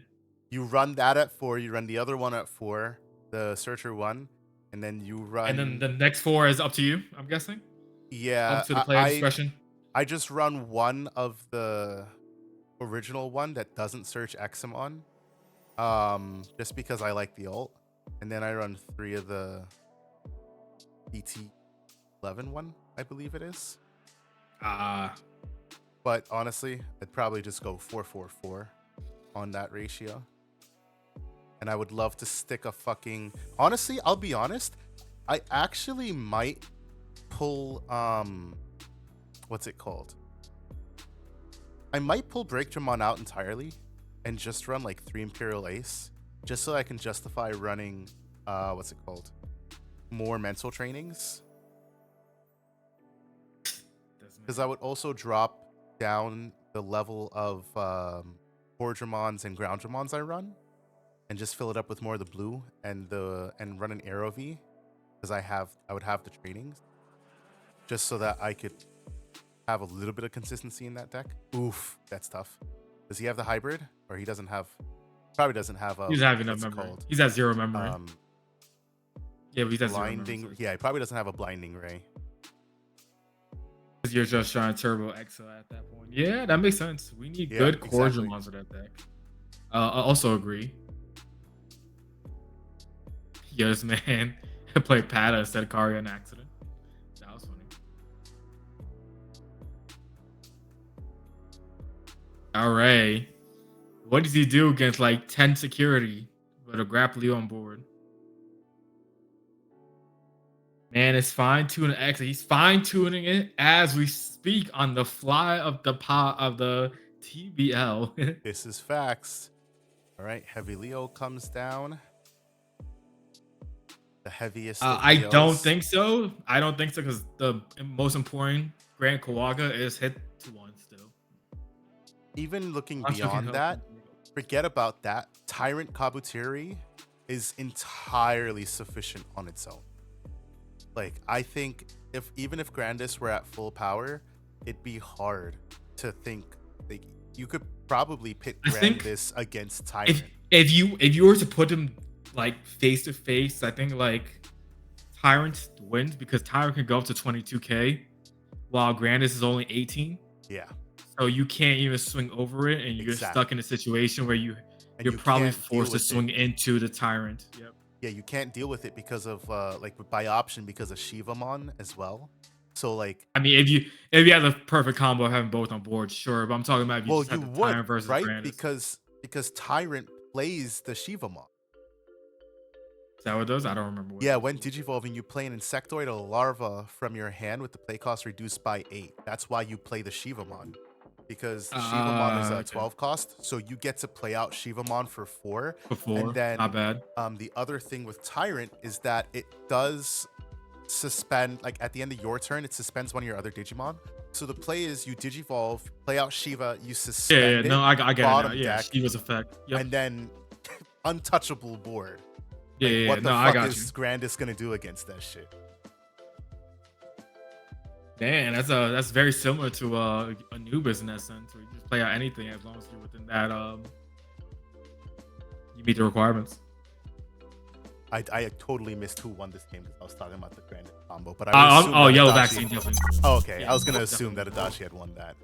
You run that at 4. You run the other one at 4, the Searcher 1, and then you run. And then the next 4 is up to you. I'm guessing. Yeah. Up to the player discretion. I just run 1 of the original one that doesn't search Examon, just because I like the ult, and then I run 3 of the BT11 one. I believe it is. But honestly, I'd probably just go 4-4-4 on that ratio. And I would love to stick a fucking... Honestly, I'll be honest. I actually might pull... What's it called? I might pull Break Drummond out entirely and just run like 3 Imperial Ace. Just so I can justify running... what's it called? More mental trainings. Because I would also drop down the level of Dramons and Ground Dramons I run, and just fill it up with more of the blue and run an Aero V, because I would have the trainings, just so that I could have a little bit of consistency in that deck. Oof, that's tough. Does he have the hybrid, or he doesn't have? Probably doesn't have. He's having enough memory. He's at 0 memory. Yeah, but he's at blinding. 0 memory. Yeah, he probably doesn't have a blinding ray. You're just trying to turbo Exo at that point. Yeah, that makes sense. We need good core Dramons for that deck. I also agree. Yes, man. I played Pata instead of Karya in accident. That was funny. Alright. What does he do against like 10 security with a Grapplio on board? Man, it's fine-tuning X. He's fine-tuning it as we speak on the fly of the TBL. This is facts. All right, Heavy Leo comes down. The heaviest. I don't think so. I don't think so because the most important Grand Kawaga is hit to 1 still. Even looking beyond that, forget about that. Tyrant Kabutiri is entirely sufficient on its own. Like, I think even if Grandis were at full power, it'd be hard to think like you could probably pit Grandis against Tyrant. If you were to put him like face to face, I think like Tyrant wins because Tyrant can go up to 22k while Grandis is only 18. Yeah. So you can't even swing over it, and you're stuck in a situation where you're probably forced to swing into the Tyrant. Yep. Yeah, you can't deal with it because of like by option because of Shivamon as well. So like, I mean, if you have the perfect combo of having both on board, sure. But I'm talking about if you just have the Tyrant versus right? Grandis. Because Tyrant plays the Shivamon. Is that what it does? I don't remember. Yeah, when Digivolving, you play an Insectoid or Larva from your hand with the play cost reduced by 8. That's why you play the Shivamon. Because Shivamon is a 12 cost, so you get to play out Shivamon for 4. And then, not bad. The other thing with Tyrant is that it does suspend, like at the end of your turn, it suspends one of your other Digimon. So the play is you Digivolve, play out Shiva, you suspend I get it. Yeah, Shiva's effect. Yep. And then untouchable board. Yeah, what the fuck is Grandis gonna do against that shit? Man, that's very similar to Anubis in that sense, where you just play out anything as long as you're within that you meet the requirements. I totally missed who won this game because I was talking about the Grandis combo, but Yellow Vaccine definitely. Oh, okay. Yeah, I was gonna assume that Adachi had won that.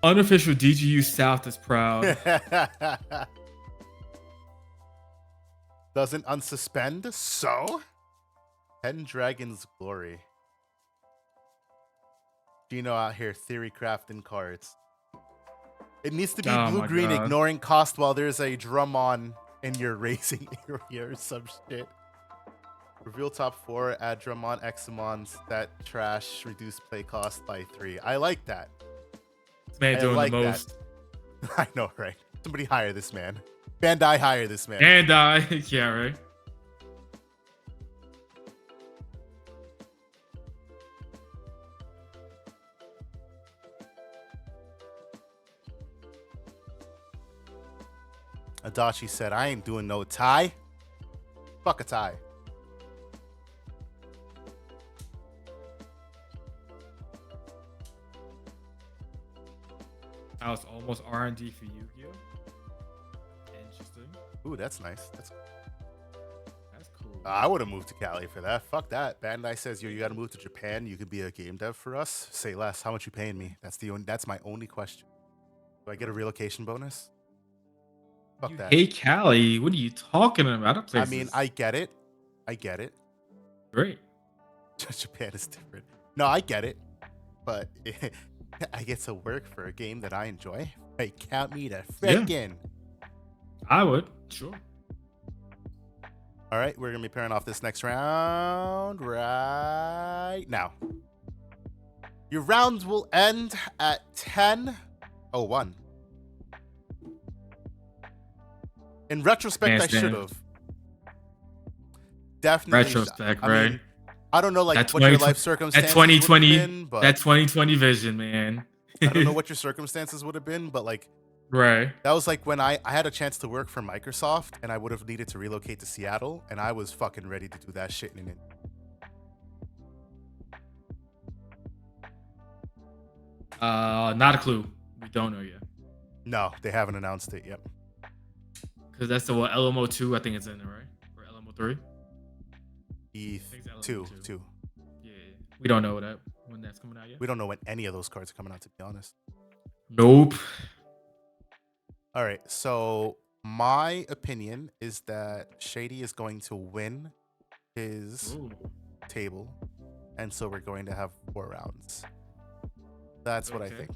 Unofficial DGU South is proud. Doesn't unsuspend, so 10 Dragons Glory. Gino out here theory crafting cards. It needs to be blue-green, ignoring cost while there's a Drummon in your racing area or some shit. Reveal top 4, add Drummon, Examons, that trash, reduce play cost by 3. I like that. This man doing the most. I know, right? Somebody hire this man. Bandai hire this man. Bandai, yeah, right. Adachi said, I ain't doing no tie. Fuck a tie. That was almost R&D for Yu-Gi-Oh. Interesting. Ooh, that's nice. That's cool. I would have moved to Cali for that. Fuck that. Bandai says you got to move to Japan. You could be a game dev for us. Say less. How much you paying me? That's my only question. Do I get a relocation bonus? Fuck that. Hey, Cali, what are you talking about? I mean, I get it. Great. Japan is different. No, I get it. But I get to work for a game that I enjoy. Hey, count me to freaking. Yeah. I would. Sure. All right, we're going to be pairing off this next round right now. Your rounds will end at 10:01. In retrospect, I should have. Definitely. Retrospect, right? I don't know like That what your 20 life that circumstances would have 2020 been, but that 2020 vision, man. I don't know what your circumstances would have been, but like Right. that was like when I had a chance to work for Microsoft and I would have needed to relocate to Seattle, and I was fucking ready to do that shit in an Not a clue. We don't know yet. No, they haven't announced it yet. Because that's the what, LMO 2, I think it's in there, right? Or LMO 3? Two. Yeah. We don't know that when that's coming out yet. We don't know when any of those cards are coming out, to be honest. Nope. All right, so my opinion is that Shady is going to win his table, and so we're going to have 4 rounds. That's what I think.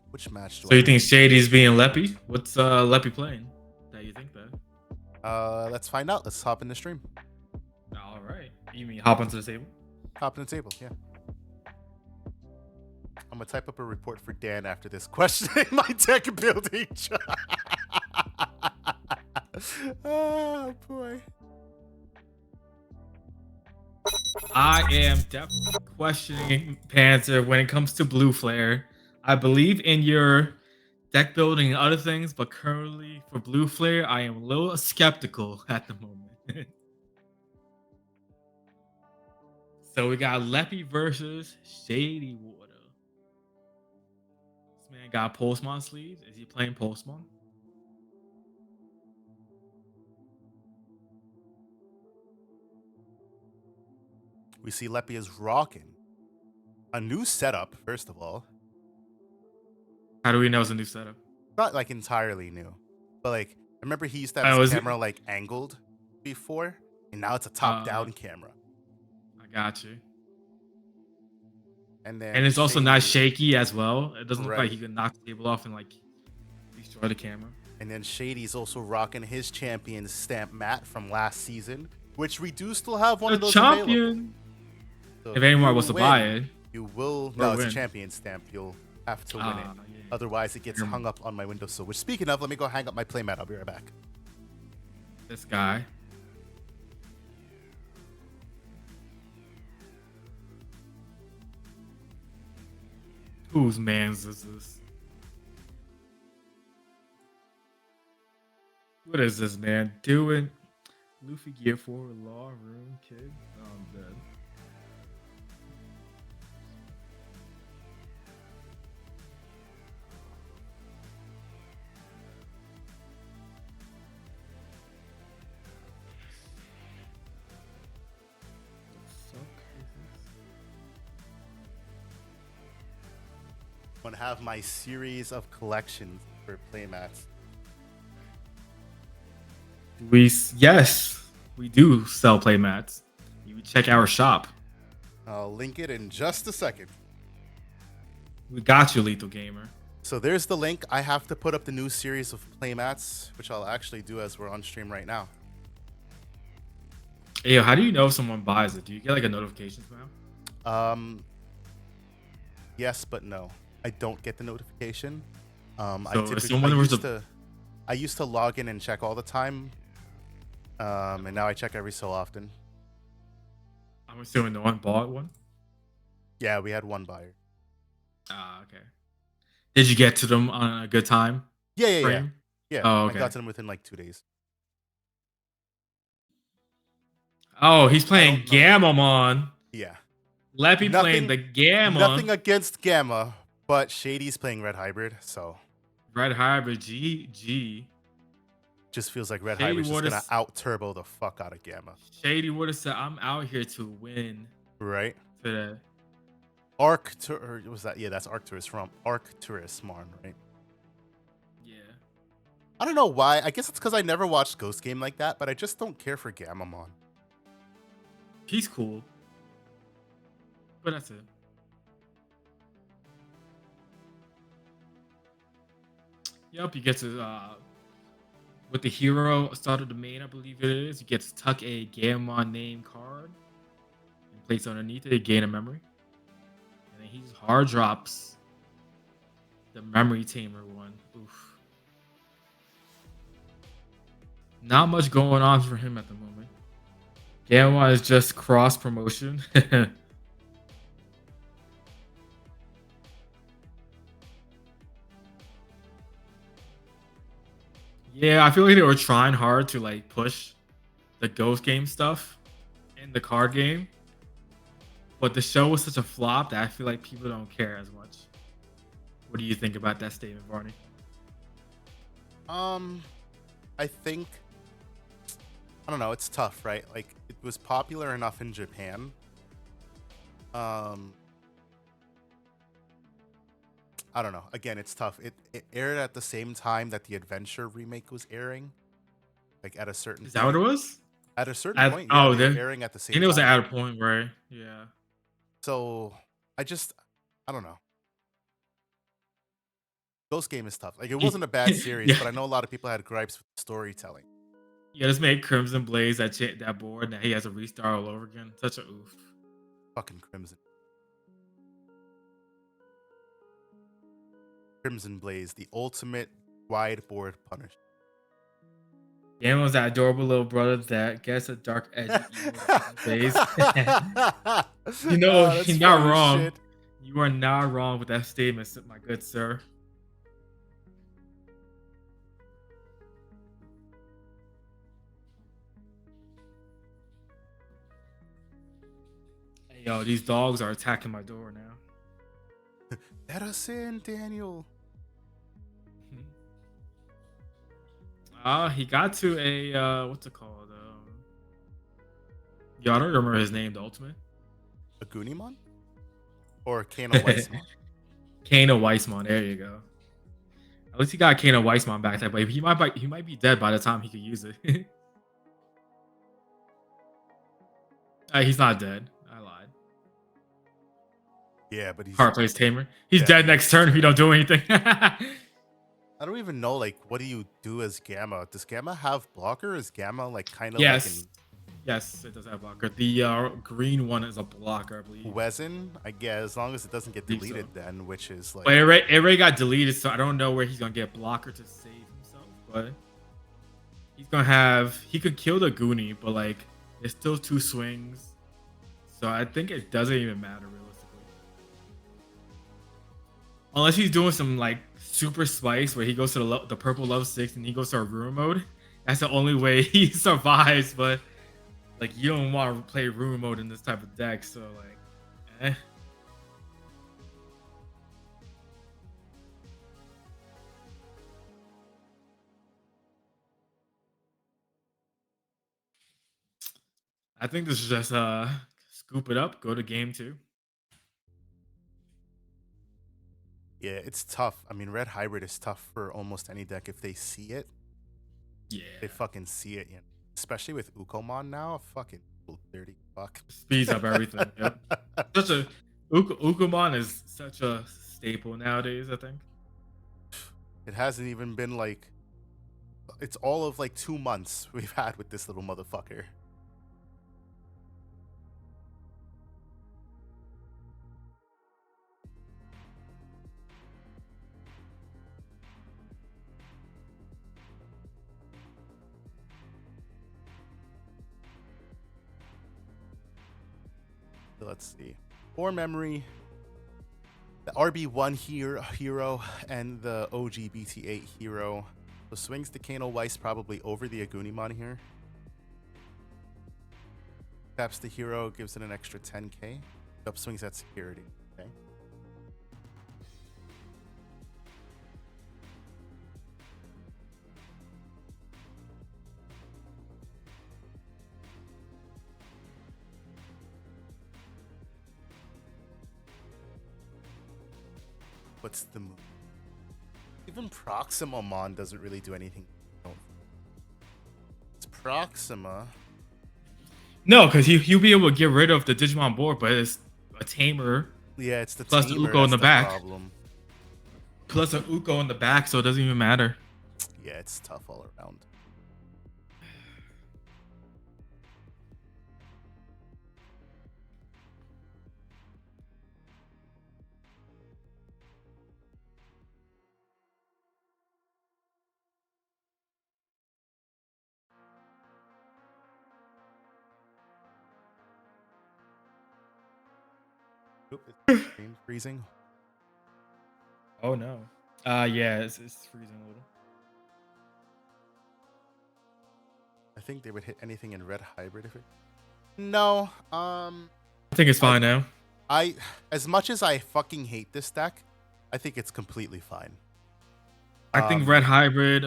Which match do So you think Shady's being Leppy? What's Leppy playing that you think that? Let's find out. Let's hop in the stream. All right. You mean hop onto the table? Hop in the table, yeah. I'm gonna type up a report for Dan after this, questioning my deck building. Oh boy. I am definitely questioning Panther when it comes to Blue Flare. I believe in your deck building and other things, but currently for Blue Flare, I am a little skeptical at the moment. So we got Leppy versus Shady Water. This man got Postmon sleeves. Is he playing Postmon? We see Leppy is rocking a new setup, first of all. How do we know it's a new setup? Not like entirely new, but like I remember he used to have his camera like angled before, and now it's a top-down camera. I got you. And it's also not shaky as well. It doesn't look like he can knock the table off and like destroy the camera. And then Shady's also rocking his champion stamp mat from last season, which we do still have one of those available. So if anyone wants to buy it, you will. No, it's a champion stamp. You'll have to win it. Yeah. Otherwise, it gets hung up on my windowsill. Which, speaking of, let me go hang up my playmat. I'll be right back. This guy. Whose man's is this? What is this man doing? Luffy gear for law room kid. Oh, I'm dead. I'm gonna have my series of collections for playmats. Yes, we do sell playmats. You check our shop. I'll link it in just a second. We got you, Lethal Gamer. So there's the link. I have to put up the new series of playmats, which I'll actually do as we're on stream right now. Hey, how do you know if someone buys it? Do you get like a notification now? Yes, but no. I don't get the notification. I used to log in and check all the time, and now I check every so often. I'm assuming no one bought one? Yeah, we had one buyer. Ah, okay. Did you get to them on a good time? Yeah. Oh, okay. I got to them within like 2 days. Oh, he's playing Gamamon. Yeah. Leppy playing the Gamma. Nothing against Gamma, but Shady's playing Red Hybrid, so. Red Hybrid, GG. Just feels like Red Hybrid's just gonna out turbo the fuck out of Gamma. Shady would have said, "I'm out here to win." Right. Today. Was that? Yeah, that's Arcturus from Arcturus Marn, right? Yeah. I don't know why. I guess it's because I never watched Ghost Game like that, but I just don't care for Gamamon. He's cool. But that's it. Yep, you get to with the hero start of the main, I believe it is. You get to tuck a Gamamon name card and place it underneath it to gain a memory. And then he just hard drops the memory tamer one. Oof. Not much going on for him at the moment. Gamma is just cross promotion. Yeah, I feel like they were trying hard to like push the Ghost game stuff in the card game, but the show was such a flop that I feel like people don't care as much. What do you think about that statement, Barney? I think I don't know. It's tough, right? Like it was popular enough in Japan. I don't know. Again, it's tough. It aired at the same time that the Adventure remake was airing. Like at a certain Is that what it was? At a certain point, yeah, Oh, they were airing at the I same think it was time. at a point where, yeah. So I don't know. Ghost Game is tough. Like it wasn't a bad series, Yeah. but I know a lot of people had gripes with storytelling. Yeah, just made Crimson Blaze that board. Now he has to restart all over again. Such a oof. Fucking Crimson. Crimson Blaze, the ultimate wide board punish. Gamma was that adorable little brother that gets a dark edge face. You know, you're not wrong. Shit. You are not wrong with that statement, my good sir. Hey, yo, these dogs are attacking my door now. Let us in, Daniel. He got to a what's it called? Yo, I don't remember his name. The ultimate. A Goonimon? Or Kano Weissmon? Kano Weissmon. There you go. At least he got Kano Weissmon back there, but he might be dead by the time he could use it. He's not dead. I lied. Yeah, but he's Heart plays Tamer. He's dead next turn if you don't do anything. I don't even know, like, what do you do as Gamma? Does Gamma have blocker? Is Gamma, like, kind of yes. like Yes, it does have blocker. The green one is a blocker, I believe. Wezen, I guess, as long as it doesn't get deleted then, which is like... But it already got deleted, so I don't know where he's going to get blocker to save himself, but he's going to have... He could kill the Goonie, but, like, there's still 2 swings, so I think it doesn't even matter, realistically. Unless he's doing some, like, super spice where he goes to the purple level 6 and he goes to a rumor mode. That's the only way he survives, but like you don't want to play rumor mode in this type of deck, so like I think this is just scoop it up, go to game 2. Yeah, it's tough. I mean, Red Hybrid is tough for almost any deck if they see it. Yeah. They fucking see it, you know. Especially with Ukomon now, fucking 30 fuck. Speeds up everything. Yep. Such a Ukomon is such a staple nowadays, I think. It hasn't even been like it's all of like 2 months we've had with this little motherfucker. Let's see. For memory, the RB1 hero and the OG BT8 hero. So swings the Kano Weiss probably over the Agunimon here. Taps the hero, gives it an extra 10k. Up swings at security. Okay. What's the move? Even Proximamon doesn't really do anything. It's Proxima. No, because he'll be able to get rid of the Digimon board, but it's a Tamer. Yeah, it's the plus Tamer, the Uko in the back. Problem. Plus an Uko in the back, so it doesn't even matter. Yeah, it's tough all around. Oop, is the screen freezing? Oh no. Yeah, it's freezing a little. I think they would hit anything in red hybrid if it. No. I think it's fine now. As much as I fucking hate this deck, I think it's completely fine. I think red hybrid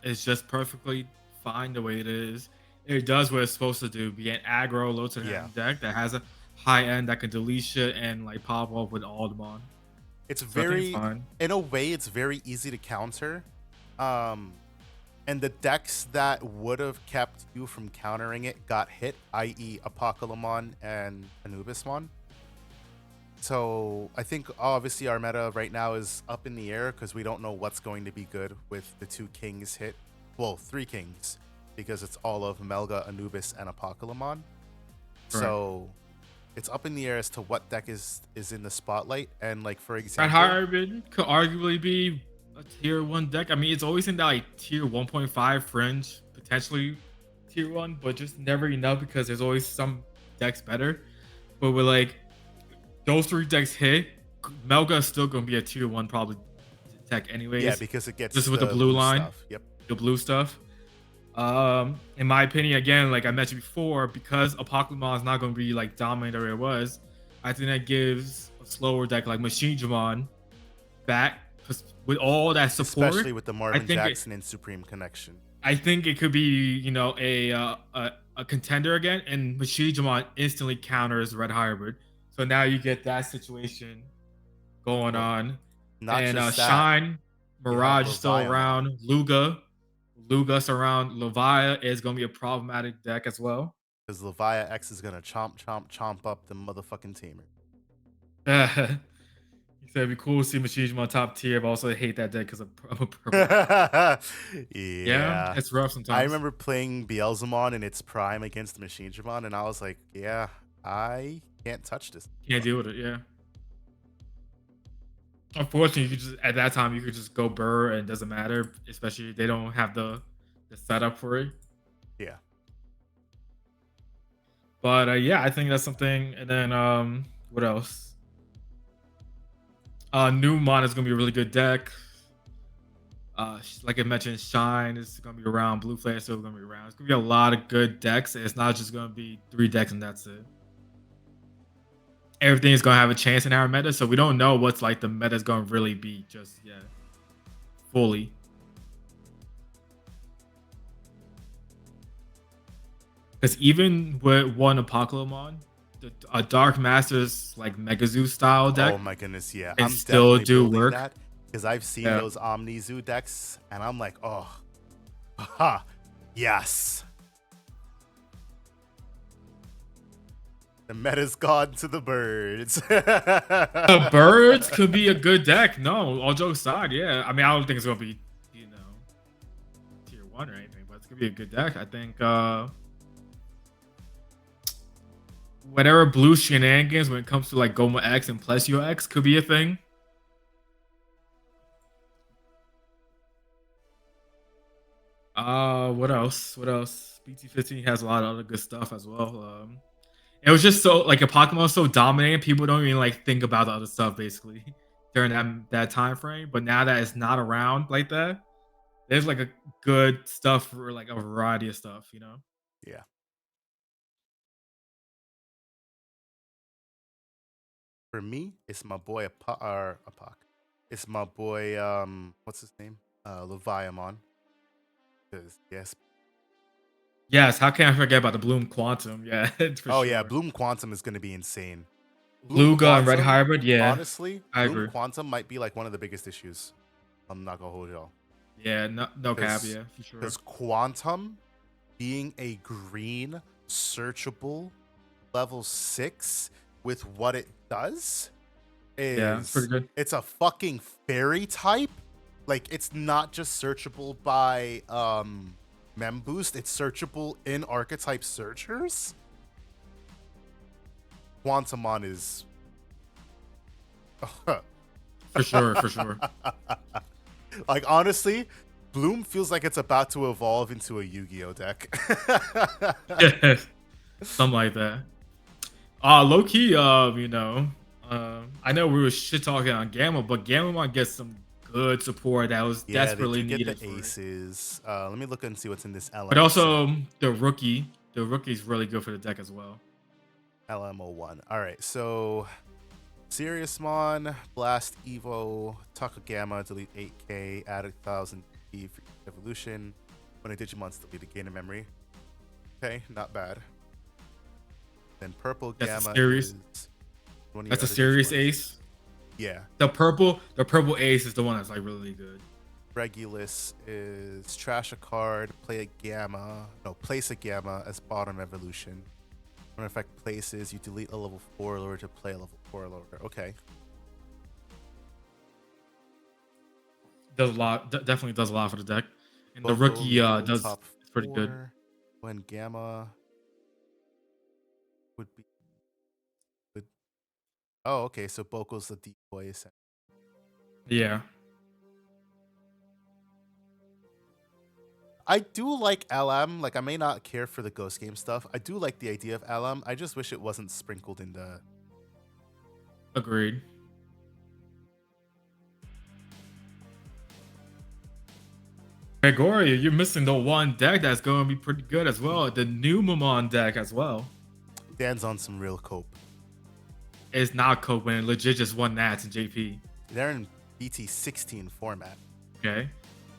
is just perfectly fine the way it is. It does what it's supposed to do. Be an aggro low to the hand deck that has a high end that can delete shit and like pop off with Alderman. It's very, in a way, it's very easy to counter. And the decks that would have kept you from countering it got hit, i.e. Apocalypse and Anubismon. So I think obviously our meta right now is up in the air because we don't know what's going to be good with the 2 kings hit. Well, 3 kings, because it's all of Melga, Anubis, and Apocalypse. So it's up in the air as to what deck is in the spotlight. And like, for example, Red hybrid could arguably be a tier 1 deck. I mean, it's always in that like tier 1.5 fringe, potentially tier 1, but just never enough because there's always some decks better. But with like those 3 decks hit, Melga is still gonna be a tier 1 probably deck anyways. Yeah, because it gets just with the blue line. Stuff. Yep. The blue stuff. In my opinion, again, like I mentioned before, because Apocalypse is not going to be like dominant or it was, I think that gives a slower deck like Digimon back with all that support, especially with the Marvin Jackson and Supreme connection. I think it could be, you know, a contender again, and Digimon instantly counters Red Hybrid. So now you get that situation going on. Not and just that. Shine, Mirage is still around, Luga's around. Levia is going to be a problematic deck as well. Because Levia X is going to chomp up the motherfucking Tamer. He said it'd be cool to see Machinima top tier, but also I hate that deck because I'm a purple. Yeah, it's rough sometimes. I remember playing Beelzemon in its prime against Machinima, and I was like, yeah, I can't touch this. Can't deal with it, yeah. Unfortunately, you could just at that time you could just go burr and it doesn't matter, especially if they don't have the setup for it. Yeah. But yeah, I think that's something. And then what else? Newmon is gonna be a really good deck. Like I mentioned, Shine is gonna be around. Blue Flare is still gonna be around. It's gonna be a lot of good decks. It's not just gonna be 3 decks and that's it. Everything is gonna have a chance in our meta, so we don't know what's like the meta is gonna really be just yet, fully. Because even with one Apocalypse, a Dark Masters like Mega Zoo style deck. Oh my goodness, yeah. I'm still do work because I've seen those Omni Zoo decks, and I'm like, oh, ha, yes. The meta's gone to the birds. The birds could be a good deck. No, all jokes aside, yeah. I mean, I don't think it's gonna be, you know, tier 1 or anything, but it's gonna be a good deck. I think whatever blue shenanigans when it comes to like Goma X and Plesio X could be a thing. What else? BT15 has a lot of other good stuff as well. It was just so like a Pokemon was so dominating, people don't even like think about the other stuff basically during that time frame. But now that it's not around like that, there's like a good stuff for like a variety of stuff, you know? Yeah. For me, it's my boy Apoc. It's my boy what's his name? Leviamon. Yes, how can I forget about the Bloom Quantum? Yeah. Yeah, Bloom Quantum is gonna be insane. Luga and Red Hybrid, yeah. Honestly, Bloom Quantum might be like one of the biggest issues. I'm not gonna hold y'all. Yeah, no cap, yeah, for sure. Because Quantum being a green searchable level 6 with what it does is it's pretty good. It's a fucking fairy type. Like, it's not just searchable by Mem Boost, it's searchable in archetype searchers. Quantumon is for sure. Like, honestly, Bloom feels like it's about to evolve into a Yu-Gi-Oh deck. Yeah, something like that. Low key, I know we were shit talking on Gamma, but Gamma might get some good support that was desperately they do needed get the for it. aces. Let me look and see what's in this LM. But also the rookie's really good for the deck as well. LM01. All right, so Seriousmon, Blast Evo, Taco Gamma, delete 8k, add 1000 E for evolution. When a Digimon's deleted, gain a memory. Okay, not bad. Then Purple Gamma is one of That's a serious ace. Yeah. The purple ace is the one that's like really good. Regulus is trash a card, play a Gamma. No, place a Gamma as bottom evolution. When effect places, you delete a level 4 lower to play a level 4 lower. Okay. Does a lot. Definitely does a lot for the deck. And the rookie does it's pretty good. When Gamma would be good. Oh, okay. So Boko's the decoy. Yeah. I do like LM. Like, I may not care for the Ghost Game stuff. I do like the idea of LM. I just wish it wasn't sprinkled in the... Agreed. Gregorio, you're missing the one deck that's going to be pretty good as well. The new Numamon deck as well. Dan's on some real cope. It's not cope when it legit just won Nats in JP. They're in BT 16 format. Okay.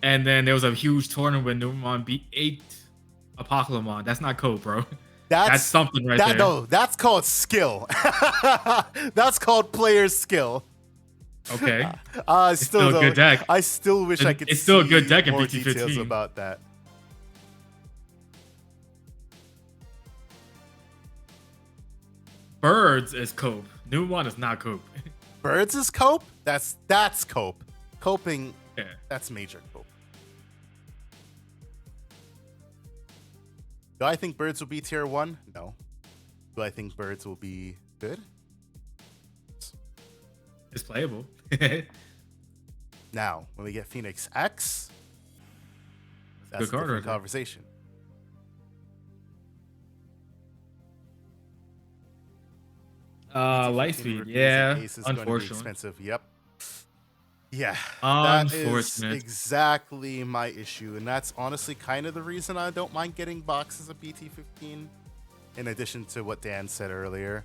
And then there was a huge tournament when Numamon beat 8 Apocalypse. That's not cope, bro. That's something right there. No, that's called skill. That's called player's skill. Okay. Still a good deck. I still wish I could it's still a good deck in more BT15. details about that. Birds is cope. Numamon is not cope. Birds is cope? That's cope. Coping, yeah. That's major cope. Do I think Birds will be tier 1? No. Do I think Birds will be good? It's playable. Now, when we get Phoenix X, that's a different conversation. Lightspeed, yeah. Unfortunately. Expensive. Yep. Yeah. Unfortunate. That is exactly my issue, and that's honestly kind of the reason I don't mind getting boxes of BT15. In addition to what Dan said earlier,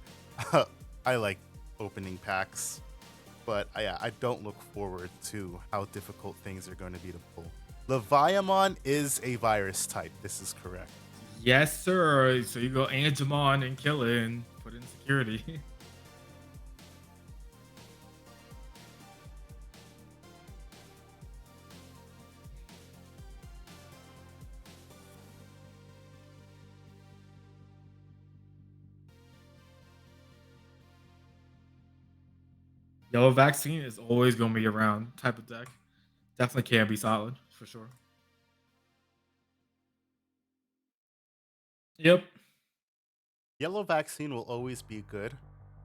I like opening packs, but I don't look forward to how difficult things are going to be to pull. Leviamon is a virus type. This is correct. Yes, sir. So you go Angemon and kill it and put it in security. Yellow Vaccine is always going to be around type of deck. Definitely can be solid, for sure. Yep. Yellow Vaccine will always be good.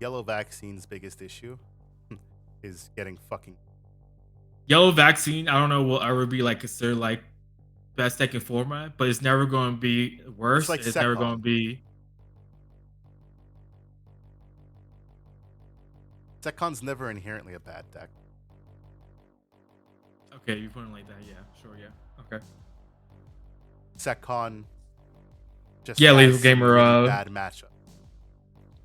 Yellow Vaccine's biggest issue is getting fucking... Yellow Vaccine, I don't know, will ever be like considered like best deck in format, but it's never going to be worse. It's never going to be... Secon's never inherently a bad deck. Okay, you put it like that, yeah, sure, yeah, okay. Secon just Lethal Gamer bad matchup.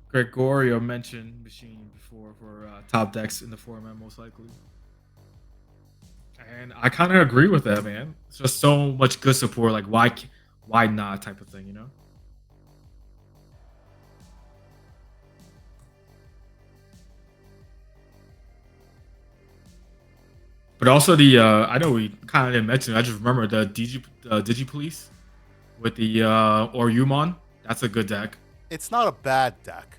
Gregorio mentioned Machine before for top decks in the format, most likely. And I kind of agree with that, man. It's just so much good support, like why not type of thing, you know? But also the I know we kind of didn't mention it, I just remember the DigiPolice with the Orumon. That's a good deck. It's not a bad deck.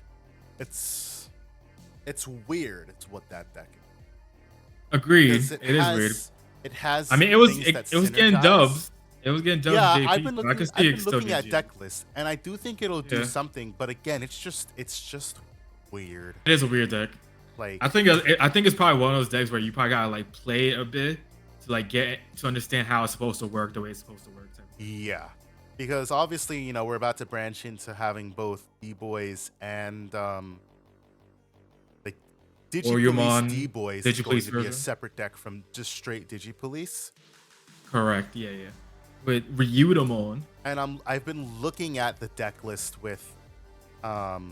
It's weird. It's what that deck is. Agreed. It is weird. It has. I mean, it was getting dubs. It was getting dubs. Yeah, JP, I've been looking at GG. deck lists, and I do think it'll do something. But again, it's just weird. It is a weird deck. Like, I think it's probably one of those decks where you probably gotta like play it a bit to like get to understand how it's supposed to work the way it's supposed to work. Yeah. Because obviously, you know, we're about to branch into having both D-Boys and like Digipolice Oriyomon, D-Boys is going Digipolice to be a version. separate deck from just straight Digipolice. Correct. Yeah, yeah. With Ryudomon. And I've been looking at the deck list with the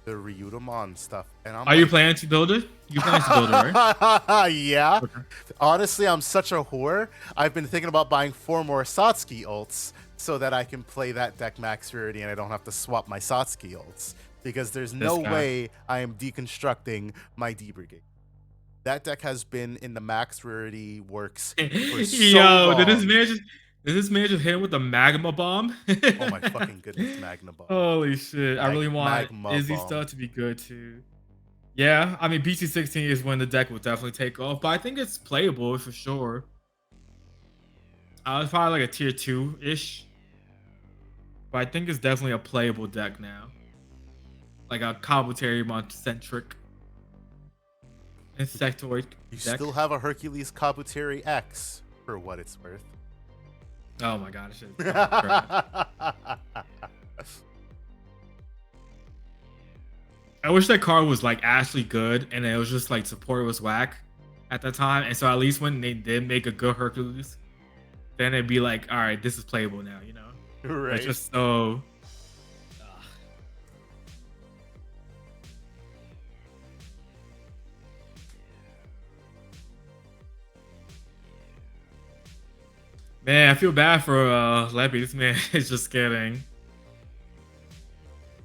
Ryudomon stuff, and I'm Are you planning to build it? You planning to build it, right? Yeah. Okay. Honestly, I'm such a whore. I've been thinking about buying 4 more Satsuki ults so that I can play that deck max rarity and I don't have to swap my Satsuki ults. Because there's no way I am deconstructing my D Brigade. That deck has been in the max rarity works for so long. Did this man just hit him with a magma bomb? Oh my fucking goodness, magma bomb. Holy shit. I really want Izzy stuff to be good too. Yeah, I mean BC16 is when the deck will definitely take off, but I think it's playable for sure. It's probably like a tier 2-ish. But I think it's definitely a playable deck now. Like a Kabuterimon-centric insectoid You deck. still have a Hercules Kabuteri X, for what it's worth. Oh my god, shit. I wish that card was like actually good and it was just like support was whack at the time. And so at least when they did make a good Hercules, then it'd be like, all right, this is playable now, you know? Right. It's just so... Man, I feel bad for Leppy. This man is just getting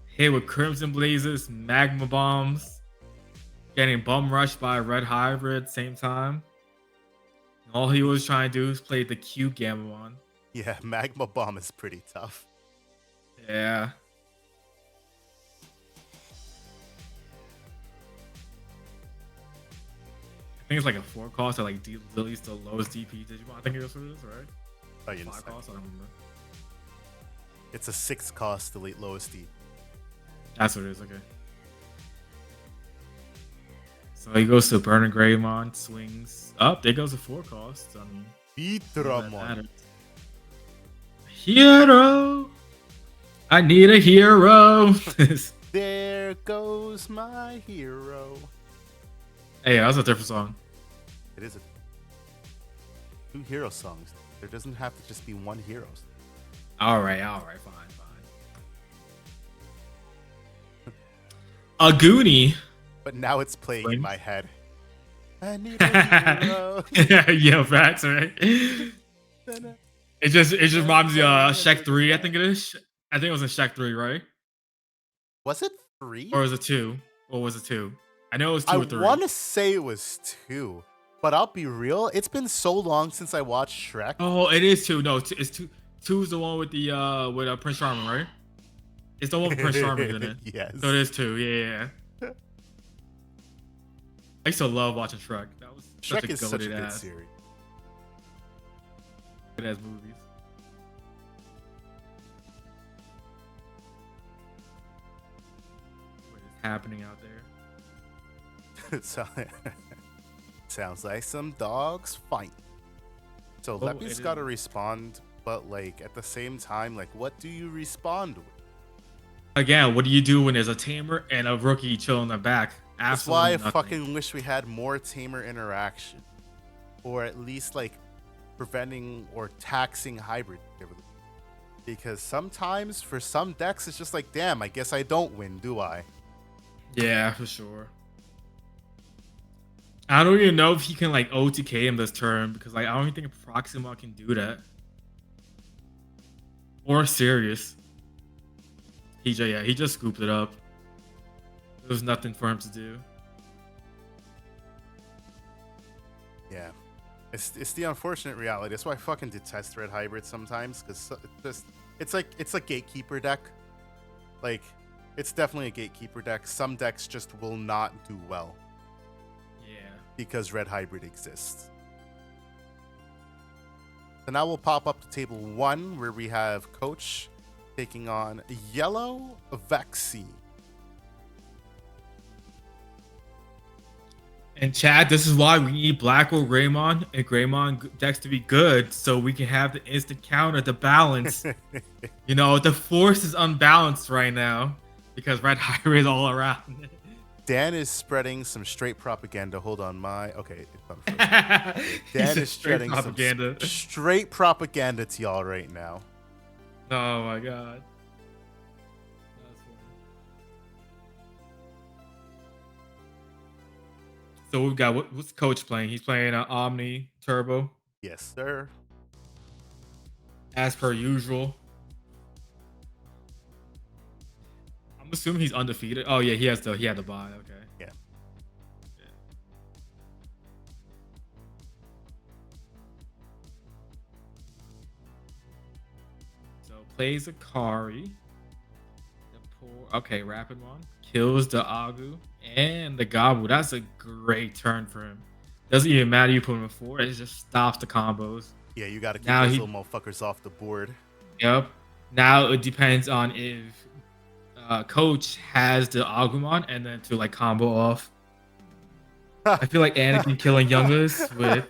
hit with Crimson Blazes, Magma Bombs, getting bum rushed by a Red Hybrid at the same time. All he was trying to do is play the Q Gamamon. Yeah, Magma Bomb is pretty tough. Yeah. I think it's like a 4 cost or like Lily's the lowest DP Digimon. I think that's what it is, right? Oh, you 5 cost? I don't remember. It's a 6 cost delete lowest D. That's what it is, okay. So he goes to Burning Greymon, swings up. There goes a 4 cost. I mean, Vitramon. Hero! I need a hero! There goes my hero. Hey, that was a different song. It is 2 hero songs. There doesn't have to just be one hero. Alright, fine. A Goonie. But now it's playing in my head. I need a hero. Yeah, facts, right? It just reminds me of Shaq 3, I think it is. I think it was in Shaq 3, right? Was it 3? Or was it 2? Or was it 2? I know it was 2 or 3. I want to say it was 2. But I'll be real, it's been so long since I watched Shrek. Oh, it is 2. No, it's 2. 2 is the one with the with Prince Charming, right? It's the one with Prince Charming in it. Yes. So it is 2. Yeah. I used to love watching Shrek. That was Shrek is such a good series. Good ass movies. What is happening out there? Sounds like some dogs fight. So Leppy's got to respond, but like at the same time, like what do you respond with? Again, what do you do when there's a tamer and a rookie chilling in the back? That's why I fucking wish we had more tamer interaction, or at least like preventing or taxing hybrid. Because sometimes for some decks, it's just like, damn, I guess I don't win, do I? Yeah, for sure. I don't even know if he can like OTK him this turn because like I don't even think Proxima can do that. Or Sirius. He just scooped it up. There was nothing for him to do. Yeah. It's the unfortunate reality. That's why I fucking detest red hybrid sometimes, because it's a gatekeeper deck. Like, it's definitely a gatekeeper deck. Some decks just will not do well. Yeah. Because red hybrid exists. So now we'll pop up to table 1, where we have Coach taking on Yellow Vaccine. And Chad, this is why we need Black or Greymon and Greymon decks to be good, so we can have the instant counter to balance. You know, the force is unbalanced right now because Red Hybrid is all around. Dan is spreading some straight propaganda. Hold on, okay. Dan is spreading propaganda. Some straight propaganda to y'all right now. Oh my god. So we've got what's Coach playing? He's playing Omni Turbo. Yes, sir. As per usual. I'm assuming he's undefeated. Oh yeah, he had the bye. Okay. Yeah. So plays Akari. Okay, Rapid One kills the Agu and the Gabu. That's a great turn for him. Doesn't even matter you put him before, it just stops the combos. Yeah, you gotta keep those little motherfuckers off the board. Yep. Now it depends on if Coach has the Agumon and then to like combo off. I feel like Anakin killing Youngus with.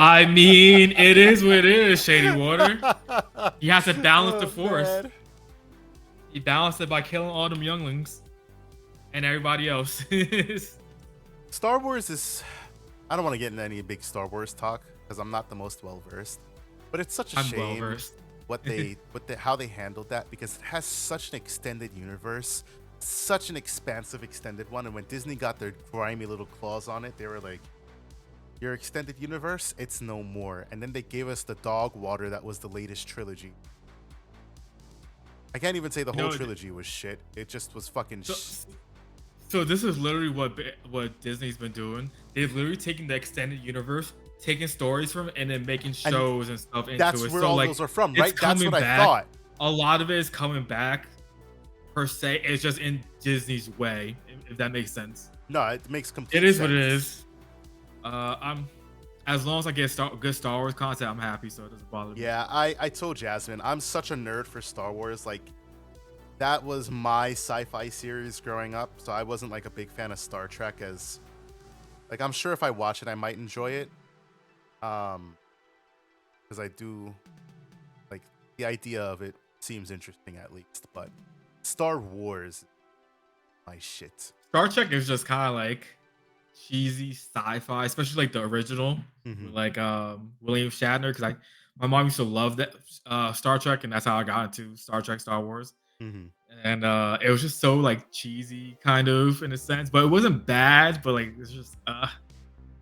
I mean, it is what it is, Shady Water. He has to balance the force. Bad. He balanced it by killing all them younglings and everybody else. Star Wars is... I don't want to get into any big Star Wars talk because I'm not the most well-versed. But it's such a shame how they handled that, because it has such an extended universe, such an expansive extended one. And when Disney got their grimy little claws on it, they were like, your extended universe, it's no more. And then they gave us the Dog Water that was the latest trilogy. I can't even say the whole trilogy was shit. It just was fucking So this is literally what Disney's been doing. They've literally taken the extended universe, taking stories from it, and then making shows and stuff into it. That's where all those are from, right? That's what I thought. A lot of it is coming back, per se. It's just in Disney's way, if that makes sense. No, it makes complete sense. It is what it is. As long as I get good Star Wars content, I'm happy, so it doesn't bother me. Yeah, I told Jasmine, I'm such a nerd for Star Wars. Like, that was my sci-fi series growing up, so I wasn't like a big fan of Star Trek. As like, I'm sure if I watch it, I might enjoy it, because I do like the idea of it seems interesting at least. But Star Wars, my shit. Star Trek is just kind of like cheesy sci-fi, especially like the original, like William Shatner, because my mom used to love that Star Trek, and that's how I got into Star Trek, Star Wars. And it was just so like cheesy, kind of, in a sense, but it wasn't bad. But like it's just and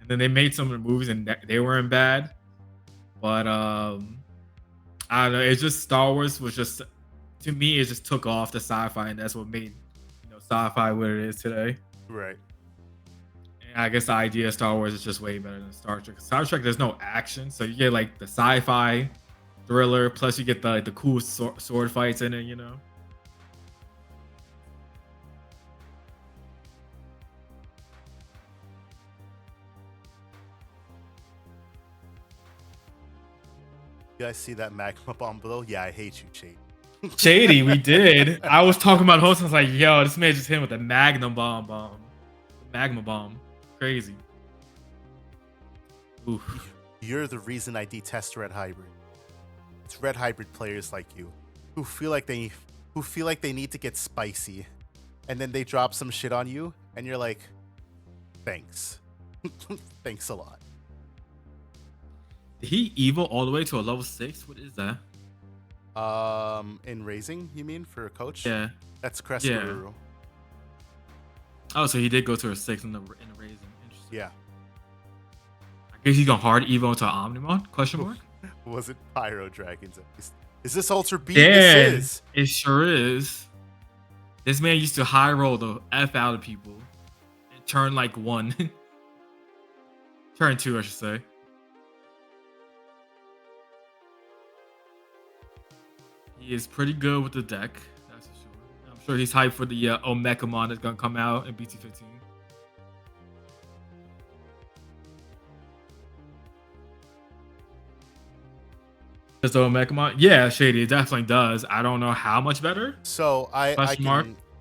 then they made some of the movies and they weren't bad. But I don't know. It's just Star Wars was just, to me, it just took off the sci-fi, and that's what made sci-fi what it is today. Right. I guess the idea of Star Wars is just way better than Star Trek. Star Trek, there's no action, so you get like the sci-fi thriller, plus you get the cool sword fights in it, you know. You guys see that magma bomb below? Yeah, I hate you, Shady. Shady, we did. I was talking about hosts. I was like, yo, this man just hit him with a magma bomb. Crazy. Oof. You're the reason I detest Red Hybrid. It's Red Hybrid players like you who feel like they need to get spicy, and then they drop some shit on you, and you're like, thanks. Thanks a lot. Did he evil all the way to a level 6? What is that? In raising, you mean, for a coach? Yeah. That's Crescaruru. Yeah. Oh, so he did go to a 6 in the raising. Interesting. Yeah. I guess he's gonna hard evo to Omnimon? Question mark? Was it Pyro Dragons? Is this Ultra B? Yeah, this is. It sure is. This man used to high roll the F out of people and turn like 1. Turn 2, I should say. He is pretty good with the deck, that's for sure. I'm sure he's hyped for the Omekamon that's gonna come out in BT15. Does the Omekamon? Yeah, Shady, it definitely does. I don't know how much better. So I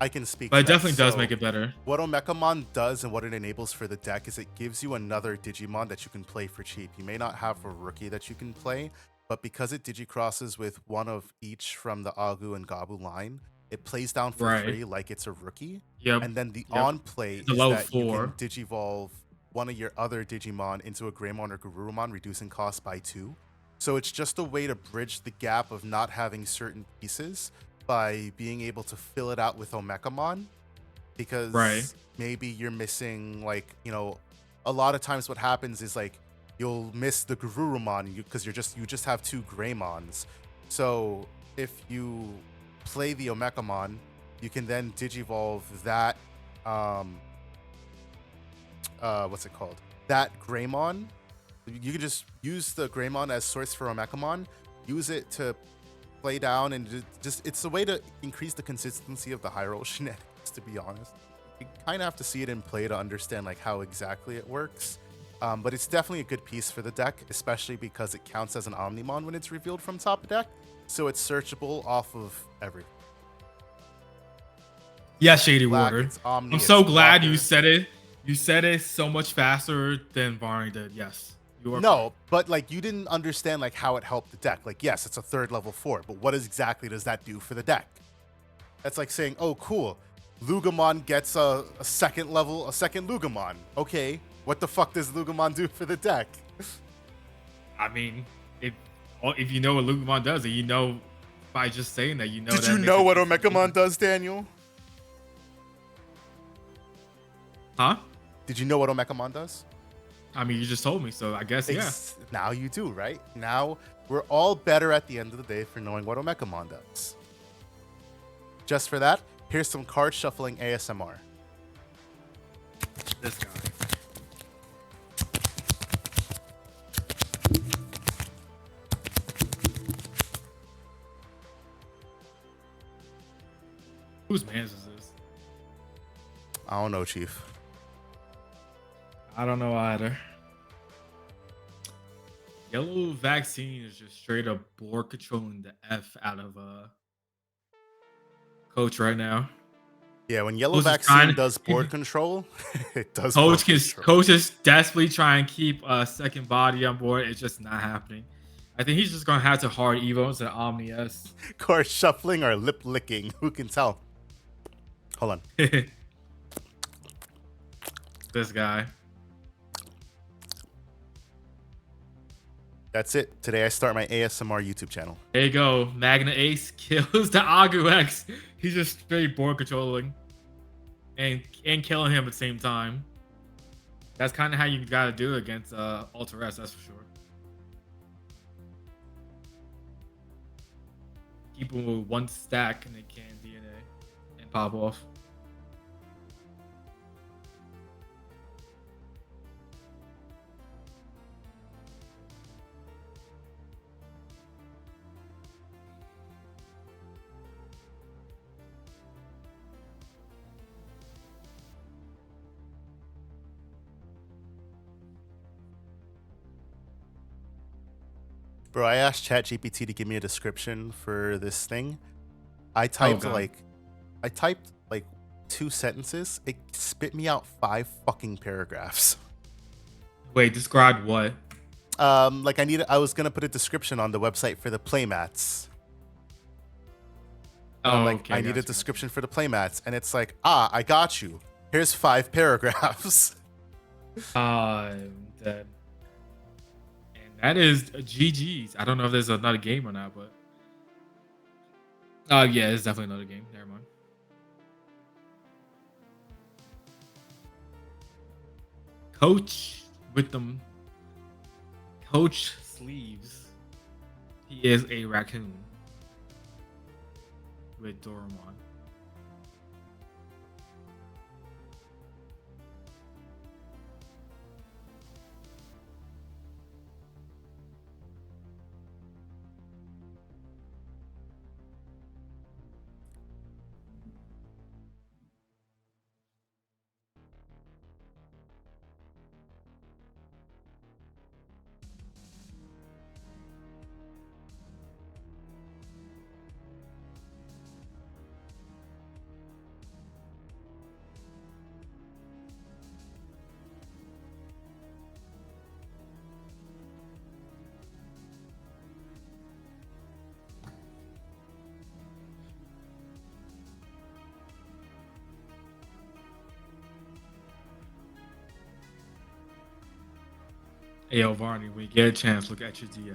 I can speak But to it that. definitely does make it better. What Omekamon does and what it enables for the deck is it gives you another Digimon that you can play for cheap. You may not have a rookie that you can play, but because it digicrosses with one of each from the Agu and Gabu line, it plays down for free like it's a rookie. Yep. And then the on play is that you can digivolve one of your other Digimon into a Greymon or Garurumon, reducing cost by 2. So it's just a way to bridge the gap of not having certain pieces by being able to fill it out with Omekamon, because maybe you're missing, like, you know, a lot of times what happens is like you'll miss the Garurumon because you just have 2 Greymons. So if you play the Omekamon, you can then digivolve that what's it called? That Greymon. You can just use the Greymon as source for Omekamon, use it to play down, and just it's a way to increase the consistency of the high roll shenanigans, to be honest. You kind of have to see it in play to understand like how exactly it works. But it's definitely a good piece for the deck, especially because it counts as an Omnimon when it's revealed from top of deck. So it's searchable off of everything. Yeah, Shady Warder. I'm so glad you said it. You said it so much faster than Barney did. Yes. No, but like you didn't understand like how it helped the deck. Like, yes, it's a 3rd level 4, but what exactly does that do for the deck? That's like saying, oh, cool, Lugamon gets a second Lugamon. Okay, what the fuck does Lugamon do for the deck? I mean, if you know what Lugamon does, and you know by just saying that, you know. Did you know what Omekamon does, Daniel? Huh? Did you know what Omekamon does? I mean, you just told me, so I guess, yeah. Now you do, right? Now we're all better at the end of the day for knowing what Omekamon does. Just for that, here's some card shuffling ASMR. This guy. Whose man's is this? I don't know, Chief. I don't know either. Yellow Vaccine is just straight up board controlling the F out of Coach right now. Yeah, when Yellow Vaccine does board control, it does. Coach is desperately trying to keep a second body on board. It's just not happening. I think he's just gonna have to hard evo into Omni S. Card shuffling or lip licking? Who can tell? Hold on. This guy. That's it. Today I start my ASMR YouTube channel. There you go. Magna Ace kills the Agu X. He's just straight board controlling and killing him at the same time. That's kind of how you gotta do it against Alter S, that's for sure. Keep them with 1 stack and they can DNA and pop off. Bro, I asked ChatGPT to give me a description for this thing. I typed I typed like 2 sentences. It spit me out 5 fucking paragraphs. Wait, describe what? Like I was gonna put a description on the website for the playmats. Okay, I need a description for the playmats, and it's like, I got you. Here's 5 paragraphs. I'm dead. That is GG's. I don't know if there's another game or not, but yeah, it's definitely another game. Never mind. Coach with them. Coach sleeves. He is a raccoon with Doraemon. Hey, yo, Varney, when you get a chance, look at your DM.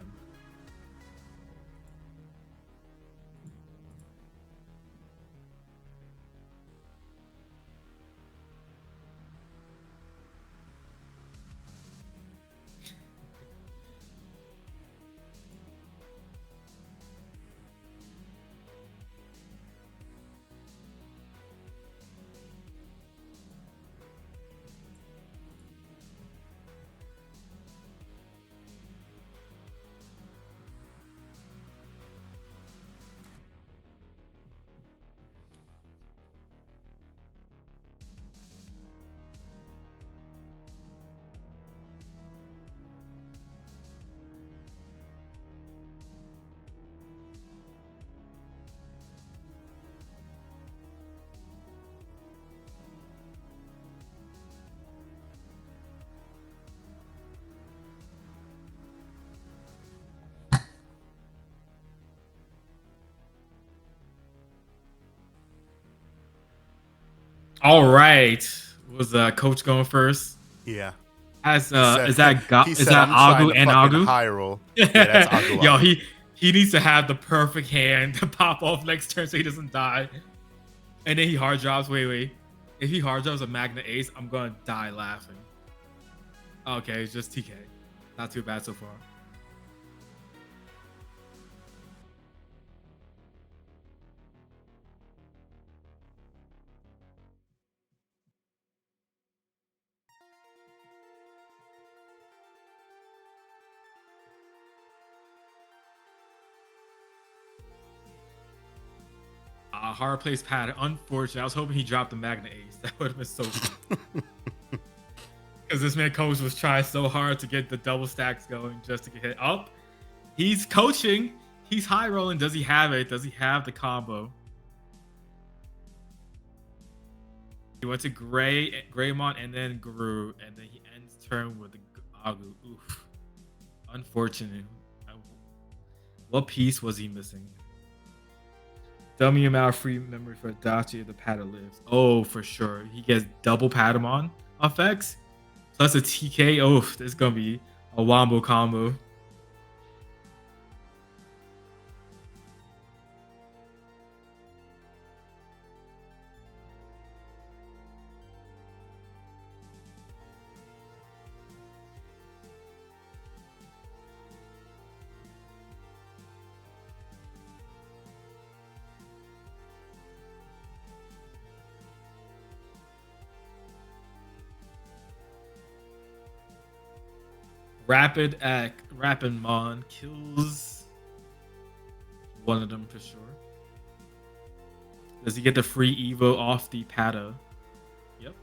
All right. Was coach going first? Yeah. As Said, is that he is said, that I'm trying Agu to and fucking Agu? high roll. Yeah, that's Agu. Yo, Agu. he needs to have the perfect hand to pop off next turn so he doesn't die. And then he hard drops. Wait. If he hard drops a Magna Ace, I'm gonna die laughing. Okay, it's just TK. Not too bad so far. Hard place pattern. Unfortunately, I was hoping he dropped the Magna Ace. That would have been so cool. Because this man coach was trying so hard to get the double stacks going just to get hit up. He's coaching. He's high rolling. Does he have it? Does he have the combo? He went to Greymon, and then Guru, and then he ends turn with the Agu. Oof. Unfortunate. What piece was he missing? Dummy amount of free memory for Adachi if the pattern lives. Oh, for sure. He gets double Patamon effects plus a TK. Oh, this is gonna be a wombo combo. Rapidmon kills one of them for sure. Does he get the free Evo off the Pata? Yep.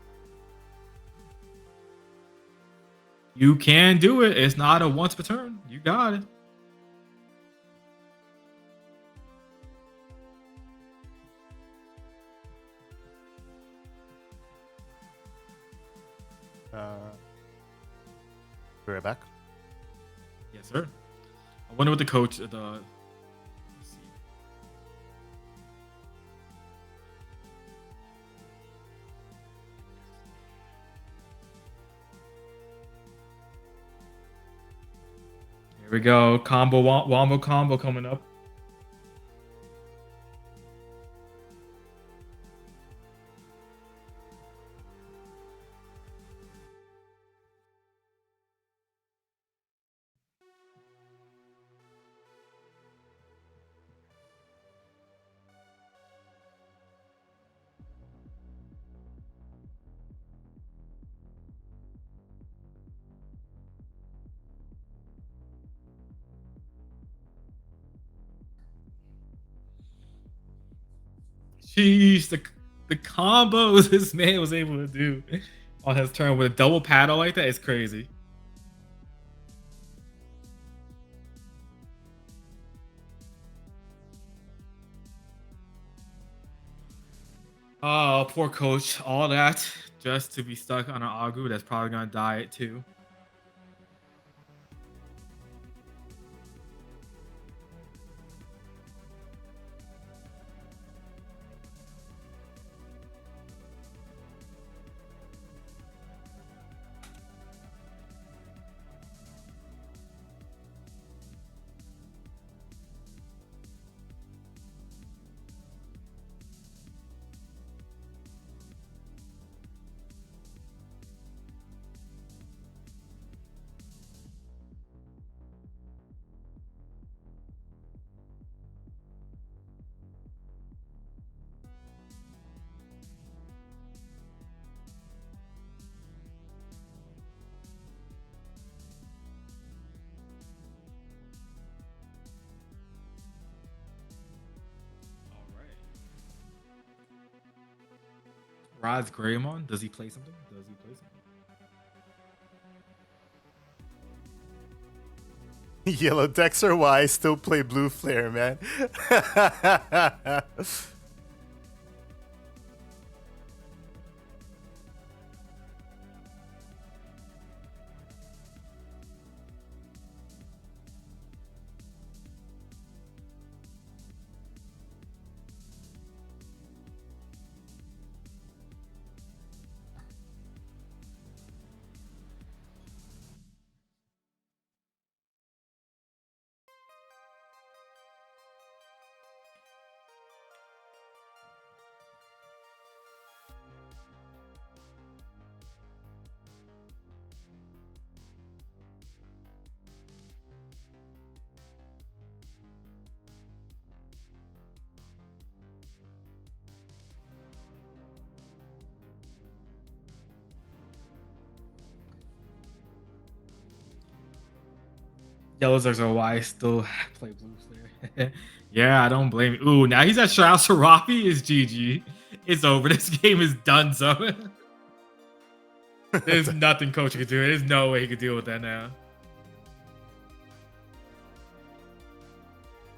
You can do it. It's not a once per turn. You got it. Be right back. Yes, sir. I wonder what the coach let's see. Here we go. Wombo combo coming up. Jeez, the combos this man was able to do on his turn with a double paddle like that is crazy. Oh, poor coach. All that just to be stuck on an Agu that's probably gonna die too. Rod's Greymon. Does he play something? Does he play something? Yellow Dex or Y still play Blue Flare, man. Yellows are why I still play Blues there. Yeah, I don't blame you. Ooh, now he's at Shao Sarafi is GG. It's over. This game is done, so there's nothing coach can do. There's no way he could deal with that now.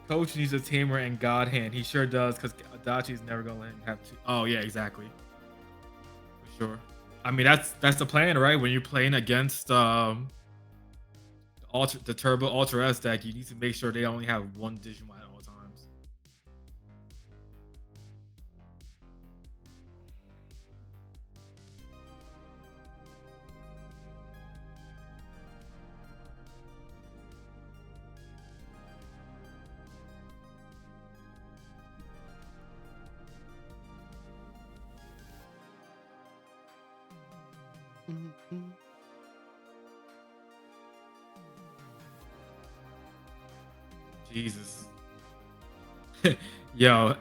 Coach needs a Tamer and God Hand. He sure does, because Adachi's never gonna let him have two. Oh yeah, exactly. For sure. I mean, that's the plan, right? When you're playing against the Turbo Ultra S deck, you need to make sure they only have one Digimon at all times. Jesus. Yo.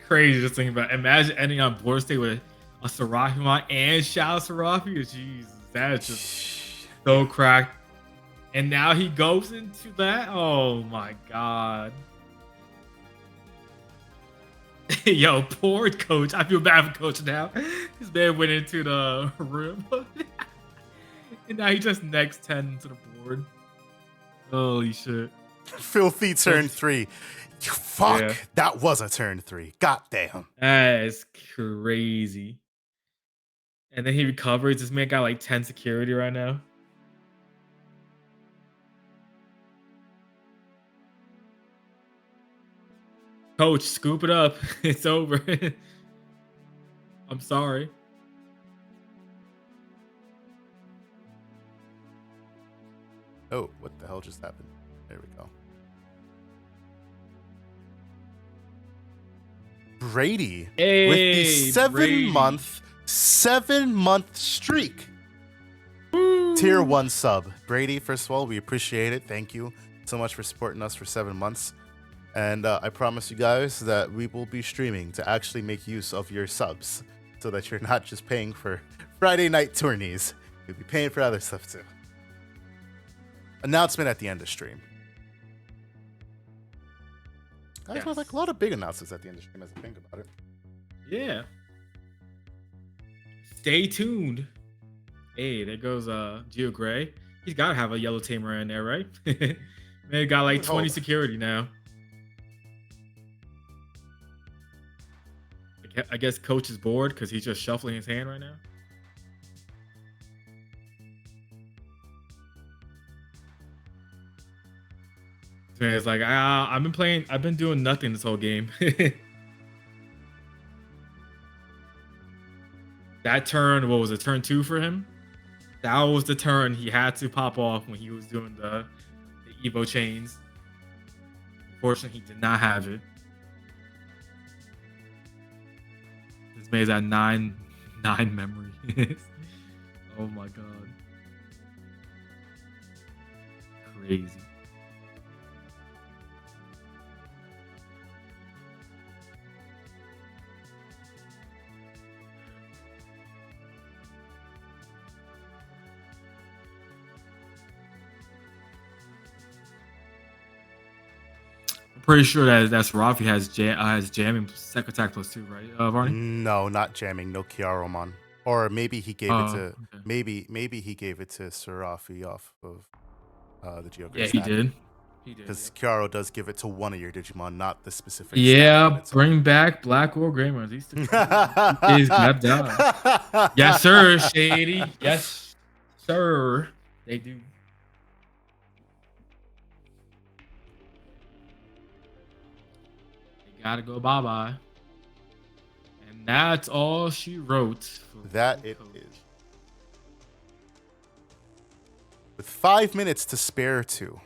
Crazy just thinking about it. Imagine ending on board state with a Sarahimon and Shao Sarafi. Jesus, that's just so cracked. And now he goes into that. Oh my god. Yo, poor coach. I feel bad for coach now. This man went into the room. And now he just next 10 to the board. Holy shit. Filthy turn 3. Fuck, yeah. That was a turn 3. God damn. That is crazy. And then he recovers. This man got like 10 security right now. Coach, scoop it up. It's over. I'm sorry. Oh, what the hell just happened? There we go. Brady with the 7-month streak. Woo. Tier 1 sub. Brady, first of all, we appreciate it. Thank you so much for supporting us for 7 months. And I promise you guys that we will be streaming to actually make use of your subs so that you're not just paying for Friday night tourneys. You'll be paying for other stuff too. Announcement at the end of stream. Guys, yes. Like a lot of big announcements at the end of stream as I think about it. Yeah. Stay tuned. Hey, there goes Geo Gray. He's got to have a yellow tamer in there, right? Man, got like 20 security now. I guess coach is bored because he's just shuffling his hand right now. So it's like I've been doing nothing this whole game. That turn, what was it, turn 2 for him? That was the turn he had to pop off when he was doing the Evo chains. Unfortunately, he did not have it. This man's at 9 memory. Oh my god. Crazy. pretty sure that's Rafi has jamming second attack +2, right, Varney? No, not jamming. No Kiaromon. Or maybe he gave it to Okay. maybe he gave it to Serafi off of the Geogra Yeah, stack. he did. Because Kiaro does give it to one of your Digimon, not the specific. Yeah, bring back Black or Greymon. These two is kept down. Yes, sir, Shady. Yes, sir. They do. They gotta go bye-bye. And that's all she wrote. That it is. With 5 minutes to spare too.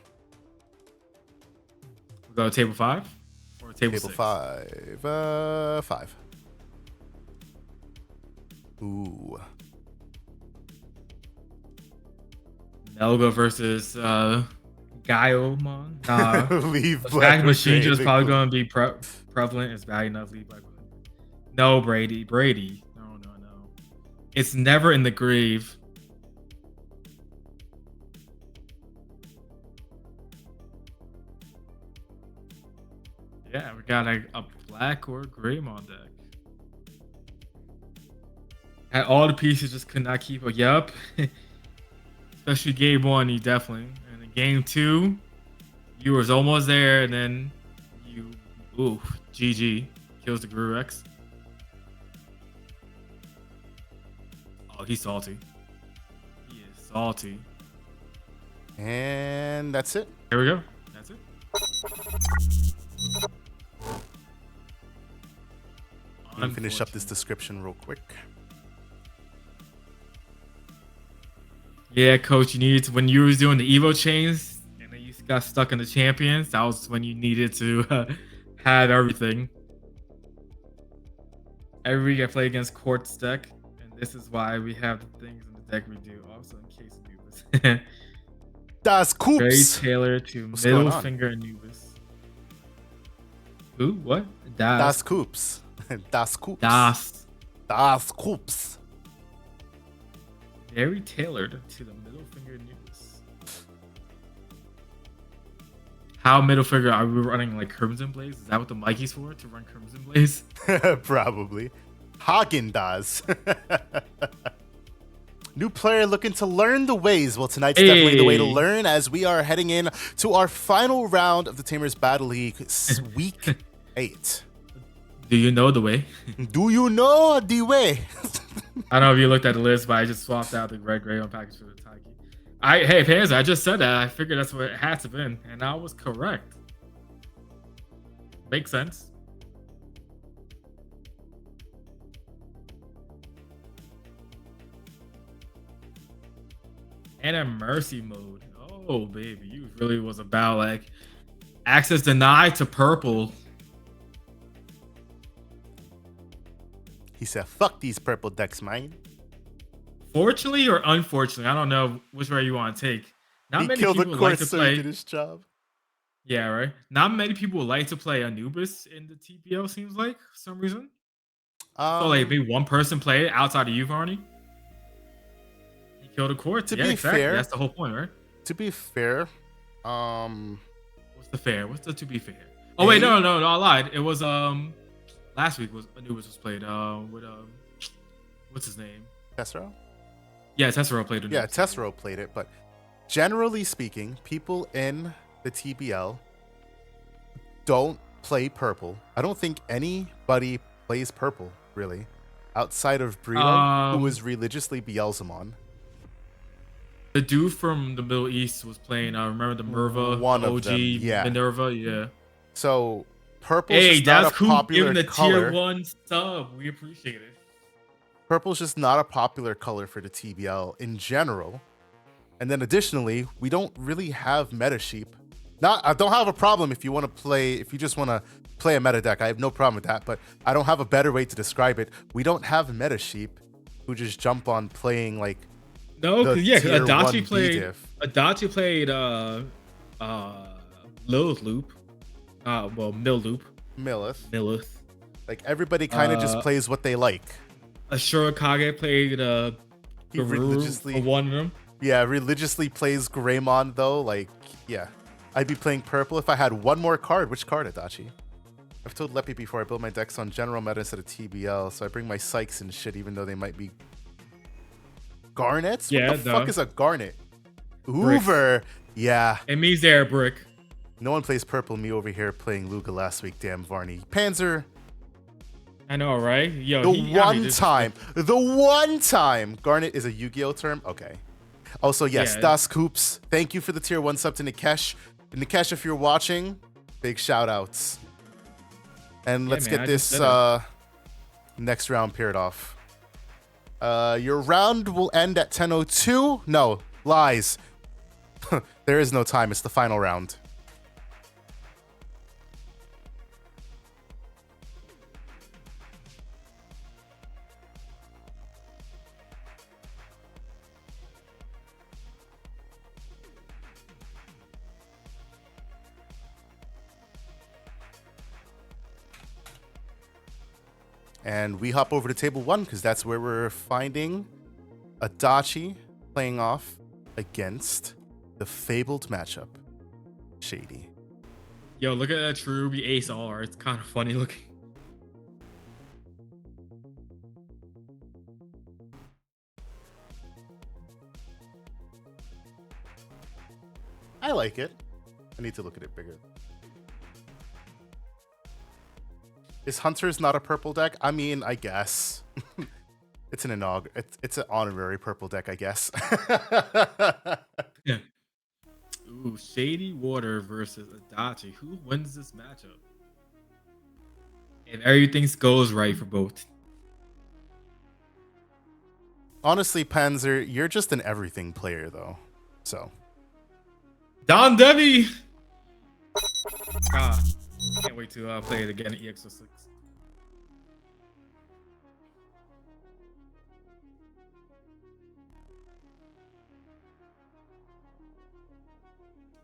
We go to table 5 or table 6? 5. 5. Ooh. Melga versus Gaiomon. Nah. Leave the fact Machine is probably going to be prevalent is value enough. Leave Black. No, Brady. No. It's never in the grave. Yeah, we got a Black or Greymon deck. And all the pieces just could not keep up. Yup. Especially game 1, you definitely. And in game 2, you was almost there, and then you, GG, kills the Guru X. Oh, he's salty. He is salty. And that's it. There we go. That's it. Let me finish up this description real quick. Yeah, coach, you needed to, when you was doing the Evo chains and then you got stuck in the champions, that was when you needed to have everything. Every week I play against Quartz deck, and this is why we have the things in the deck we do. Also, in case of Anubis. Das Coops. Very tailored to middle finger Anubis. Who? What? Das Coops. Das Coops. Das Coops. Very tailored to the middle finger Anubis. How middle finger are we running, like Crimson Blaze? Is that what the Mikey's for? To run Crimson Blaze? Probably. Hagen does. New player looking to learn the ways. Well, tonight's definitely the way to learn, as we are heading in to our final round of the Tamers Battle League Week 8. Do you know the way? Do you know the way? I don't know if you looked at the list, but I just swapped out the red Greymon package for the Taiki. Hey, Panzer, I just said that. I figured that's what it had to been, and I was correct. Makes sense. And a mercy mode. Oh, baby, you really was about like access denied to purple. He said, "Fuck these purple decks, man." Fortunately or unfortunately, I don't know which way you want to take. He killed the course so he did his job. Yeah, right. Not many people like to play Anubis in the TPO. Seems like for some reason. So like maybe one person play it outside of you, Varney. He killed a court. To be fair, that's the whole point, right? To be fair, what's the fair? What's the to be fair? Oh wait, no, I lied. It was last week was Anubis was played with what's his name? Tessero? Yeah, Tessero played it. Yeah, Tessero played it, but generally speaking, people in the TBL don't play purple. I don't think anybody plays purple, really, outside of Brito, who is religiously Beelzemon. The dude from the Middle East was playing, I remember the Merva, one OG of them, yeah. Minerva, yeah. So purple is not a popular giving the color. Tier 1 sub. We appreciate it. Purple's just not a popular color for the TBL in general. And then additionally, we don't really have meta sheep. I don't have a problem if you just want to play a meta deck. I have no problem with that, but I don't have a better way to describe it. We don't have meta sheep who just jump on playing like Adachi played Lilith Loop. Millith. Like everybody kind of just plays what they like. Ashura played he religiously one of them. Yeah, religiously plays Greymon though. Like, yeah. I'd be playing purple if I had one more card. Which card, Adachi? I've told Leppy before I build my decks on general meta instead of TBL, so I bring my psychs and shit even though they might be garnets? Yeah, what the fuck is a garnet? Brick. Hoover. Yeah. It means they're a brick. No one plays purple. Me over here playing Luga last week. Damn, Varney. Panzer. I know, right? Yo, the one time. Garnet is a Yu-Gi-Oh term? Okay. Also, yes, Das Coops. Thank you for the tier 1 sub to Nikesh. Nikesh, if you're watching, big shout outs. And let's get this next round paired off. Your round will end at 10:02. No, lies. There is no time. It's the final round. And we hop over to table 1 because that's where we're finding Adachi playing off against the fabled matchup, Shady. Yo, look at that Cherubi Ace R. It's kind of funny looking. I like it. I need to look at it bigger. Is Hunters not a purple deck? I mean, I guess. It's an it's an honorary purple deck, I guess. Yeah. Ooh, Shady Water versus Adachi. Who wins this matchup? If everything goes right for both. Honestly, Panzer, you're just an everything player, though. So. Don Debbie! Can't wait to play it again at EX06.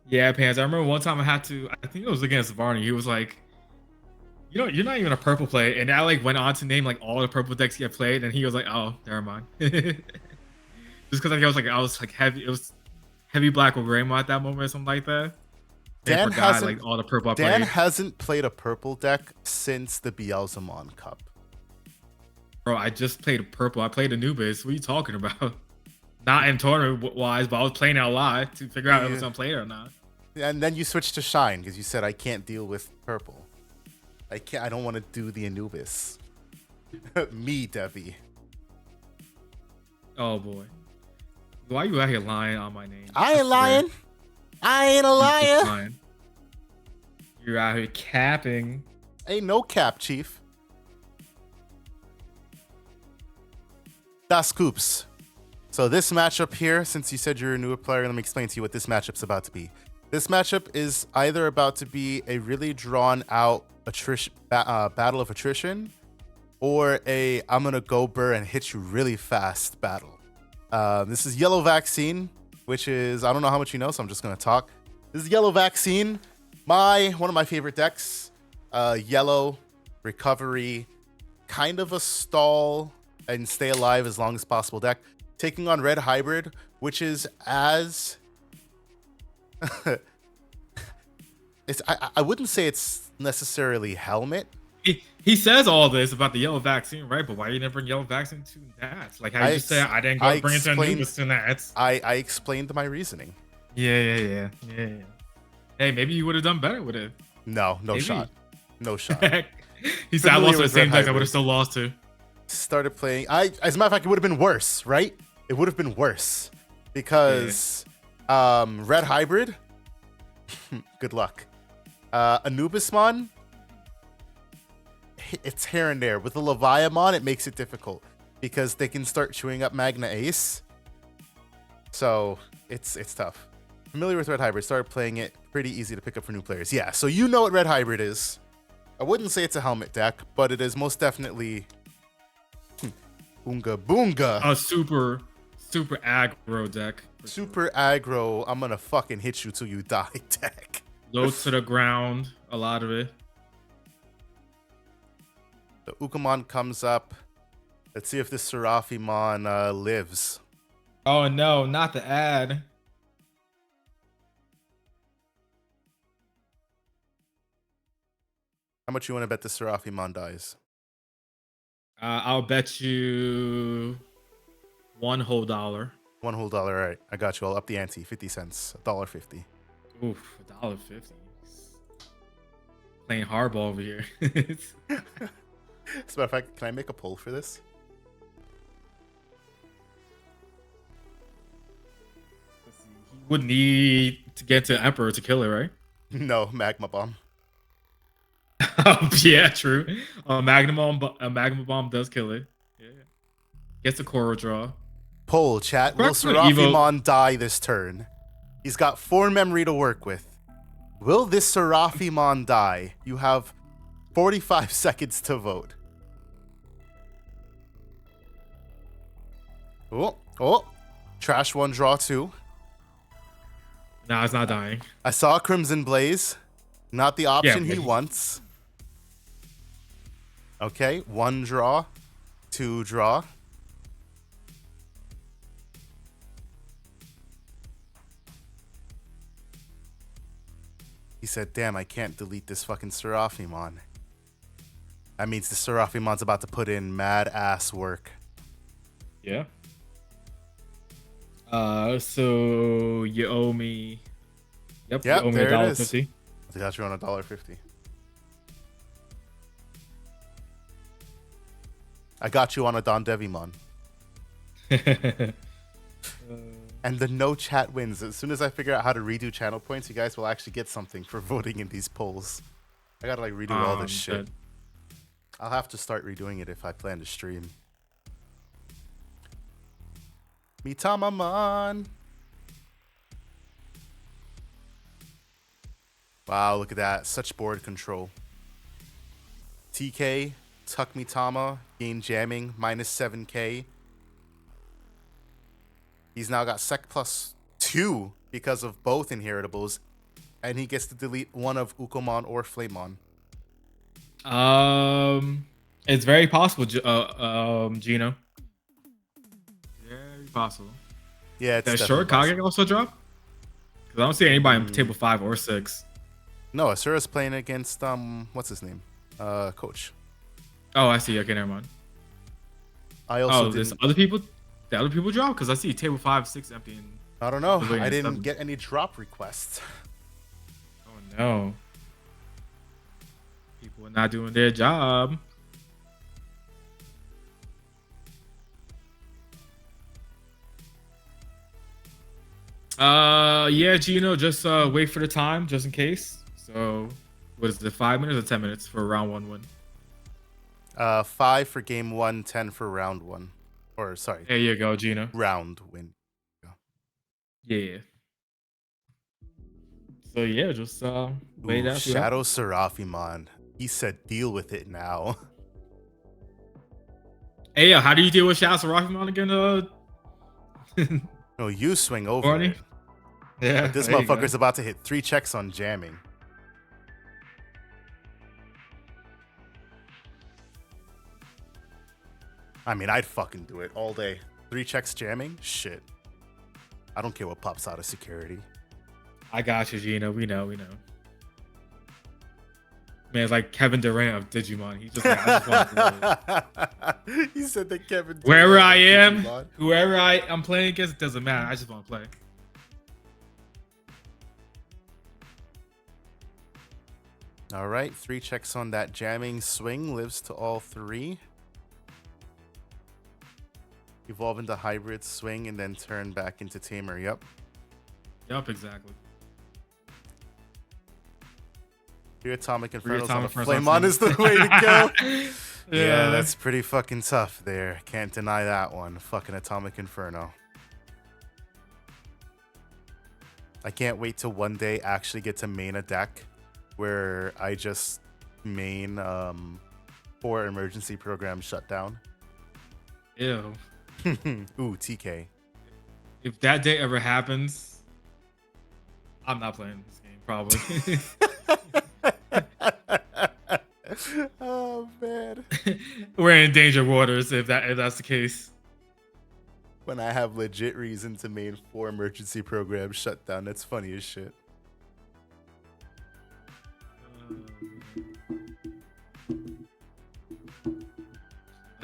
Yeah, Pans. I remember one time I think it was against Varney. He was like, you're not even a purple player. And I like went on to name like all the purple decks he had played. And he was like, oh, never mind. Just because I was heavy. It was heavy black or gray at that moment or something like that. Dan all the purple Dan hasn't played a purple deck since the Beelzemon Cup. Bro, I just played purple. I played Anubis. What are you talking about? Not in tournament wise, but I was playing it a lot to figure out if it was gonna play it or not. And then you switched to Shine because you said I can't deal with purple. I don't want to do the Anubis. Me, Debbie. Oh boy. Why are you out here lying on my name? I ain't lying. I ain't a liar. You're out here capping. Ain't no cap, Chief. Das Coops. So this matchup here, since you said you're a newer player, let me explain to you what this matchup's about to be. This matchup is either about to be a really drawn out battle of attrition, or a I'm gonna go burr and hit you really fast battle. This is Yellow Vaccine, which is, I don't know how much you know, so I'm just gonna talk. This is Yellow Vaccine, one of my favorite decks. Yellow, recovery, kind of a stall and stay alive as long as possible deck. Taking on Red Hybrid, which is as I wouldn't say it's necessarily Helmet. He says all this about the Yellow Vaccine, right? But why you never bring Yellow Vaccine to Nats? Like how you just say I didn't go bring it to Anubis to Nats. I explained my reasoning. Yeah. Hey, maybe you would have done better with it. No shot. No shot. He said I lost to the same deck I would have still lost to. Started playing. As a matter of fact, it would have been worse, right? It would have been worse because Red Hybrid. Good luck. Anubismon. It's here and there. With the Leviamon, it makes it difficult because they can start chewing up Magna Ace. So it's tough. Familiar with Red Hybrid, started playing it. Pretty easy to pick up for new players. Yeah, so you know what Red Hybrid is. I wouldn't say it's a helmet deck, but it is most definitely Oonga Boonga. A super aggro deck. Super aggro. I'm gonna fucking hit you till you die deck. Low to the ground, a lot of it. The Ukamon comes up. Let's see if this Serafimon lives. Oh no, not the ad. How much you want to bet the Seraphimon dies? I'll bet you $1 whole. $1 whole. All right, I got you. I'll up the ante. 50 cents. $1.50. Oof, $1.50. Playing hardball over here. As a matter of fact, can I make a poll for this? He would need to get to Emperor to kill it, right? No, magma bomb. Yeah, true. A magma bomb does kill it. Yeah. Gets a coral draw. Poll, chat. Will Seraphimon die this turn? He's got 4 memory to work with. Will this Seraphimon die? You have 45 seconds to vote. Oh. Trash 1, draw 2. Nah, it's not dying. I saw Crimson Blaze. Not the option he wants. Okay, 1 draw. 2 draw. He said, damn, I can't delete this fucking Seraphimon. That means the Seraphimon's about to put in mad ass work. Yeah. So you owe me. Yep, you owe me $1.50. I got you on $1.50. I got you on a Don Devimon. And the no chat wins. As soon as I figure out how to redo channel points, you guys will actually get something for voting in these polls. I gotta like redo all this shit. I'll have to start redoing it if I plan to stream. Mitamamon. Wow, look at that. Such board control. TK, Tuck Mitama, gain jamming, -7k. He's now got Sec +2 because of both inheritables, and he gets to delete one of Ukomon or Flamon. It's very possible, Gino. Very possible. Yeah, it's does short Kage also drop? Because I don't see anybody in table 5 or 6. No, Asura's playing against what's his name? Coach. Oh, I see. Okay, never mind. I also there's other people. The other people drop because I see table 5, 6 empty. And I don't know. I didn't get any drop requests. Oh no. People are not doing their job. Yeah, Gino, just wait for the time just in case. So, what is it, 5 minutes or 10 minutes for round 1 win? 5 for game 1, 10 for round 1. Or sorry. There you go, Gino. Round win. Yeah. So yeah, just wait out. Shadow Seraphimon. He said deal with it now. Hey, how do you deal with Shadow Seraphimon again? No, you swing over it. Yeah. But this motherfucker's about to hit 3 checks on jamming. I mean, I'd fucking do it all day. 3 checks jamming? Shit. I don't care what pops out of security. I got you, Gino. We know. Man, it's like Kevin Durant of Digimon. He's just like, I just want to play. He said that Kevin Durant. Wherever I am, whoever I'm playing against, it doesn't matter. I just want to play. All right, 3 checks on that jamming swing. Lives to all 3. Evolve into hybrid swing and then turn back into tamer. Yep, exactly. Your Atomic Inferno's on the Flamon is the way to go. Yeah, that's pretty fucking tough there. Can't deny that one. Fucking Atomic Inferno. I can't wait to one day actually get to main a deck where I just main 4 emergency program shutdown. Ew. Ooh, TK. If that day ever happens, I'm not playing this game, probably. Oh man. We're in danger waters if that's the case. When I have legit reason to main 4 emergency programs shut down, that's funny as shit.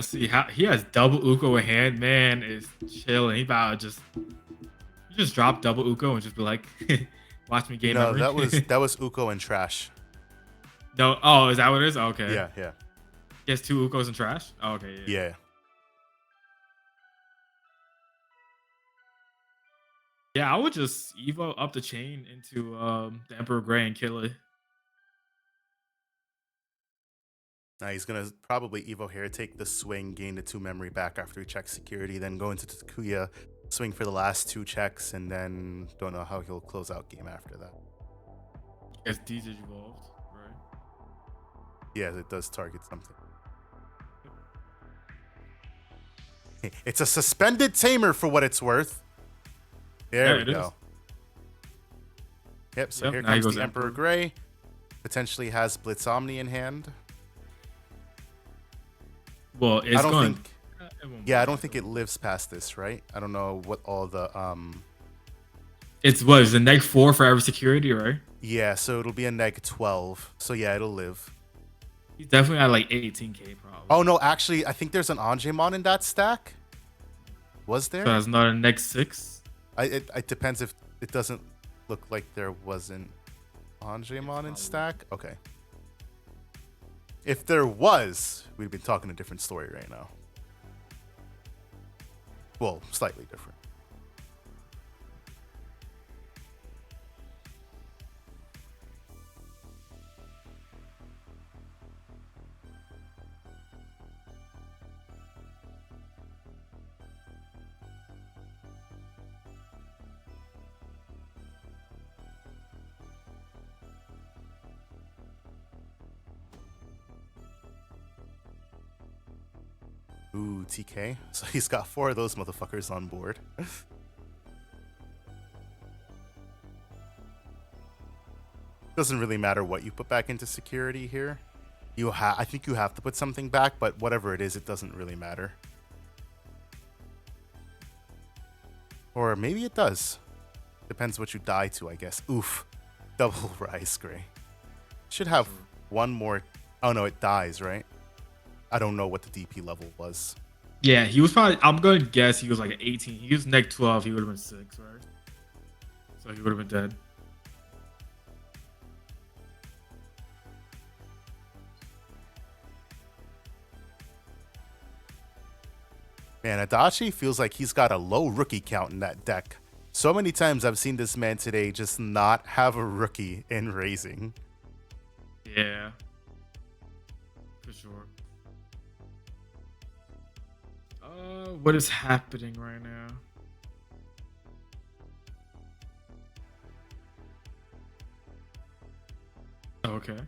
Let's see how he has double Uko in hand. Man is chilling. He about to just drop double Uko and just be like, watch me gain memory. that was Uko and trash. No, oh, is that what it is? Okay. Yeah. He has 2 Ukos and trash? Oh, okay, yeah. Yeah, I would just Evo up the chain into the Emperor Grey and kill it. Now he's gonna probably Evo here, take the swing, gain the 2 memory back after he checks security, then go into Takuya, swing for the last 2 checks, and then don't know how he'll close out game after that. As D digivolved, right? Yeah, it does target something. It's a suspended Tamer for what it's worth. There we go. Yep, so here comes the Emperor Grey. Potentially has Blitz Omni in hand. Well, it's going. I don't think it lives past this, right? I don't know what all the It's what is the neg 4 for every security, right? Yeah, so it'll be a neg 12. So yeah, it'll live. He's definitely at like 18k probably. Oh no, actually, I think there's an Angemon in that stack. Was there? So that's not a neg 6. It depends if it doesn't look like there wasn't Angemon in stack. Okay. If there was, we'd be talking a different story right now. Well, slightly different. Ooh, TK. So he's got 4 of those motherfuckers on board. Doesn't really matter what you put back into security here. I think you have to put something back, but whatever it is, it doesn't really matter. Or maybe it does. Depends what you die to, I guess. Oof. Double Rise Gray. Should have one more. Oh no, it dies, right? I don't know what the DP level was. Yeah, he was probably. I'm going to guess he was like 18. He was neg 12. He would have been 6, right? So he would have been dead. Man, Adachi feels like he's got a low rookie count in that deck. So many times I've seen this man today just not have a rookie in raising. Yeah. For sure. What is happening right now? Okay.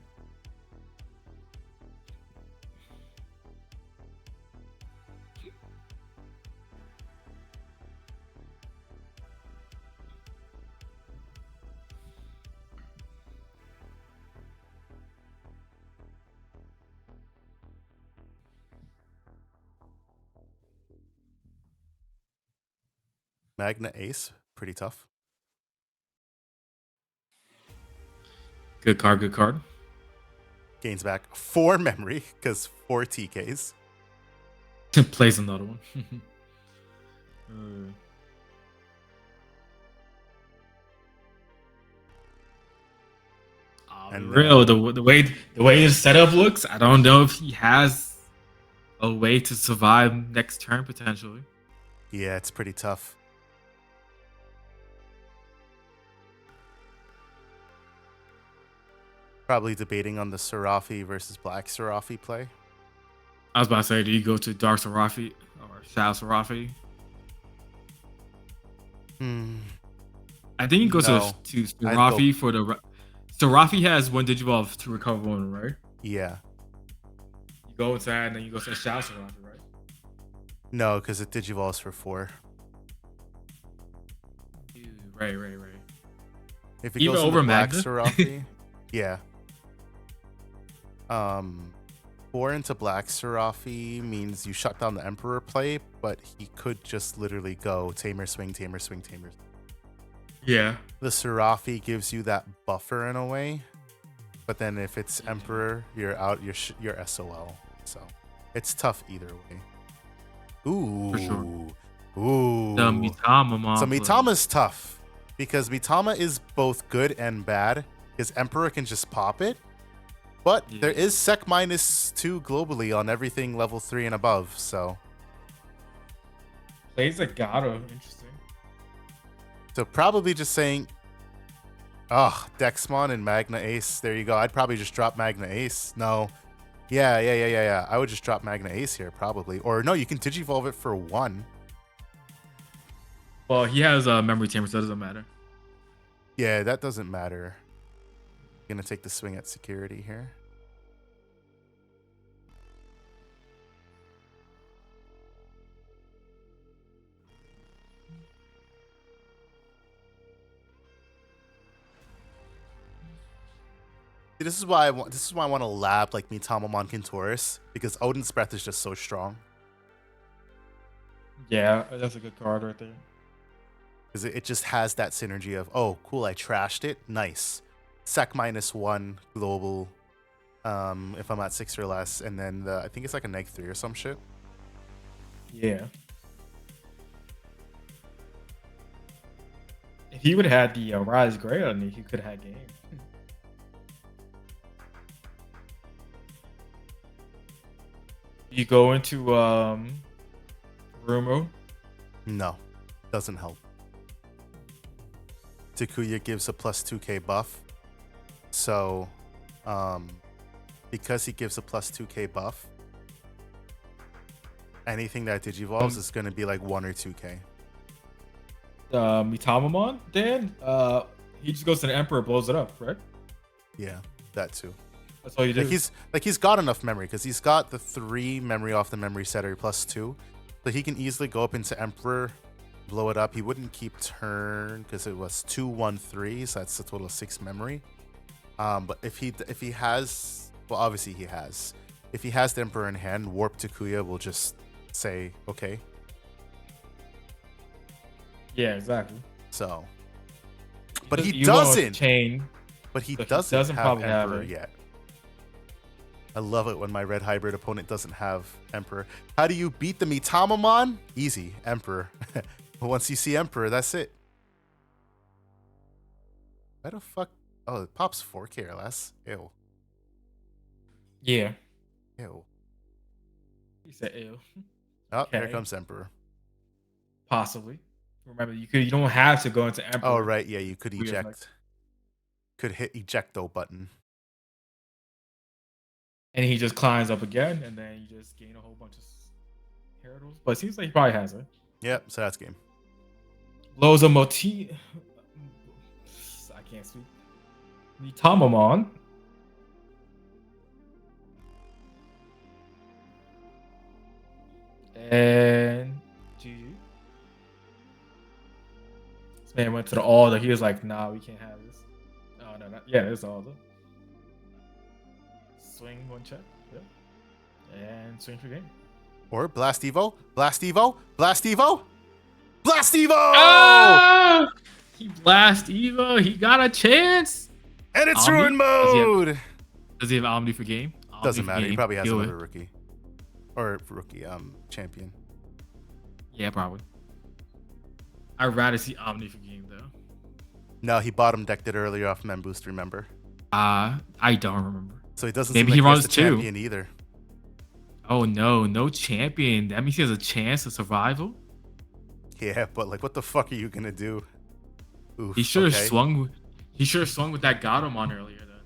Magna Ace, pretty tough. Good card, good card. Gains back 4 memory, because 4 TKs. Plays another one. And real, the way his setup looks, I don't know if he has a way to survive next turn potentially. Yeah, it's pretty tough. Probably debating on the Serafi versus Black Serafi play. I was about to say, do you go to Dark Serafi or Shadow Serafi? I think you go to Serafi for the... Serafi has 1 Digivolve to recover 1, right? Yeah. You go into that and then you go to Shadow Serafi, right? No, because it Digivolves for 4. Right. If it goes over Black Serafi, yeah. 4 into Black Serafi means you shut down the Emperor play, but he could just literally go Tamer swing, Tamer swing, Tamer. Yeah. The Serafi gives you that buffer in a way, but then if it's Emperor, you're out. You're SOL. So. It's tough either way. Ooh. For sure. Ooh. The Mitama So Mitama's tough because Mitama is both good and bad. His Emperor can just pop it. But there is Sec -2 globally on everything level 3 and above, so. Plays a Gato. Interesting. So probably just saying, oh, Dexmon and Magna Ace. There you go. I'd probably just drop Magna Ace. No. Yeah. I would just drop Magna Ace here, probably. Or no, you can Digivolve it for 1. Well, he has a memory tamer, so it doesn't matter. Yeah, that doesn't matter. Gonna take the swing at security here. This is why I want. This is why I want to lab like Mitamamon Kintoris, because Odin's Breath is just so strong. Yeah, that's a good card right there. Because it just has that synergy of, oh, cool, I trashed it, nice. Sec -1 global, if I'm at 6 or less, and then I think it's like a -3 or some shit. Yeah. If he would have had the Rise Gray on me, he could have had game. You go into Rumo? No, doesn't help. Takuya gives a +2k buff, so because he gives a +2k buff, anything that digivolves is going to be like 1 or 2k. Mitamamon, Dan, he just goes to the Emperor, blows it up, right? Yeah, that too. That's all you do. He's got enough memory because he's got the 3 memory off the memory setter +2, so he can easily go up into Emperor, blow it up. He wouldn't keep turn because it was 2, 1, 3, so that's a total of 6 memory. But if he has, well, obviously he has. If he has the Emperor in hand, Warp Takuya will just say okay. Yeah, exactly. So, but he doesn't. Chain, but he doesn't have Emperor have yet. I love it when my red hybrid opponent doesn't have Emperor. How do you beat the Mitamamon? Easy, Emperor. Once you see Emperor, that's it. Why the fuck? Oh, it pops 4k or less. Ew. Yeah. Ew. He said ew. Oh, okay. Here comes Emperor. Possibly. Remember, you don't have to go into Emperor. Oh right, yeah, you could eject. Could hit ejecto button. And he just climbs up again, and then you just gain a whole bunch of hurdles. But it seems like he probably has it. Yep, so that's game. Loza Moti. I can't speak. Mitamamon. And GG. This man went to the Alder. He was like, nah, we can't have this. Oh, no, yeah, it's Alder. Swing 1 check. Yep. And swing for game. Or Blast Evo. Blast Evo. Blast Evo. Blast Evo! Ah! He Blast Evo. He got a chance. And it's Ruin mode. Does he have Omni for game? Omni doesn't matter. Game. He probably has another rookie. Or rookie champion. Yeah, probably. I'd rather see Omni for game though. No, he bottom decked it earlier off Mem Boost, remember? I don't remember. So he doesn't Maybe seem he like runs the 2 champion either. Oh no champion. That means he has a chance of survival. Yeah, but like, what the fuck are you gonna do? Oof, he should have swung. He should have swung with that Gatomon earlier then.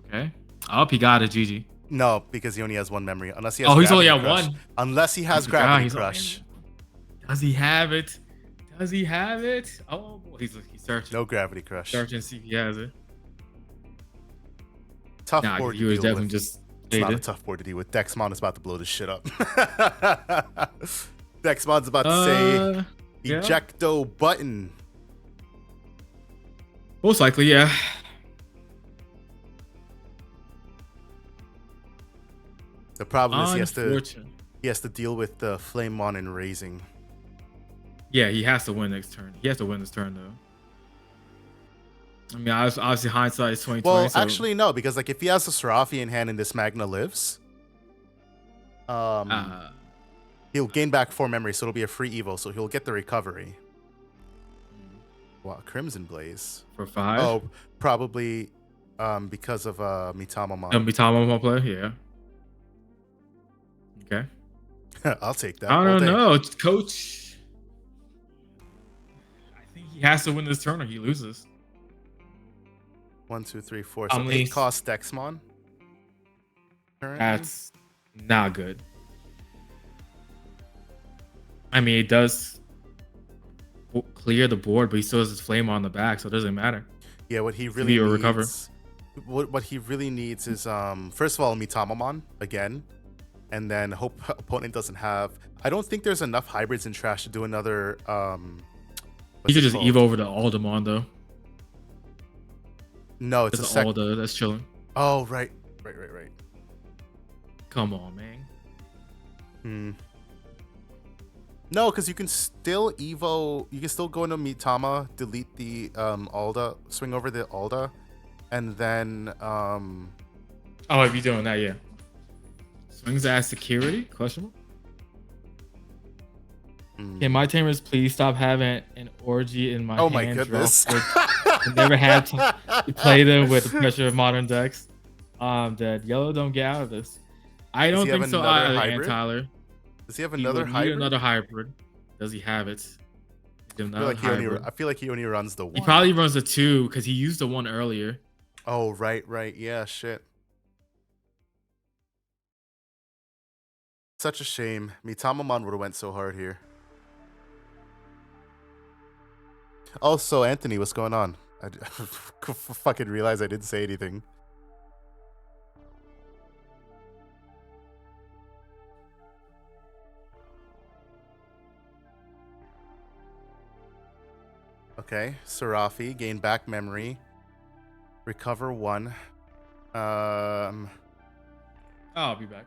Okay. Oh, he got it. GG. No, because he only has 1 memory. Unless he has. Oh, he's only at Crush. 1. Unless he has Gravity Crush. Does he have it? Does he have it? Oh, he's searching. No Gravity Crush. Searching, see if he has it. Tough board he was to deal definitely with. Just. It's not a tough board to deal with. Dexmon is about to blow this shit up. Dexmon's about to say, ejecto button. Most likely, yeah. The problem is he has to deal with the Flamemon and Raising. Yeah, he has to win next turn. He has to win this turn though. I mean, obviously hindsight is 2020. Well, so... actually, no, because like if he has the Serafi in hand and this Magna lives, he'll gain back 4 memories, so it'll be a free Evo, so he'll get the recovery. Wow, Crimson Blaze. For 5? Oh, probably because of Mitamamon. Mitamamon play, yeah. Okay. I'll take that. I don't know, Coach. I think he has to win this turn or he loses. 1, 2, 3, 4. So 8 cost Dexmon. Currently. That's not good. I mean, it does clear the board, but he still has his flame on the back, so it doesn't matter. Yeah, what he really needs, recover. What he really needs is first of all Mitamamon again, and then hope opponent doesn't have. I don't think there's enough hybrids in trash to do another. He could just Evo over the Alderman though. No, it's a Alda that's chilling. Oh right. Come on, man. No, because you can still Evo. You can still go into Mitama, delete the Alda, swing over the Alda, and then. Oh, if you're doing that, yeah. Swings as security? Question mark. Can my Tamers please stop having an orgy in my hand? Oh my goodness! I never had to play them with the pressure of modern decks. That yellow don't get out of this. I don't think so either, Tyler. Does he have another hybrid? Another hybrid. Does he have it? I feel like he only runs the 1. He probably runs the 2 because he used the 1 earlier. Oh, right. Yeah, shit. Such a shame. Mitamamon would have went so hard here. Also, Anthony, what's going on? I fucking realized I didn't say anything. Okay, Serafi, gain back memory, recover 1. I'll be back.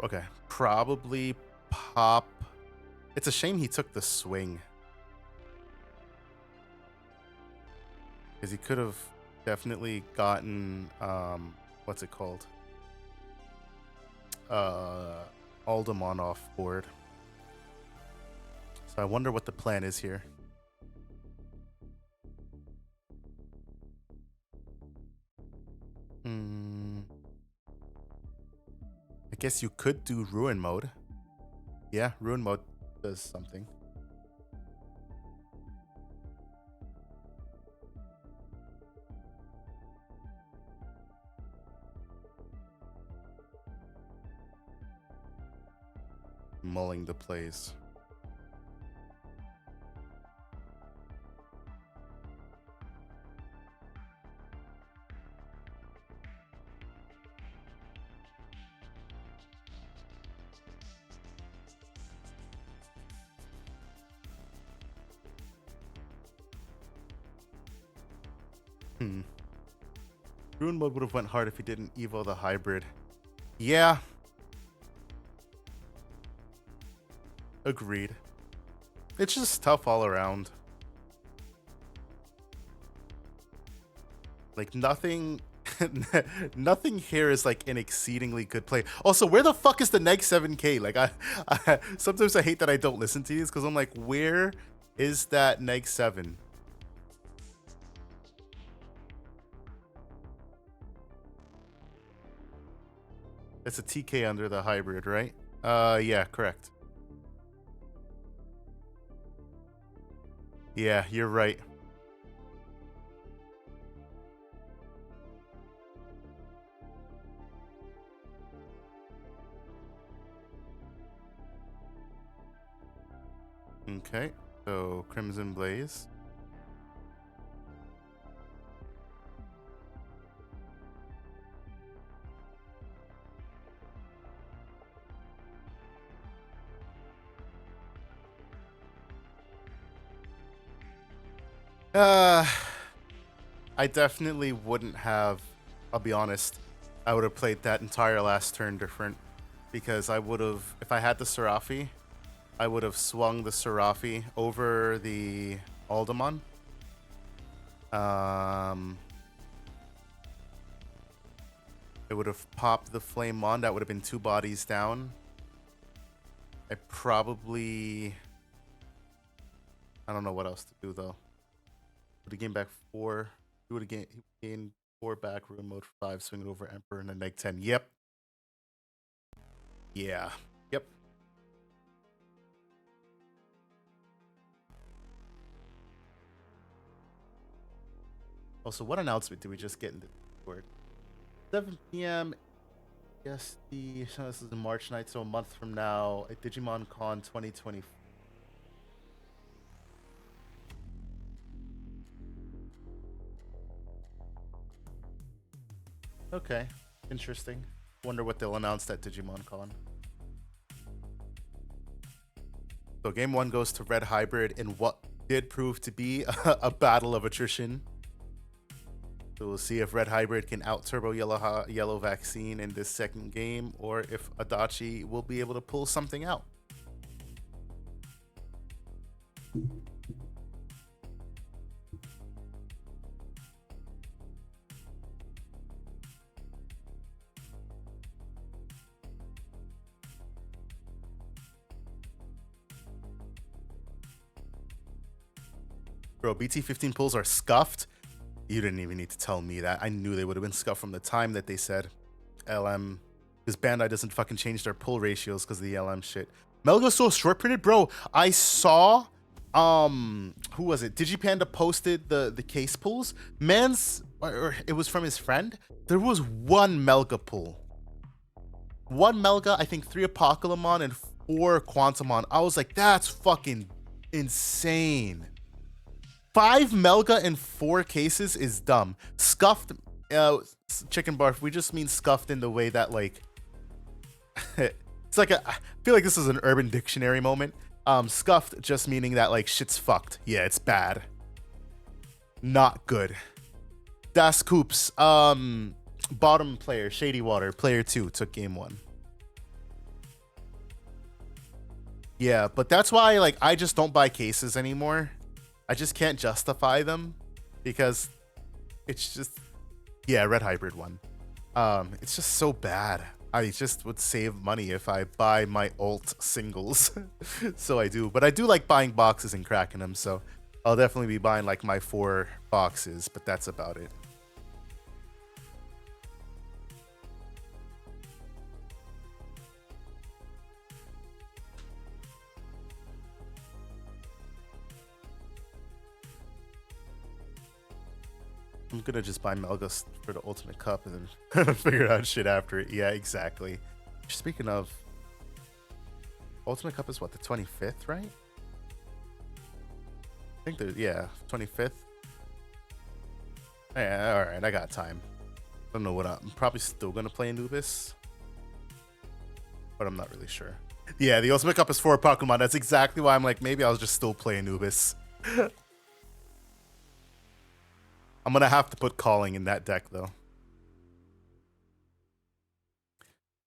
Okay, probably pop. It's a shame he took the swing, because he could have definitely gotten what's it called? Alderman off board. So I wonder what the plan is here. I guess you could do Ruin Mode. Yeah, Ruin Mode does something. Mulling the plays. Ruin Mode would have went hard if he didn't Evo the hybrid. Yeah. Agreed. It's just tough all around. Like nothing nothing here is like an exceedingly good play. Also, where the fuck is the neg 7k? Like I sometimes I hate that I don't listen to these because I'm like, where is that neg 7? It's a TK under the hybrid, right? Yeah, correct. Yeah, you're right. Okay, so Crimson Blaze. I definitely wouldn't have, I'll be honest, I would have played that entire last turn different, because I would have, if I had the Serafi, I would have swung the Serafi over the Alderman, It would have popped the Flamemon. That would have been 2 bodies down. I don't know what else to do though. Would have gained back 4. He would have gained 4 back, ruin mode 5, swing it over Emperor, and then neg 10. Yep. Yeah. Yep. Also, what announcement did we just get in the Discord? 7 p.m. Yes, this is a March night, so a month from now at Digimon Con 2024. Okay, interesting. Wonder what they'll announce at Digimon Con. So game 1 goes to Red Hybrid in what did prove to be a battle of attrition. So we'll see if Red Hybrid can out-turbo Yellow Vaccine in this second game, or if Adachi will be able to pull something out. Bro, BT15 pulls are scuffed. You didn't even need to tell me that. I knew they would have been scuffed from the time that they said LM. Because Bandai doesn't fucking change their pull ratios because of the LM shit. Melga's so short printed, bro. I saw who was it? Digipanda posted the case pulls. Man's, or it was from his friend. There was 1 Melga pull. 1 Melga, I think 3 Apocalypse and 4 Quantumon. I was like, that's fucking insane. 5 Melga in 4 cases is dumb. Scuffed, chicken barf, we just mean scuffed in the way that, like, it's like I feel like this is an Urban Dictionary moment. Scuffed just meaning that, like, shit's fucked. Yeah, it's bad. Not good. Das Coops, bottom player, Shady Water, player 2, took game 1. Yeah, but that's why, like, I just don't buy cases anymore. I just can't justify them because it's just, yeah, Red Hybrid one. It's just so bad. I just would save money if I buy my alt singles. So I do, but I do like buying boxes and cracking them. So I'll definitely be buying like my 4 boxes, but that's about it. I'm gonna just buy Melga for the Ultimate Cup and then figure out shit after it. Yeah, exactly. Speaking of, Ultimate Cup is what, the 25th, right? I think there's, yeah, 25th. Yeah, alright, I got time. I don't know what I'm probably still gonna play Anubis, but I'm not really sure. Yeah, the Ultimate Cup is for Pokemon. That's exactly why I'm like, maybe I'll just still play Anubis. I'm gonna have to put Calling in that deck though.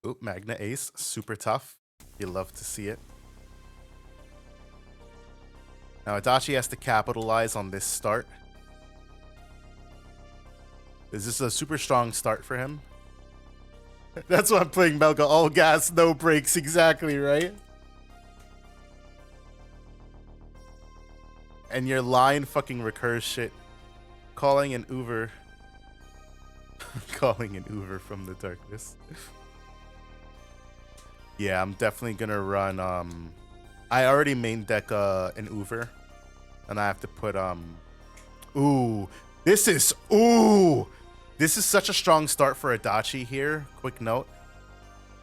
Oop, Magna Ace, super tough. You love to see it. Now Adachi has to capitalize on this start. Is this a super strong start for him? That's why I'm playing Melga. All gas, no brakes. Exactly, right? And your line fucking recurs shit. Calling an Uber. Calling an Uber from the darkness. Yeah, I'm definitely gonna run, I already main deck an Uber. And I have to put, ooh. This is such a strong start for Adachi here. Quick note.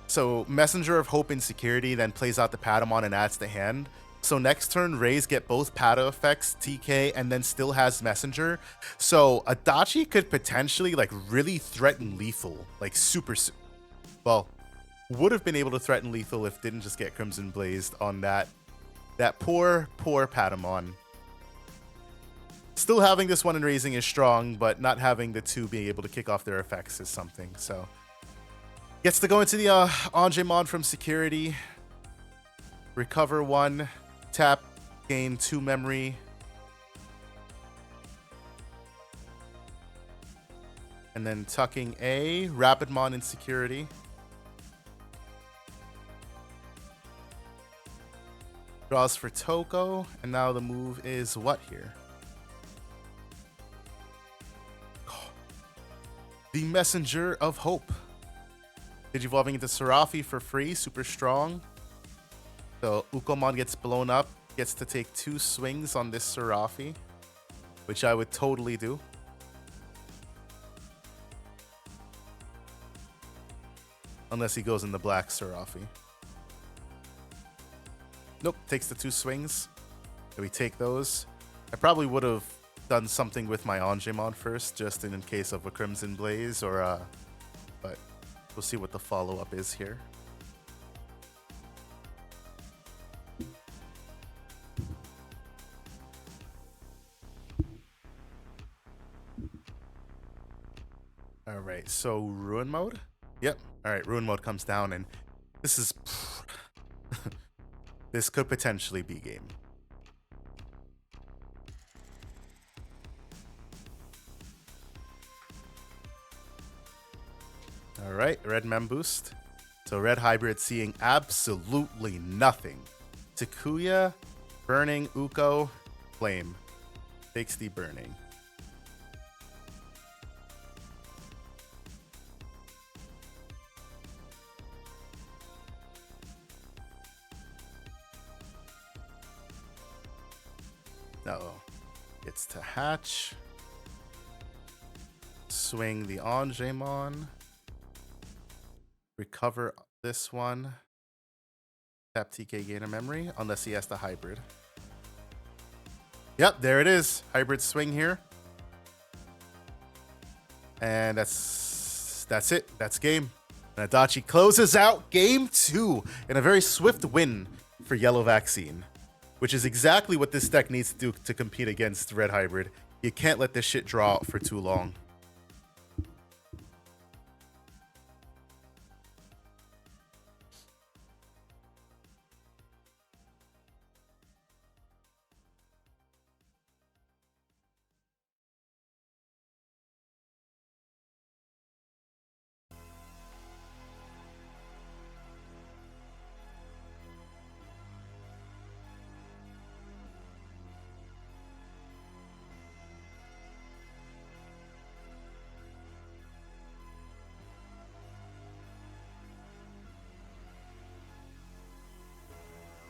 So Messenger of Hope and Security then plays out the Patamon and adds the hand. So next turn, Rays get both Pata effects, TK, and then still has Messenger. So Adachi could potentially like really threaten lethal, like super, well, would have been able to threaten lethal if didn't just get Crimson Blazed on that poor Patamon. Still having this one in raising is strong, but not having the 2 being able to kick off their effects is something. So gets to go into the Angemon from Security. Recover 1, tap, gain 2 memory. And then tucking a Rapidmon in security. Draws for Toko, and now the move is what here? The Messenger of Hope. Digivolving into Serafi for free, super strong. So Ukomon gets blown up, gets to take 2 swings on this Serafi, which I would totally do. Unless he goes in the black Serafi. Nope, takes the 2 swings. So we take those. I probably would have done something with my Angemon first, just in case of a Crimson Blaze, or but we'll see what the follow-up is here. All right, so Ruin Mode? Yep. All right, Ruin Mode comes down, and this is... this could potentially be game. All right, Red Mem Boost. So Red Hybrid seeing absolutely nothing. Takuya, Burning, Uko, Flame. Takes the Burning. Uh-oh. Gets to hatch. Swing the Angemon. Recover this one. Tap TK gain a memory, unless he has the hybrid. Yep, there it is. Hybrid swing here. And that's it. That's game. And Adachi closes out game 2 in a very swift win for Yellow Vaccine, which is exactly what this deck needs to do to compete against Red Hybrid. You can't let this shit draw out for too long.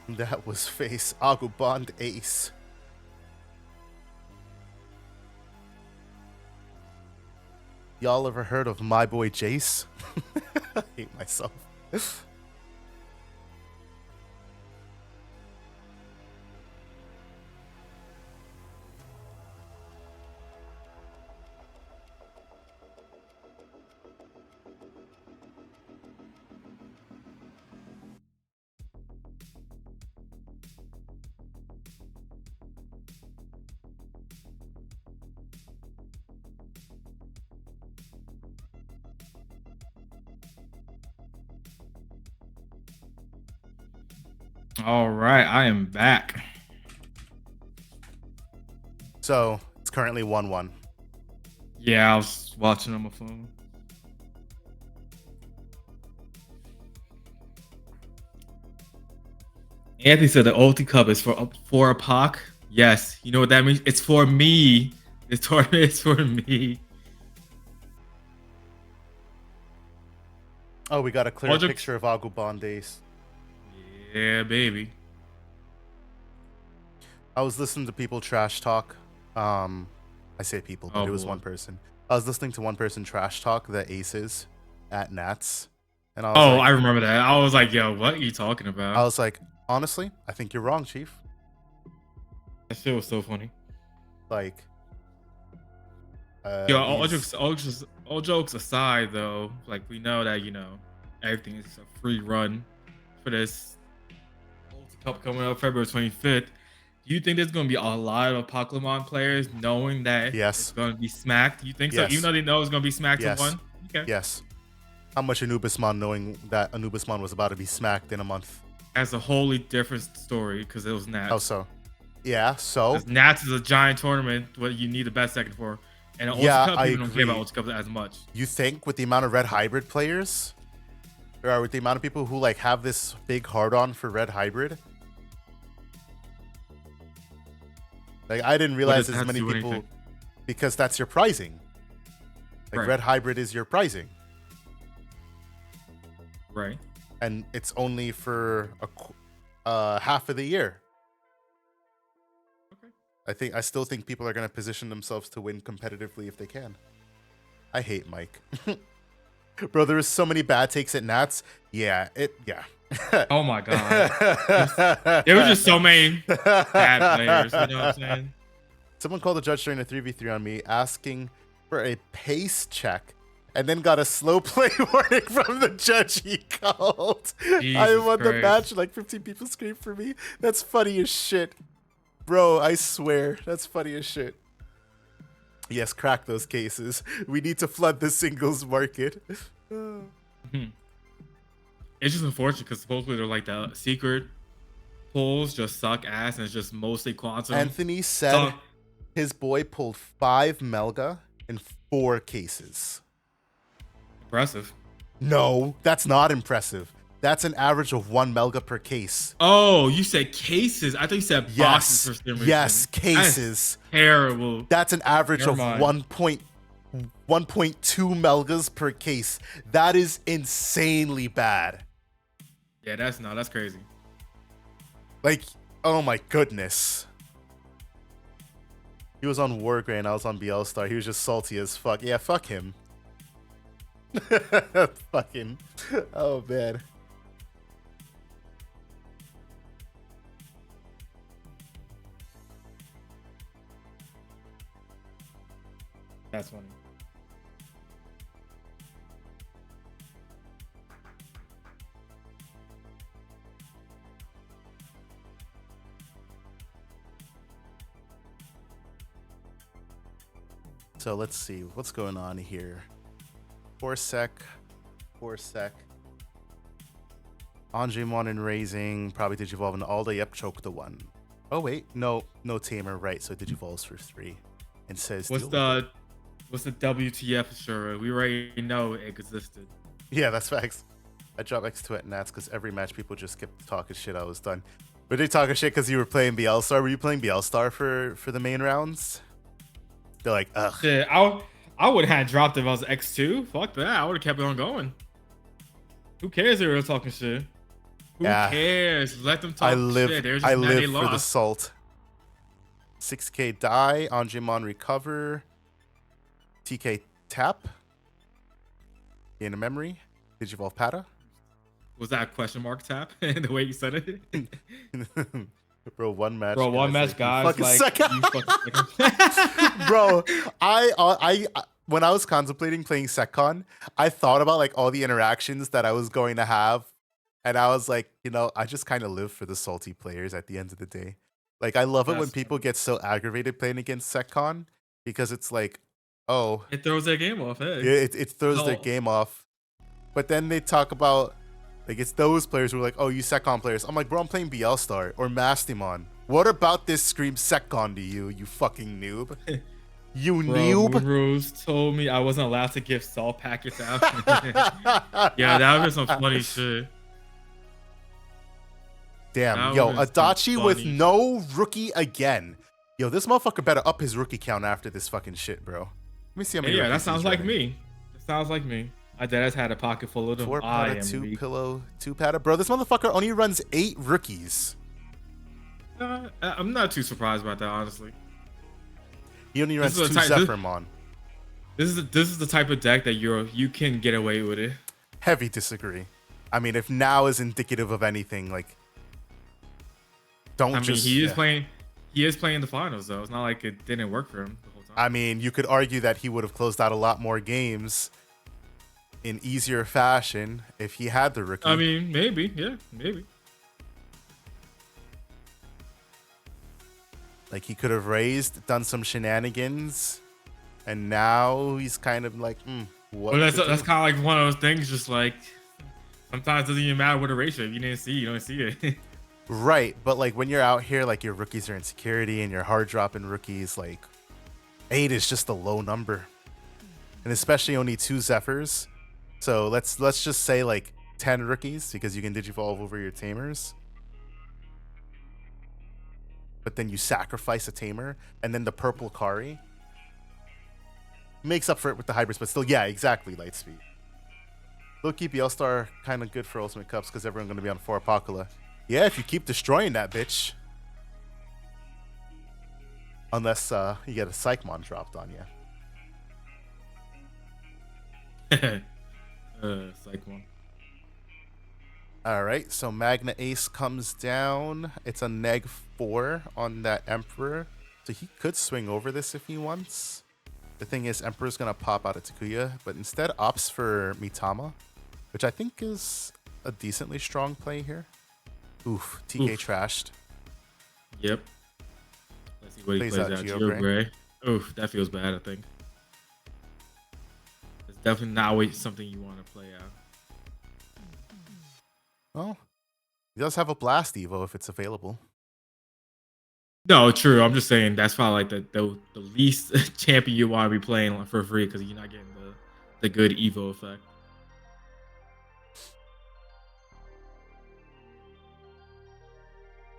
That was face Agubond Ace. Y'all ever heard of my boy Jace? I hate myself. All right, I am back. So it's currently 1-1. Yeah, I was watching on my phone. Anthony said the ulti cup is for a Pac. Yes, you know what that means? It's for me. This tournament is for me. Oh, we got a clear picture of Agubond Ace. Yeah, baby. I was listening to people trash talk. I say people, but it was one person. I was listening to one person trash talk the aces at Nats. And I was I remember that. I was like, yo, what are you talking about? I was like, honestly, I think you're wrong, Chief. That shit was so funny. Like, yo, all jokes aside, though, like we know that everything is a free run for this Cup coming up February 25th. Do you think there's going to be a lot of Pokemon players knowing that it's going to be smacked? You think so? Even though they know it's going to be smacked in one? Okay. Yes. How much Anubismon knowing that Anubismon was about to be smacked in a month? That's a wholly different story because it was Nats. How so? Yeah, so? Nats is a giant tournament what you need the best second for. And Ultra Yeah, Cup, I people don't care about agree. Ultra Cup as much. You think with the amount of red hybrid players, or with the amount of people who like have this big hard on for red hybrid, like I didn't realize as many people because that's your pricing. Like red hybrid is your pricing. Right. And it's only for half of the year. Okay. I still think people are going to position themselves to win competitively if they can. I hate Mike. Bro, there was so many bad takes at Nats. Yeah. Oh my god. There were just so many bad players, you know what I'm saying? Someone called the judge during a 3v3 on me asking for a pace check and then got a slow play warning from the judge he called. I won the match, like 15 people screamed for me. That's funny as shit. Bro, I swear, that's funny as shit. Yes, crack those cases. We need to flood the singles market. It's just unfortunate because supposedly they're like the secret pulls just suck ass and it's just mostly quantum. Anthony said his boy pulled 5 Melga in 4 cases. Impressive. No, that's not impressive. That's an average of 1 Melga per case. Oh, you said cases. I thought you said boxes for some reason. Yes, cases. That's terrible. That's an average of 1.2 Melgas per case. That is insanely bad. Yeah, that's crazy. Like, oh my goodness. He was on Wargray, I was on BL Star. He was just salty as fuck. Yeah, fuck him. Fuck him. Oh man. That's funny. So let's see what's going on here. 4 sec. Digimon and Raising, probably Digivolve and Alda. Yep, choke the 1. Oh wait, no Tamer, right? So Digivolves for 3. And says what's the WTF? Sure, we already know it existed. Yeah, that's facts. I dropped X2 at Nats because every match people just kept talking shit. I was done. Were they talking shit because you were playing BL Star? Were you playing BL Star for the main rounds? They're like, ugh. Shit, I would have dropped if I was X2. Fuck that. I would have kept it on going. Who cares if they were talking shit? Who cares? Let them talk shit. I live for the salt. 6K die. Digimon recover. TK tap. Gain a memory. Digivolve Pata. Was that a question mark tap? The way you said it? Bro, one match. Bro, one match, guys. Like, you fucking Bro, I when I was contemplating playing SecCon, I thought about like all the interactions that I was going to have, and I was like, you know, I just kind of live for the salty players at the end of the day. Like, I love it when people get so aggravated playing against SecCon because it's like, oh, it throws their game off. Hey, it throws their game off. But then they talk about like it's those players who are like, oh, you SecCon players. I'm like, bro, I'm playing BL Star or Mastimon. What about this screams SecCon to you, you fucking noob? You noob. Rose told me I wasn't allowed to give salt packets out. Yeah, that was some funny shit. Damn, yo, Adachi with no rookie again. Yo, this motherfucker better up his rookie count after this fucking shit, bro. Let me see how many. Yeah, that sounds like me. That sounds like me. My dad has had a pocket full of them. 4 Pata, 2 pillow, 2 Pata. Bro, this motherfucker only runs 8 rookies. I'm not too surprised about that, honestly. He only runs 2 Zephyrmon. This is the type of deck that you can get away with it. Heavy disagree. I mean, if now is indicative of anything, like, he is playing the finals though. It's not like it didn't work for him the whole time. I mean, you could argue that he would have closed out a lot more games in easier fashion if he had the rookie. I mean, maybe, yeah, maybe. Like, he could have raised, done some shenanigans, and now he's kind of like, what? Well, that's kind of like one of those things. Just like sometimes it doesn't even matter what a ratio. If you didn't see, you don't see it. Right, but like when you're out here, like your rookies are in security and you're hard dropping rookies, like 8 is just a low number. And especially only 2 Zephyrs. So let's just say like 10 rookies because you can digivolve over your Tamers. But then you sacrifice a Tamer and then the purple Kari makes up for it with the hybrids, but still, yeah, exactly, Lightspeed. Low-key BL-Star kind of good for Ultimate Cups because everyone's going to be on 4 Apocalypse. Yeah, if you keep destroying that bitch. Unless you get a Psychmon dropped on you. Psychmon. Alright, so Magna Ace comes down. It's a neg 4 on that Emperor. So he could swing over this if he wants. The thing is, Emperor's going to pop out of Takuya, but instead opts for Mitama, which I think is a decently strong play here. Oof, TK trashed. Yep. Let's see what he plays out. Geo-Gray. Oof, that feels bad, I think. It's definitely not something you want to play out. Well, he does have a Blast Evo if it's available. No, true. I'm just saying that's probably like the least champion you want to be playing for free because you're not getting the good Evo effect.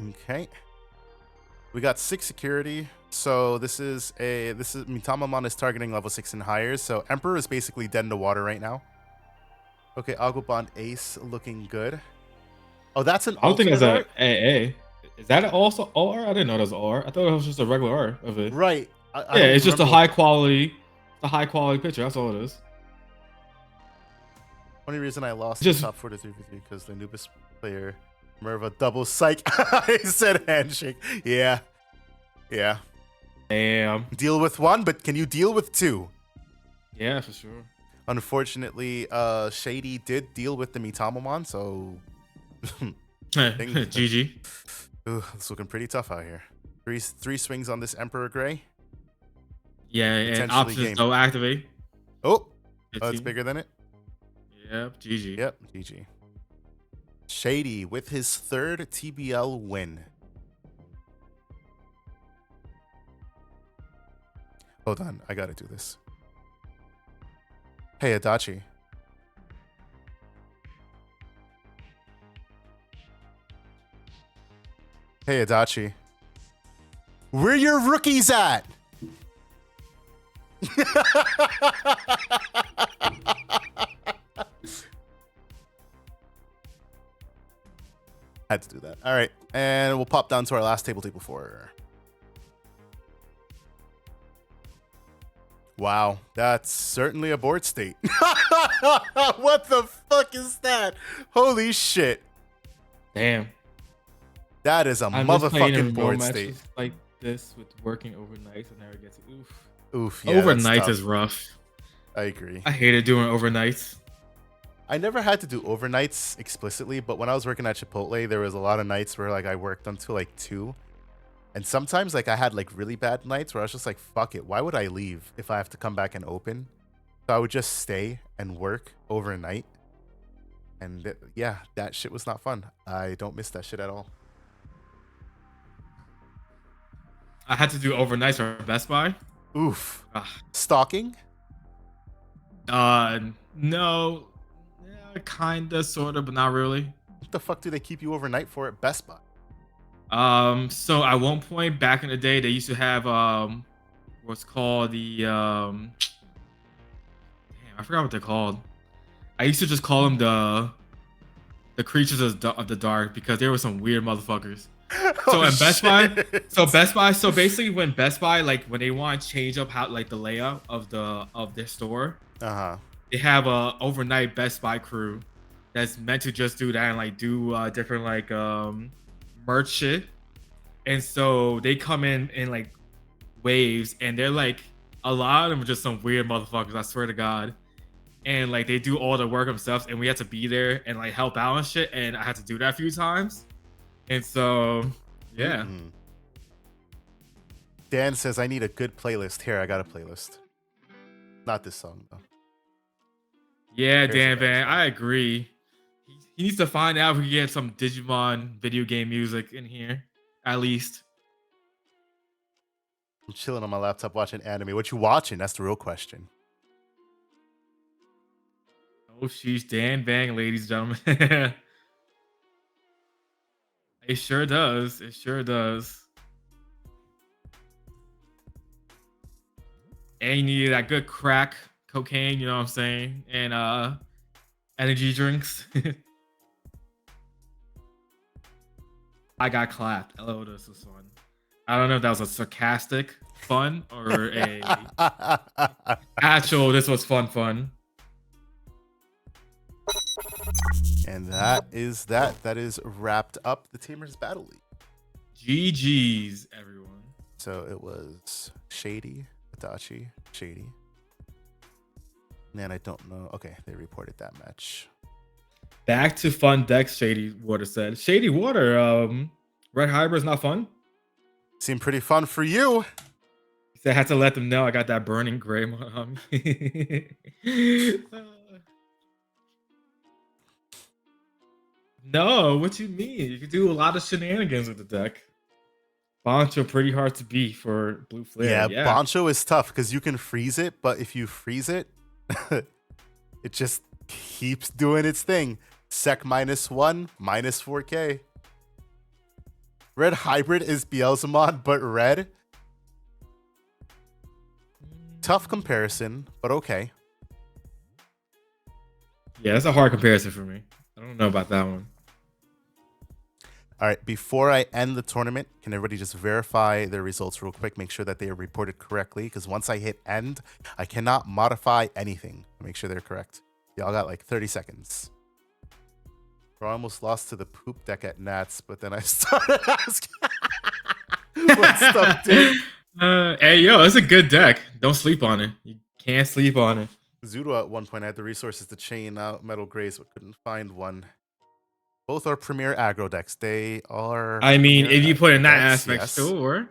Okay. We got 6 security. So this is Mitamamon is targeting level 6 and higher. So Emperor is basically dead in the water right now. Okay, Agobond Ace looking good. Oh, that's an I don't think that's art? a AA. Is that also OR? I didn't know that was OR. I thought it was just a regular R of it. Right. Yeah, it's just a high quality picture. That's all it is. Only reason I lost the top 4 to 3 because the Anubis player Merva double psych. I said handshake. Yeah. Yeah. Damn. Deal with 1, but can you deal with 2? Yeah, for sure. Unfortunately, Shady did deal with the Mitamamon, so GG. Ooh, it's looking pretty tough out here. Three swings on this Emperor Gray. Yeah, and options don't activate. Oh, it's bigger than it. Yep, GG. Yep, GG. Shady with his 3rd TBL win. Hold on, I gotta do this. Hey, Adachi. Hey, Adachi. Where your rookies at? Had to do that. All right, and we'll pop down to our last table 4. Wow, that's certainly a board state. What the fuck is that? Holy shit. Damn. That is a motherfucking board state. Like this with working overnights and never gets oof. Oof, yeah. Overnights is rough. I agree. I hated doing overnights. I never had to do overnights explicitly, but when I was working at Chipotle, there was a lot of nights where like I worked until like 2. And sometimes like I had like really bad nights where I was just like, fuck it. Why would I leave if I have to come back and open? So I would just stay and work overnight. And yeah, that shit was not fun. I don't miss that shit at all. I had to do overnights for Best Buy. Oof. Stalking? No. Yeah, kinda, sorta, but not really. What the fuck do they keep you overnight for at Best Buy? So at one point back in the day, they used to have what's called the damn, I forgot what they're called. I used to just call them the creatures of the dark because there were some weird motherfuckers. So at Best Buy, so basically when Best Buy, like when they want to change up how like the layout of their store, they have a overnight Best Buy crew that's meant to just do that and like do different like merch shit. And so they come in like waves, and they're like a lot of them are just some weird motherfuckers, I swear to God. And like they do all the work themselves, and we had to be there and like help out and shit. And I had to do that a few times. And so yeah. Dan says I need a good playlist. Here, I got a playlist. Not this song though. Yeah, Dan Van, I agree. He needs to find out if we can get some Digimon video game music in here, at least. I'm chilling on my laptop watching anime. What you watching? That's the real question. Oh, she's Dan Bang, ladies and gentlemen. It sure does. It sure does. And you need that good crack cocaine, you know what I'm saying? And energy drinks. I got clapped. Hello, this was fun. I don't know if that was a sarcastic fun or a actual this was fun. And that is that. That is wrapped up the Tamers Battle League. GG's, everyone. So it was Shady, Adachi, Shady. And I don't know. Okay, they reported that match. Back to fun decks, Shady Water said. Shady Water, Red Hybrid's not fun? Seemed pretty fun for you. He said I had to let them know I got that burning gray on me. No, what you mean? You can do a lot of shenanigans with the deck. Bancho pretty hard to beat for Blue Flare. Yeah, Bancho is tough because you can freeze it, but if you freeze it, it just keeps doing its thing. Sec -1, -4K. Red Hybrid is Beelzemon, but red. Tough comparison, but okay. Yeah, that's a hard comparison for me. I don't know about that one. All right, before I end the tournament, can everybody just verify their results real quick? Make sure that they are reported correctly, because once I hit end, I cannot modify anything. Make sure they're correct. Y'all got like 30 seconds. Bro, I almost lost to the poop deck at Nats, but then I started asking what stuff did. Hey, yo, it's a good deck. Don't sleep on it. You can't sleep on it. Zudo at one point had the resources to chain out Metal Grace, but couldn't find one. Both are premier aggro decks. They are. I mean, if you put in that decks, aspect, yes. Sure.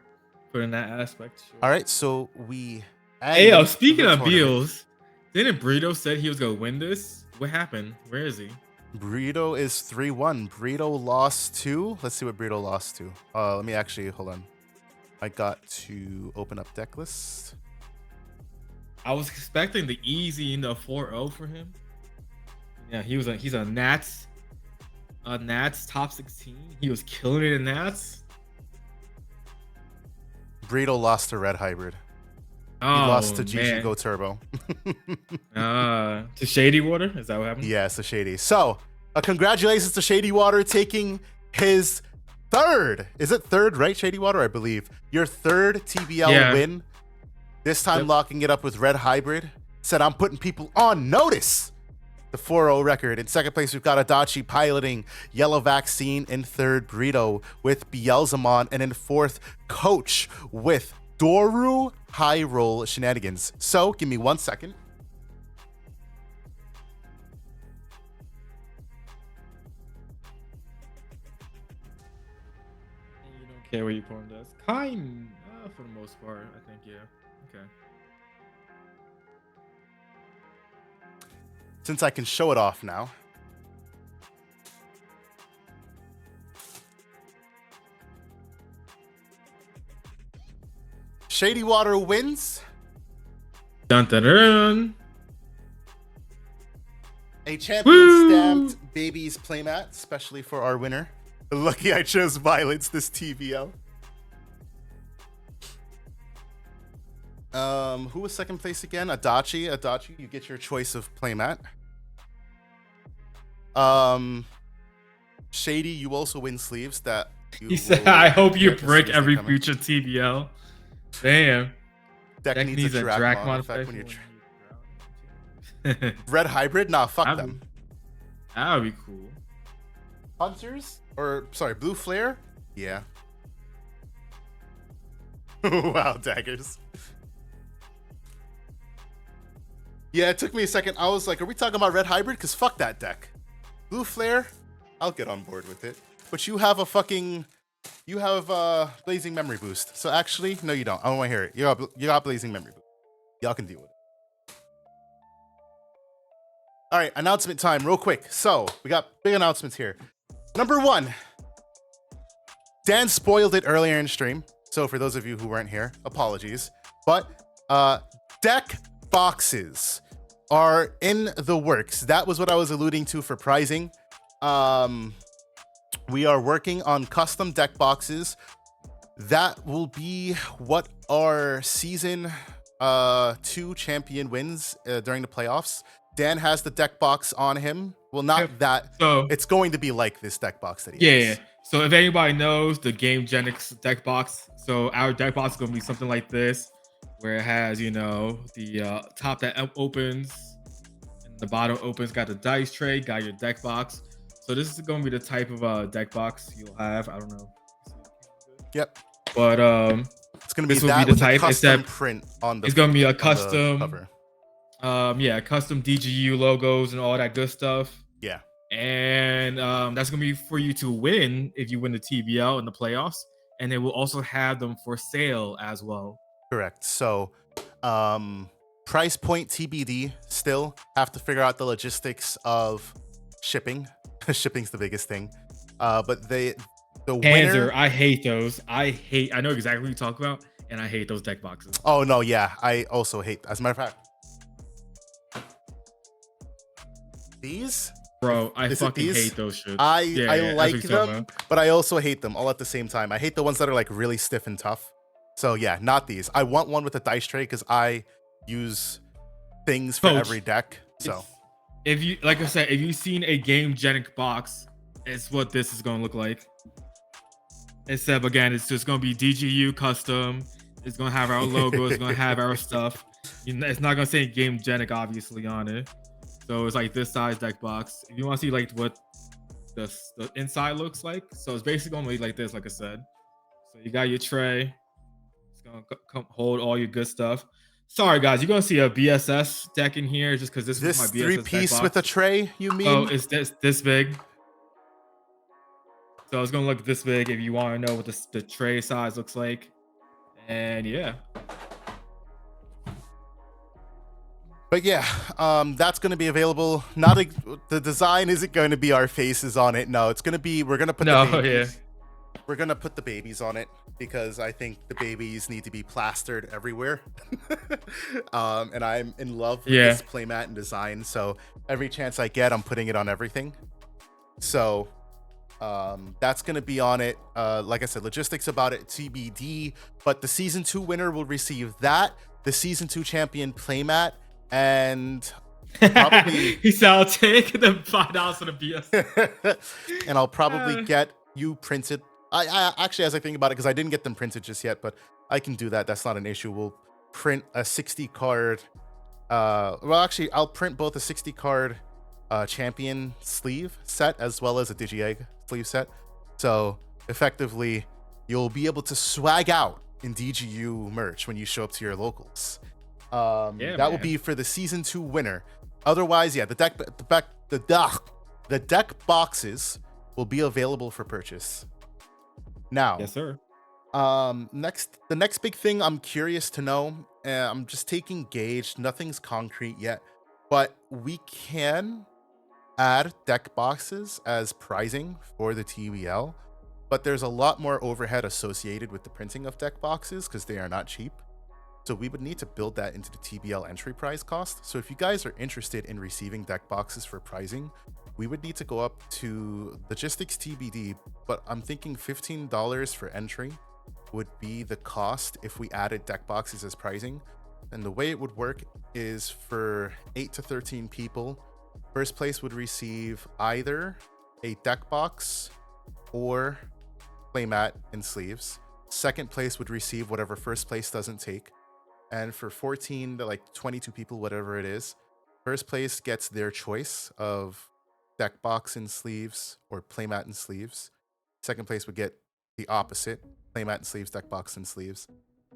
Put in that aspect, sure. All right, so we. Hey, yo, speaking of Beals, didn't Burrito said he was gonna win this? What happened? Where is he? Burrito is 3-1. Burrito lost to. Let's see what Burrito lost to. Let me actually hold on. I got to open up deck list. I was expecting the easy 4-0 for him. Yeah, he's a Nats top 16. He was killing it in Nats. Burrito lost to Red Hybrid. Oh, he lost to GG Go Turbo. To Shady Water? Is that what happened? Yes, to Shady. So, congratulations to Shady Water taking his third. Is it third, right, Shady Water? I believe. Your third TBL win. This time locking it up with Red Hybrid. Said, I'm putting people on notice. The 4-0 record. In second place, we've got Adachi piloting Yellow Vaccine. In third, Burrito with Beelzemon. And in fourth, Coach with Doru High Roll Shenanigans. So, give me 1 second. You don't care what your opponent does. Kind, for the most part, I think, yeah. Okay. Since I can show it off now. Shady Water wins. Dun dun dun. A champion stamped babies playmat, especially for our winner. Lucky I chose Violence this TVL. Who was second place again? Adachi. Adachi, you get your choice of playmat. Shady, you also win sleeves that you he said, I hope you break every future TBL. Damn. Deck needs a Dracmon effect when you're Red Hybrid? Nah, fuck them. That would be cool. Hunters? Or, sorry, Blue Flare? Yeah. Wow, daggers. Yeah, it took me a second. I was like, are we talking about Red Hybrid? Because fuck that deck. Blue Flare, I'll get on board with it. But you have a fucking... You have Blazing Memory Boost. So actually, no, you don't. I don't want to hear it. You got Blazing Memory Boost. Y'all can deal with it. All right, announcement time, real quick. So, we got big announcements here. Number one, Dan spoiled it earlier in stream. So for those of you who weren't here, apologies. But deck boxes are in the works. That was what I was alluding to for pricing. We are working on custom deck boxes. That will be what our season 2 champion wins during the playoffs. Dan has the deck box on him. Well, not that. So it's going to be like this deck box that he has. So if anybody knows the Game Genix deck box, so our deck box is going to be something like this, where it has, you know, the top that opens and the bottom opens, got the dice tray, got your deck box. So this is going to be the type of deck box you'll have. I don't know. Yep. But it's going to be that with a custom print on the. It's going to be a custom cover. Custom DGU logos and all that good stuff. Yeah. And that's going to be for you to win if you win the TBL in the playoffs. And they will also have them for sale as well. Correct. So price point TBD, still have to figure out the logistics of shipping. Shipping's the biggest thing. But the winner, I hate those. I know exactly what you talk about, and I hate those deck boxes. Oh no, yeah. I also hate, as a matter of fact. These? Bro, I fucking hate those shit. I like them, but I also hate them all at the same time. I hate the ones that are like really stiff and tough. So yeah, not these. I want one with a dice tray because I use things for every deck. So if you, like I said, if you've seen a Game Genic box, it's what this is gonna look like. Except again, it's just gonna be DGU custom. It's gonna have our logo. It's gonna have our stuff. It's not gonna say Game Genic obviously on it. So it's like this size deck box. If you want to see like what the inside looks like, so it's basically gonna be like this, like I said. So you got your tray. It's gonna hold all your good stuff. Sorry guys, you're gonna see a BSS deck in here just because this is my BSS 3-piece deck box. With a tray, you mean? Oh, it's this big. So it's gonna look this big if you want to know what the tray size looks like. And yeah. But yeah, that's going to be available. The design isn't going to be our faces on it. No, it's going to be, we're going to put the babies. We're going to put the babies on it because I think the babies need to be plastered everywhere. And I'm in love with this playmat and design. So every chance I get, I'm putting it on everything. So that's going to be on it. Like I said, logistics about it, TBD. But the season 2 winner will receive that. The season 2 champion playmat. And probably he said, "I'll take the $5 for the BS." And I'll probably get you printed. I actually, as I think about it, because I didn't get them printed just yet, but I can do that. That's not an issue. We'll print a 60 card. Well, actually, I'll print both a 60 card champion sleeve set as well as a Digi-Egg sleeve set. So effectively, you'll be able to swag out in DGU merch when you show up to your locals. That will be for the season 2 winner. Otherwise, yeah, the deck boxes will be available for purchase. Now, yes, sir. The next big thing I'm curious to know. I'm just taking gauge. Nothing's concrete yet, but we can add deck boxes as pricing for the TBL. But there's a lot more overhead associated with the printing of deck boxes because they are not cheap. So we would need to build that into the TBL entry prize cost. So if you guys are interested in receiving deck boxes for pricing, we would need to go up to logistics TBD, but I'm thinking $15 for entry would be the cost if we added deck boxes as pricing. And the way it would work is for 8 to 13 people, first place would receive either a deck box or playmat and sleeves. Second place would receive whatever first place doesn't take. And for 14 to like 22 people, whatever it is, first place gets their choice of deck box and sleeves or playmat and sleeves. Second place would get the opposite, playmat and sleeves, deck box and sleeves.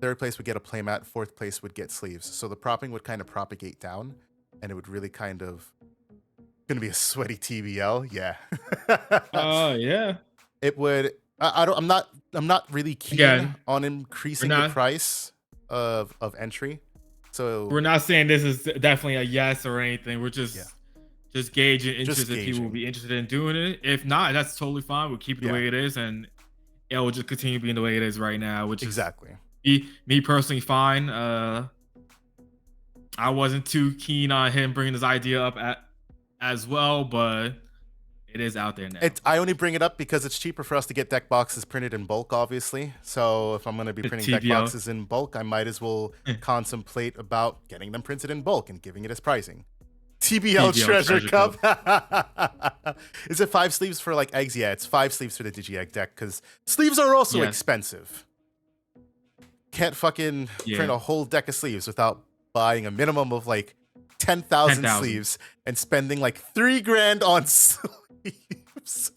Third place would get a playmat. Fourth place would get sleeves. So the propping would kind of propagate down, and it would really kind of gonna be a sweaty TBL. Yeah. Yeah. It would. I'm not really keen on increasing the price of entry. So we're not saying this is definitely a yes or anything. We're just gauging interest if people will be interested in doing it. If not, that's totally fine. We'll keep it the way it is, and it will just continue being the way it is right now, which exactly. is me personally fine. I wasn't too keen on him bringing this idea up as well, but it is out there now. I only bring it up because it's cheaper for us to get deck boxes printed in bulk, obviously. So if I'm going to be printing deck boxes in bulk, I might as well contemplate about getting them printed in bulk and giving it as pricing. TBL Treasure Cup. Is it 5 sleeves for like eggs? Yeah, it's 5 sleeves for the Digi-Egg deck because sleeves are also expensive. Can't fucking print a whole deck of sleeves without buying a minimum of like 10,000 sleeves and spending like $3,000 on sleeves.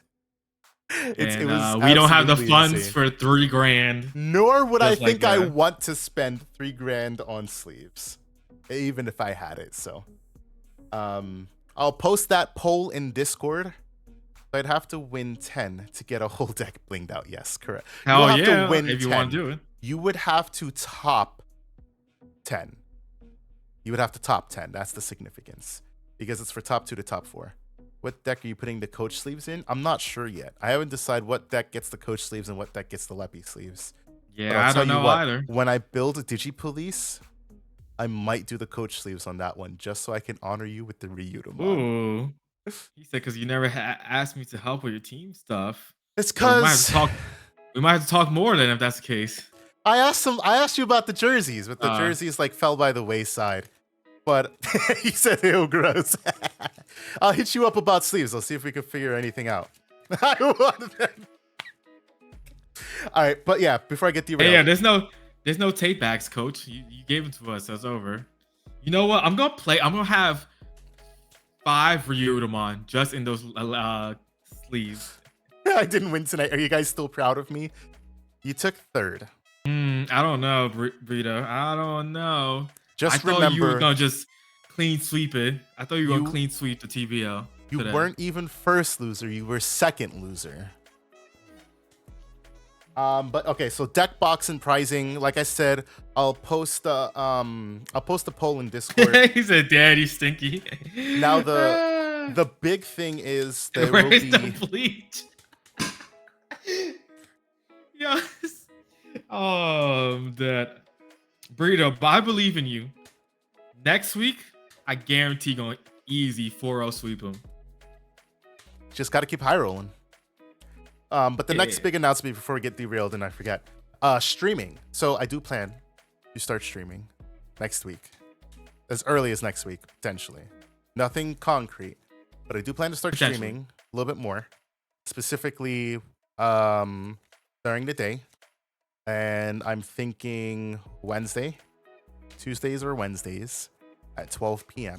We don't have the funds insane. For $3,000. Nor would I think I want to spend $3,000 on sleeves, even if I had it. So, I'll post that poll in Discord. I'd have to win 10 to get a whole deck blinged out. Yes, correct. Hell yeah! To win if you 10. Want to do it, you would have to top 10. You would have to top 10. That's the significance because it's for top 2 to top 4. What deck are you putting the coach sleeves in? I'm not sure yet. I haven't decided what deck gets the coach sleeves and what deck gets the Leppy sleeves. Yeah, I don't know either. When I build a Digipolice, I might do the coach sleeves on that one just so I can honor you with the Ryudomon. Ooh. He said because you never asked me to help with your team stuff. It's because we might have to talk more then if that's the case. I asked you about the jerseys, but the jerseys like fell by the wayside. But he said ew, gross. I'll hit you up about sleeves. I'll see if we can figure anything out. I want them. All right, but yeah, before I get derailed. Hey, yeah, there's no tape backs, coach. You gave it to us. That's over. You know what? I'm gonna have 5 Ryudomon just in those sleeves. I didn't win tonight. Are you guys still proud of me? You took 3rd. I don't know, Brito. I don't know. Just remember, thought you were gonna just clean sweep it. I thought you were gonna clean sweep the TBL. You weren't even first loser. You were second loser. But okay, so deck box and pricing. Like I said, I'll post a poll in Discord. He said, "Daddy stinky." Now the big thing is there will be the bleach. Yes. That Burrito, but I believe in you. Next week, I guarantee going easy 4-0 sweep him. Just got to keep high rolling. But the next big announcement before we get derailed and I forget, streaming. So I do plan to start streaming next week, as early as next week potentially. Nothing concrete, but I do plan to start streaming a little bit more, specifically during the day. And I'm thinking Tuesdays or Wednesdays at 12 p.m.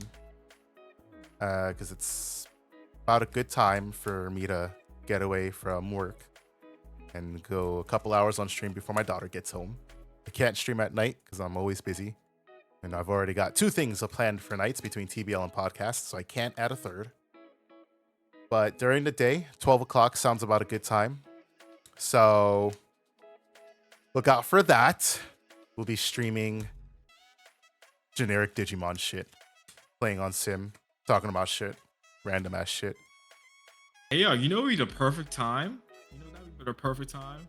Because it's about a good time for me to get away from work and go a couple hours on stream before my daughter gets home. I can't stream at night because I'm always busy. And I've already got 2 things planned for nights between TBL and podcasts, so I can't add a 3rd. But during the day, 12 o'clock sounds about a good time. So look out for that. We'll be streaming generic Digimon shit, playing on Sim, talking about shit, random ass shit. Hey, yo, you know what would be the perfect time? You know that would be the perfect time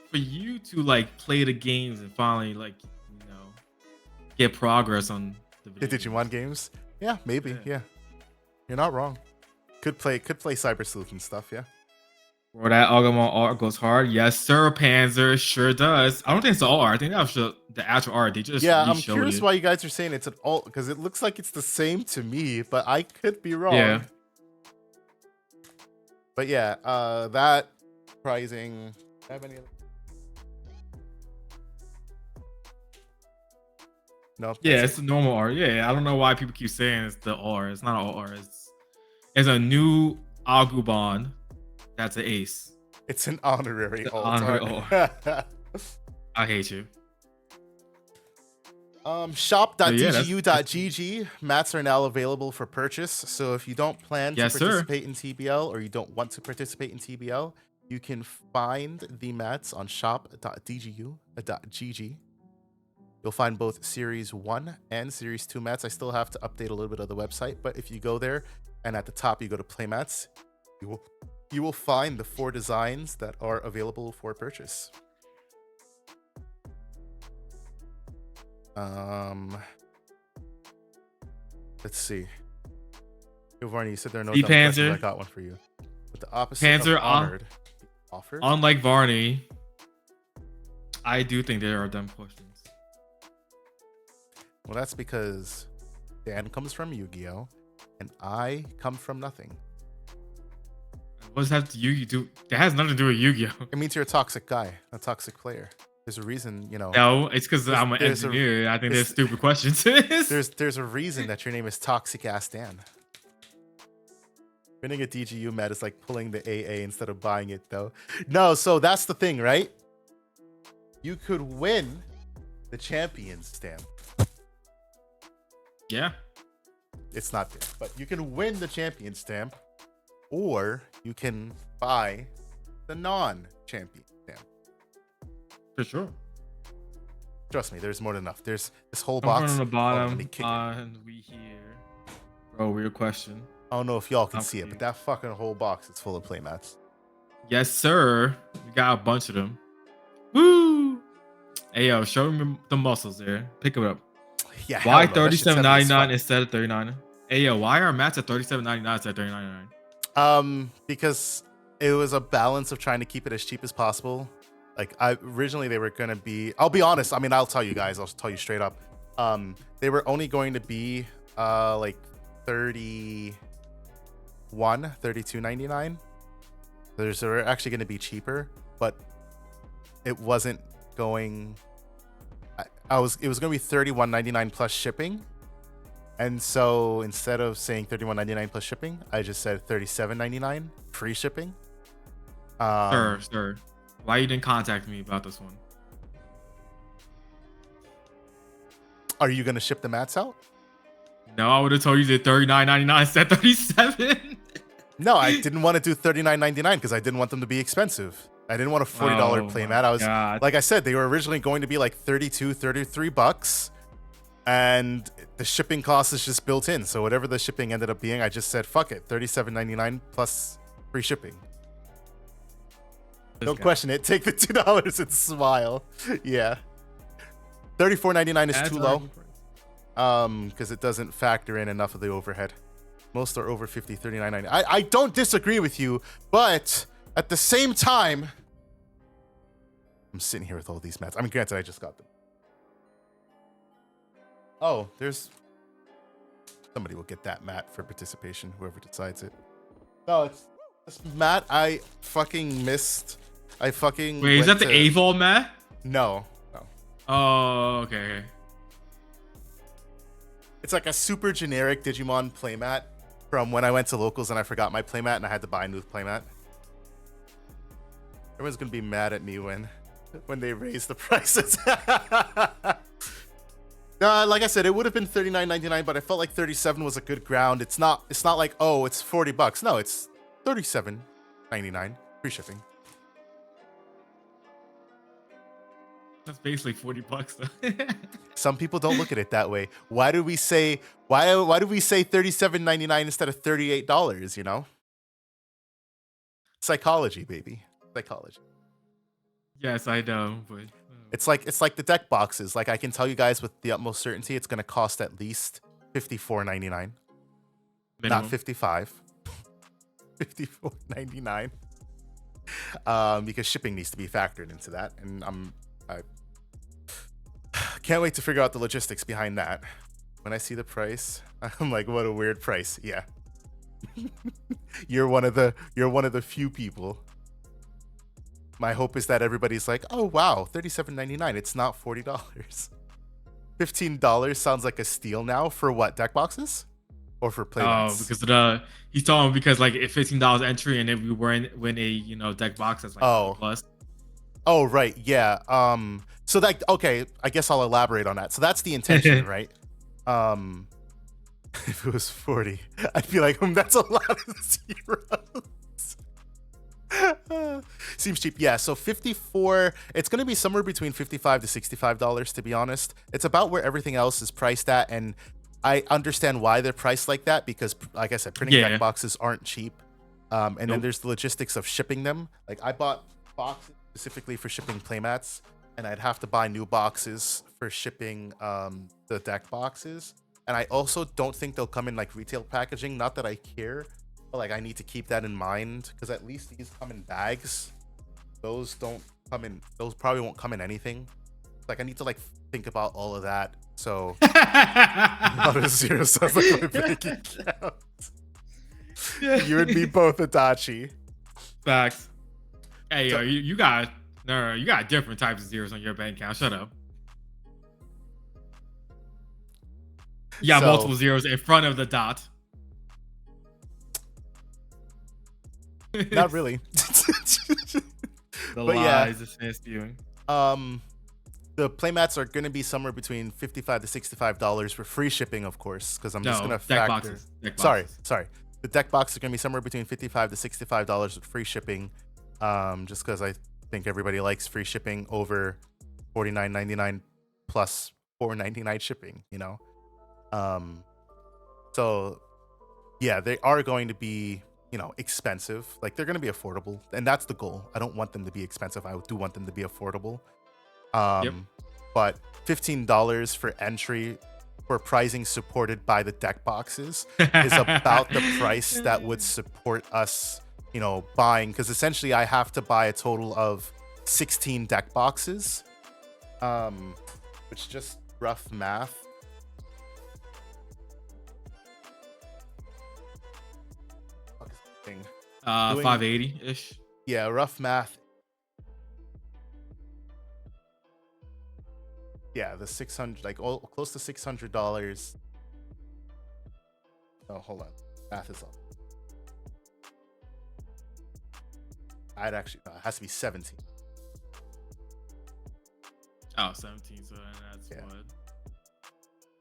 for you to like play the games and finally like, you know, get progress on the Digimon games. Yeah, maybe. Yeah. You're not wrong. Could play Cyber Sleuth and stuff, yeah. Or that Agumon art goes hard. Yes, sir, Panzer. Sure does. I don't think it's the all art. I think that's the actual art. They just I'm curious why you guys are saying it's an alt, because it looks like it's the same to me, but I could be wrong. Yeah. But yeah, that pricing. Have any? No. Yeah, it's the normal art. Yeah, I don't know why people keep saying it's the R. It's not all R. It's a new Agumon. That's an ace. It's an honorary alt. I hate you. Shop.dgu.gg. Mats are now available for purchase. So if you don't plan to participate in TBL or you don't want to participate in TBL, you can find the mats on shop.dgu.gg. You'll find both Series 1 and Series 2 mats. I still have to update a little bit of the website, but if you go there and at the top you go to play mats, you will you will find the 4 designs that are available for purchase. Let's see. Varney, you said there are no dumb questions. I got one for you. But the opposite Panzer of honored. Offered? Unlike Varney, I do think there are dumb questions. Well, that's because Dan comes from Yu-Gi-Oh! And I come from nothing. What does that have to Yu-Gi-Oh do? That has nothing to do with Yu-Gi-Oh! It means you're a toxic guy, a toxic player. There's a reason, you know. No, it's because I'm an engineer. I think there's stupid questions. there's a reason that your name is Toxic Ass Dan. Winning a DGU mat is like pulling the AA instead of buying it, though. No, so that's the thing, right? You could win the champion stamp. Yeah. It's not there, but you can win the champion stamp, or you can buy the non-champion stamp. For sure. Trust me, there's more than enough. There's this whole box. On the bottom, and we here. Bro, real question. I don't know if y'all can see it, but that fucking whole box is full of playmats. Yes, sir. We got a bunch of them. Woo! Hey, yo, show me the muscles there. Pick them up. Yeah. Why $37.99 instead of $39? Hey, yo, why are mats at $37.99 instead of $39.99? Because it was a balance of trying to keep it as cheap as possible. Like, originally they were gonna be. I'll be honest. I mean, I'll tell you guys. I'll tell you straight up. They were only going to be like $32.99. They're actually going to be cheaper, but it wasn't going. It was going to be $31.99 plus shipping, and so instead of saying $31.99 plus shipping, I just said $37.99 free shipping. Sir, why you didn't contact me about this one? Are you going to ship the mats out? No, I would have told you that $39.99 instead of $37. No, I didn't want to do $39.99 because I didn't want them to be expensive. I didn't want a $40 playmat. Like I said, they were originally going to be like $33 and the shipping cost is just built in. So whatever the shipping ended up being, I just said fuck it, $37.99 plus free shipping. Don't question it. Take the $2 and smile. Yeah, $34.99 is too low. Because it doesn't factor in enough of the overhead. Most are over 50, $39.99. I don't disagree with you, but at the same time, I'm sitting here with all these mats. I mean, granted, I just got them. Oh, there's somebody will get that mat for participation, whoever decides it. No, it's this mat I fucking missed. Wait, is that the A-Vol mat? No. Oh, okay. It's like a super generic Digimon playmat from when I went to locals and I forgot my playmat and I had to buy a new playmat. Everyone's gonna be mad at me when they raise the prices. Like I said, it would have been $39.99, but I felt like $37 was a good ground. It's not like, oh, it's $40. No, it's $37.99 free shipping. That's basically $40 though. Some people don't look at it that way. Why do we say $37.99 instead of $38? You know, psychology, baby, psychology. Yes, I know, but it's like the deck boxes. Like I can tell you guys with the utmost certainty, it's going to cost at least $54.99, not $55. $54.99. Because shipping needs to be factored into that, and I can't wait to figure out the logistics behind that. When I see the price, I'm like, what a weird price. Yeah. You're one of the few people. My hope is that everybody's like, oh wow, $37.99. It's not $40. $15 sounds like a steal now for what, deck boxes? Or for playmats? Oh, because he's talking because like if $15 entry and if we weren't win a deck box that's like plus. Oh right, yeah. So that okay, I guess I'll elaborate on that. So that's the intention, right? If it was 40, I'd be like, that's a lot of zeros. Seems cheap. Yeah, so 54, it's gonna be somewhere between $55 to $65, to be honest. It's about where everything else is priced at, and I understand why they're priced like that because, like I said, printing deck boxes aren't cheap. And then there's the logistics of shipping them. Like I bought boxes specifically for shipping playmats, and I'd have to buy new boxes for shipping the deck boxes. And I also don't think they'll come in like retail packaging. Not that I care, but like I need to keep that in mind because at least these come in bags. Those don't come in. Those probably won't come in anything. Like I need to like think about all of that. So not a zero sounds like my bank account. You and me both, Adachi. Facts. Hey, yo, you got you got different types of zeros on your bank account. Shut up. You got multiple zeros in front of the dot. Not really. The lies is spewing. The playmats are going to be somewhere between $55 to $65 for free shipping, of course, because I'm just going to factor. Deck boxes. Sorry. The deck boxes are going to be somewhere between $55 to $65 with free shipping, just because I think everybody likes free shipping over $49.99 plus $4.99 shipping, you know? So, yeah, they are going to be, you know, expensive. Like, they're going to be affordable, and that's the goal. I don't want them to be expensive. I do want them to be affordable. But $15 for entry for pricing supported by the deck boxes is about the price that would support us, you know, buying, because essentially I have to buy a total of 16 deck boxes, which just rough math. Thing. 580-ish. Yeah, rough math. Yeah, the 600, like close to $600. Oh, hold on. Math is up. I'd actually, no, it has to be 17. Oh, 17, so that's what?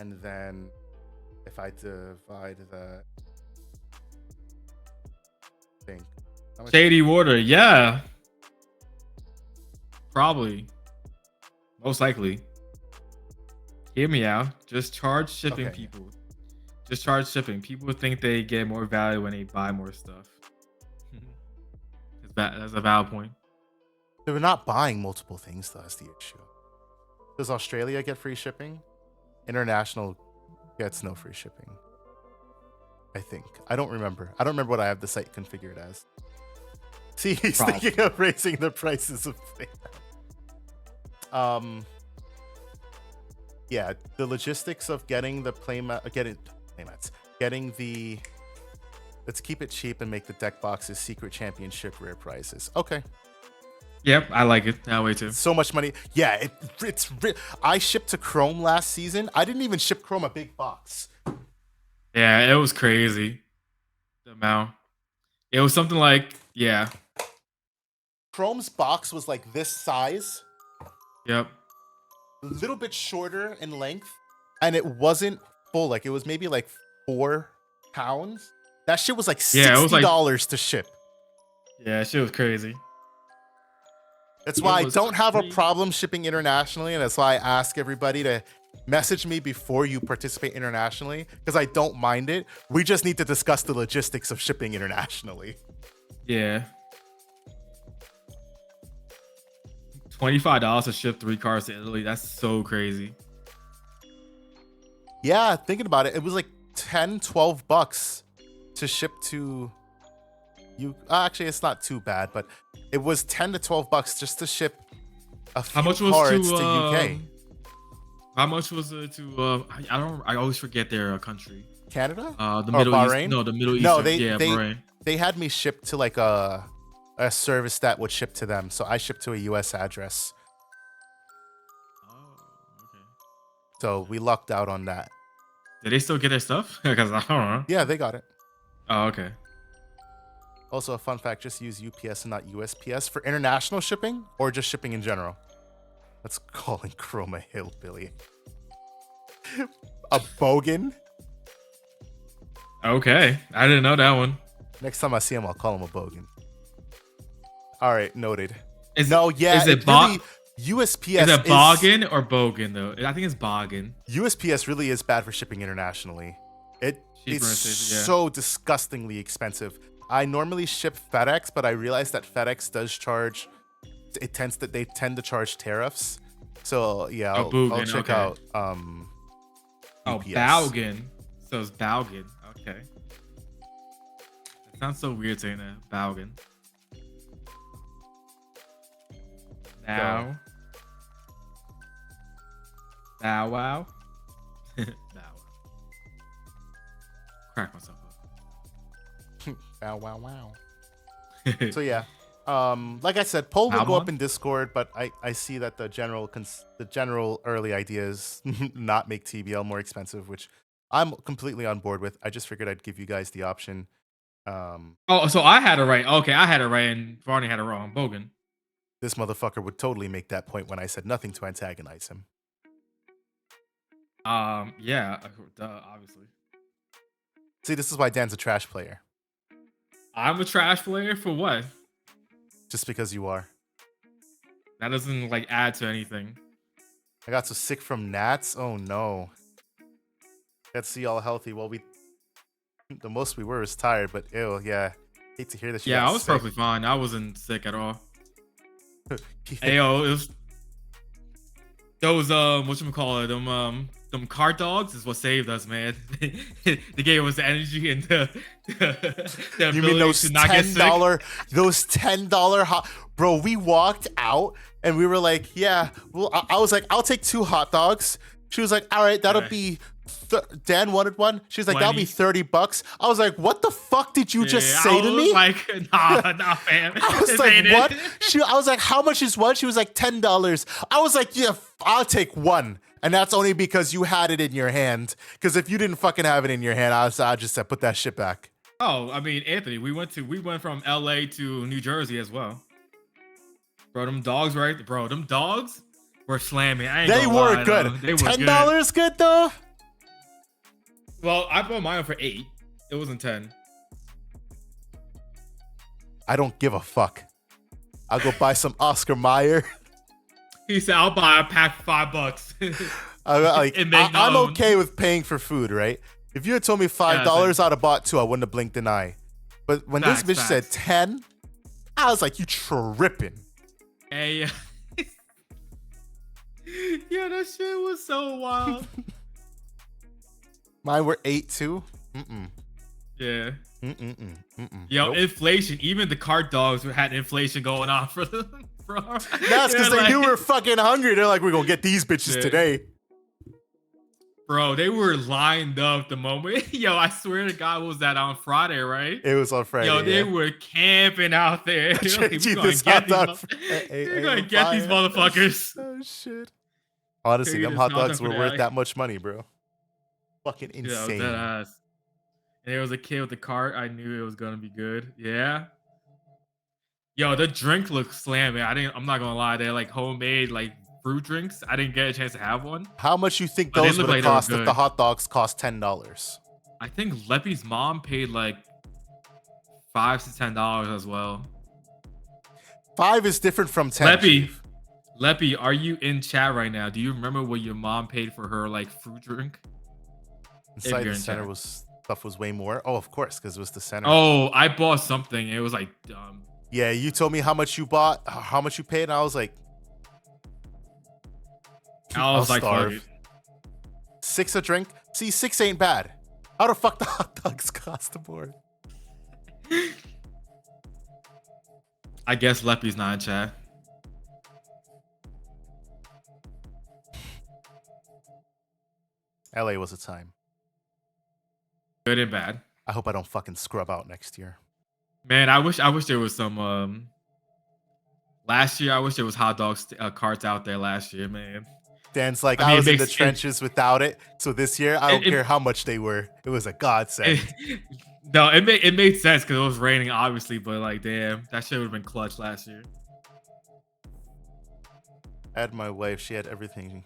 And then if I divide that, I think. Shady Water, yeah. Probably. Most likely. Hear me out. Just charge shipping, people. Just charge shipping. People think they get more value when they buy more stuff. That's a valid point. They're not buying multiple things, though. That's the issue. Does Australia get free shipping? International gets no free shipping. I think. I don't remember. I don't remember what I have the site configured as. See, he's thinking of raising the prices of things. Yeah, the logistics of getting the getting the, let's keep it cheap and make the deck boxes secret championship rare prizes. Okay. Yep, I like it that way too. So much money. Yeah, I shipped to Chrome last season. I didn't even ship Chrome a big box. Yeah, it was crazy. The amount. It was something like, yeah. Chrome's box was like this size. Yep. A little bit shorter in length, and it wasn't full. Like it was maybe like 4 pounds. That shit was like $60 to ship. Yeah, shit was crazy. That's why I don't have a problem shipping internationally, and that's why I ask everybody to message me before you participate internationally, because I don't mind it. We just need to discuss the logistics of shipping internationally. Yeah. $25 to ship 3 cards to Italy. That's so crazy. Yeah, thinking about it, it was like $10-12 to ship to you. Actually, it's not too bad, but it was $10 to $12 just to ship a few cards to UK. How much was it to? I always forget their country. Canada? The Middle Bahrain? East. No, the Middle East. No, Bahrain. They had me ship to like a service that would ship to them, so I shipped to a US address. Oh, okay. So we lucked out on that. Did they still get their stuff? Because I don't know. Yeah, they got it. Oh, okay. Also, a fun fact: just use UPS and not USPS for international shipping, or just shipping in general. That's calling Chrome a hillbilly. A bogan? Okay, I didn't know that one. Next time I see him, I'll call him a bogan. All right, noted. Is it USPS is it boggin or bogan though? I think it's boggin. USPS really is bad for shipping internationally. It is so disgustingly expensive. I normally ship FedEx, but I realized that FedEx does charge. They tend to charge tariffs. So yeah, I'll check out Oh, UPS. Baugen. So it's Baugen. Okay. It sounds so weird saying that. Baugen. Now. Bow wow. Bow wow. Crack myself up. Bow wow wow. So yeah. Like I said, poll will go up in Discord, but I see that the general early idea is not make TBL more expensive, which I'm completely on board with. I just figured I'd give you guys the option. Oh, so I had it right. Okay, I had it right, and Barney had it wrong. Bogan. This motherfucker would totally make that point when I said nothing to antagonize him. Yeah, obviously. See, this is why Dan's a trash player. I'm a trash player for what? Just because you are. That doesn't like add to anything. I got so sick from gnats. Oh no. Let's see all healthy. Well, the most we were was tired, but ew, yeah. Hate to hear this. Yeah, I was perfectly fine. I wasn't sick at all. Hey, yo, it was those whatchamacallit, them cart dogs is what saved us, man. They gave us the energy and the you mean those $10 hot bro, we walked out and we were like, yeah, well, I was like, I'll take 2 hot dogs. She was like, all right, that'll be Dan wanted one. She was like, that'll be $30. I was like, what the fuck did you just say to me? Like, nah, fam. I was like, what? I was like, how much is one? She was like, $10. I was like, yeah, I'll take one. And that's only because you had it in your hand. Because if you didn't fucking have it in your hand, I just said, put that shit back. Oh, I mean, Anthony, we went from LA to New Jersey as well. Bro, them dogs, right? Bro, them dogs were slamming. They were good. They were $10 good though? Well, I bought mine for $8. It wasn't 10. I don't give a fuck. I'll go buy some Oscar Mayer. He said, I'll buy a pack for $5. I'm okay with paying for food, right? If you had told me $5, I'd have bought 2. I wouldn't have blinked an eye. But when this bitch said 10, I was like, you tripping. Hey. Yeah, that shit was so wild. Mine were 8 too. Yeah. Yo, nope. Inflation. Even the cart dogs had inflation going on for them. That's because they knew we were fucking hungry. They're like, we're gonna get these bitches today. Bro, they were lined up the moment. Yo, I swear to God, was that on Friday, right? It was on Friday. Yo, they were camping out there. They're gonna get these motherfuckers. Oh shit. Honestly, them hot dogs were worth that much money, bro. Fucking insane. Yeah, and there was a kid with a cart. I knew it was gonna be good. Yeah. Yo, the drink looks slamming. I'm not gonna lie. They're like homemade, like fruit drinks. I didn't get a chance to have one. How much you think those would have cost if the hot dogs cost $10? I think Leppy's mom paid like $5 to $10 as well. 5 is different from 10. Leppy, are you in chat right now? Do you remember what your mom paid for her like fruit drink? Inside the center stuff was way more. Oh, of course, because it was the center. Oh, I bought something. It was like dumb. Yeah, you told me how much you bought, how much you paid, and I was like, like, fuck it. 6 a drink. See, 6 ain't bad. How the fuck the hot dogs cost more? I guess Leppy's not in chat. LA was a time. Good and bad. I hope I don't fucking scrub out next year. Man, I wish there was some. Last year, I wish there was hot dogs carts out there. Last year, man. Dan's like, I was in the trenches without it. So this year, I don't care how much they were. It was a godsend. No, it made sense because it was raining, obviously. But like, damn, that shit would have been clutch last year. I had my wife. She had everything.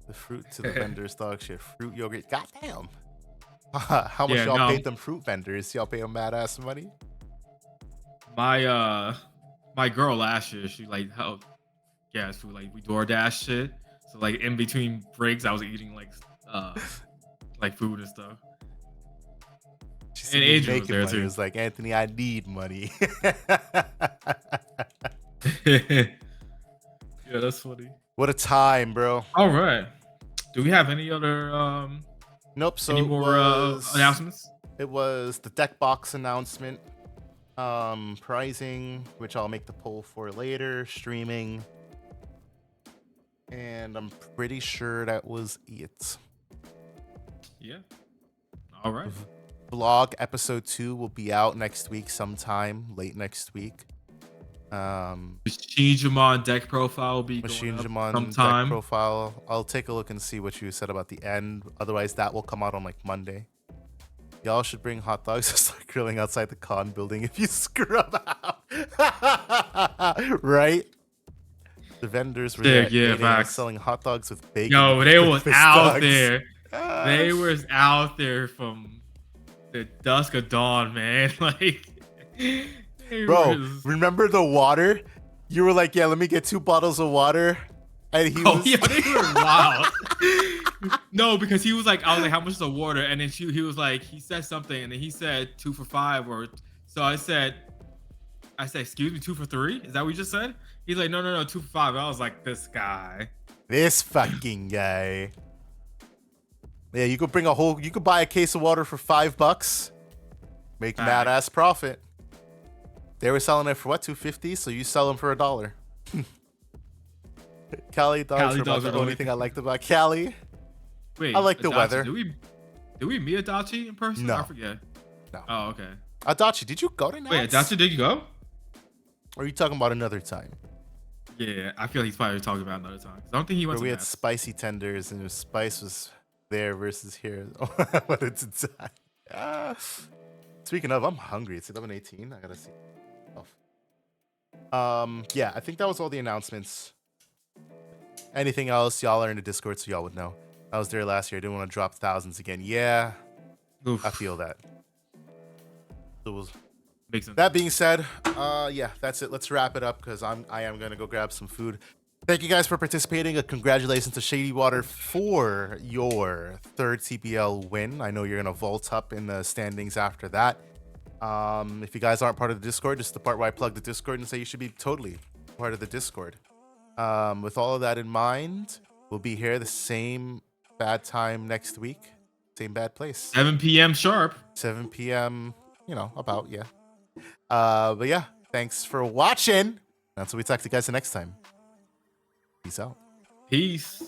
The fruit to the vendors, dog shit. Fruit, yogurt. Goddamn. How much y'all paid them fruit vendors? Y'all pay them mad ass money? My girl last year, she like helped gas food, like we DoorDash shit. So like in between breaks, I was eating like food and stuff. She seen me making money. It was like, Anthony, I need money. Yeah, that's funny. What a time, bro. All right. Do we have any other nope, so any more announcements? It was the deck box announcement. Pricing, which I'll make the poll for later, streaming. And I'm pretty sure that was it. Yeah. All right. Vlog episode 2 will be out next week sometime, late next week. Digimon deck profile will be Digimon sometime. Deck profile. I'll take a look and see what you said about the end. Otherwise, that will come out on like Monday. Y'all should bring hot dogs to start grilling outside the con building if you scrub out. Right? The vendors were selling hot dogs with bacon. Yo, they was out there. They was out there from the dusk of dawn, man. Like, bro, remember the water? You were like, yeah, let me get 2 bottles of water. And he was... yeah, they were wild. No, because he was like, I was like, how much is the water? And then he was like, he said something, and then he said 2 for $5, or so I said, excuse me, 2 for $3? Is that what you just said? He's like, no, 2 for $5. I was like, this guy. This fucking guy. Yeah, you could you could buy a case of water for $5. Make mad ass profit. They were selling it for what, $2.50? So you sell them for $1. Cali dogs are about the only thing I liked about Cali. Wait, I like the weather. Did we meet Adachi in person? No. I forget. No. Oh, okay. Adachi, did you go to Nats? Wait, Adachi, did you go? Or are you talking about another time? Yeah, I feel like he's probably talking about another time. I don't think he went to we Nats. had spicy tenders, and the spice was there versus here. What it's inside. Speaking of, I'm hungry. It's 11:18. I gotta see. Yeah, I think that was all the announcements. Anything else, y'all are in the Discord, so y'all would know. I was there last year. I didn't want to drop thousands again. Yeah, oof. I feel that. That being said, yeah, that's it. Let's wrap it up because I am gonna go grab some food. Thank you guys for participating. Congratulations to Shady Water for your 3rd CPL win. I know you're gonna vault up in the standings after that. If you guys aren't part of the Discord, this is the part where I plug the Discord and say you should be totally part of the Discord. With all of that in mind, we'll be here the same bad time next week, same bad place. 7 p.m. sharp. 7 p.m. You know, about, yeah. But yeah, thanks for watching. That's what we talk to you guys the next time. Peace out. Peace.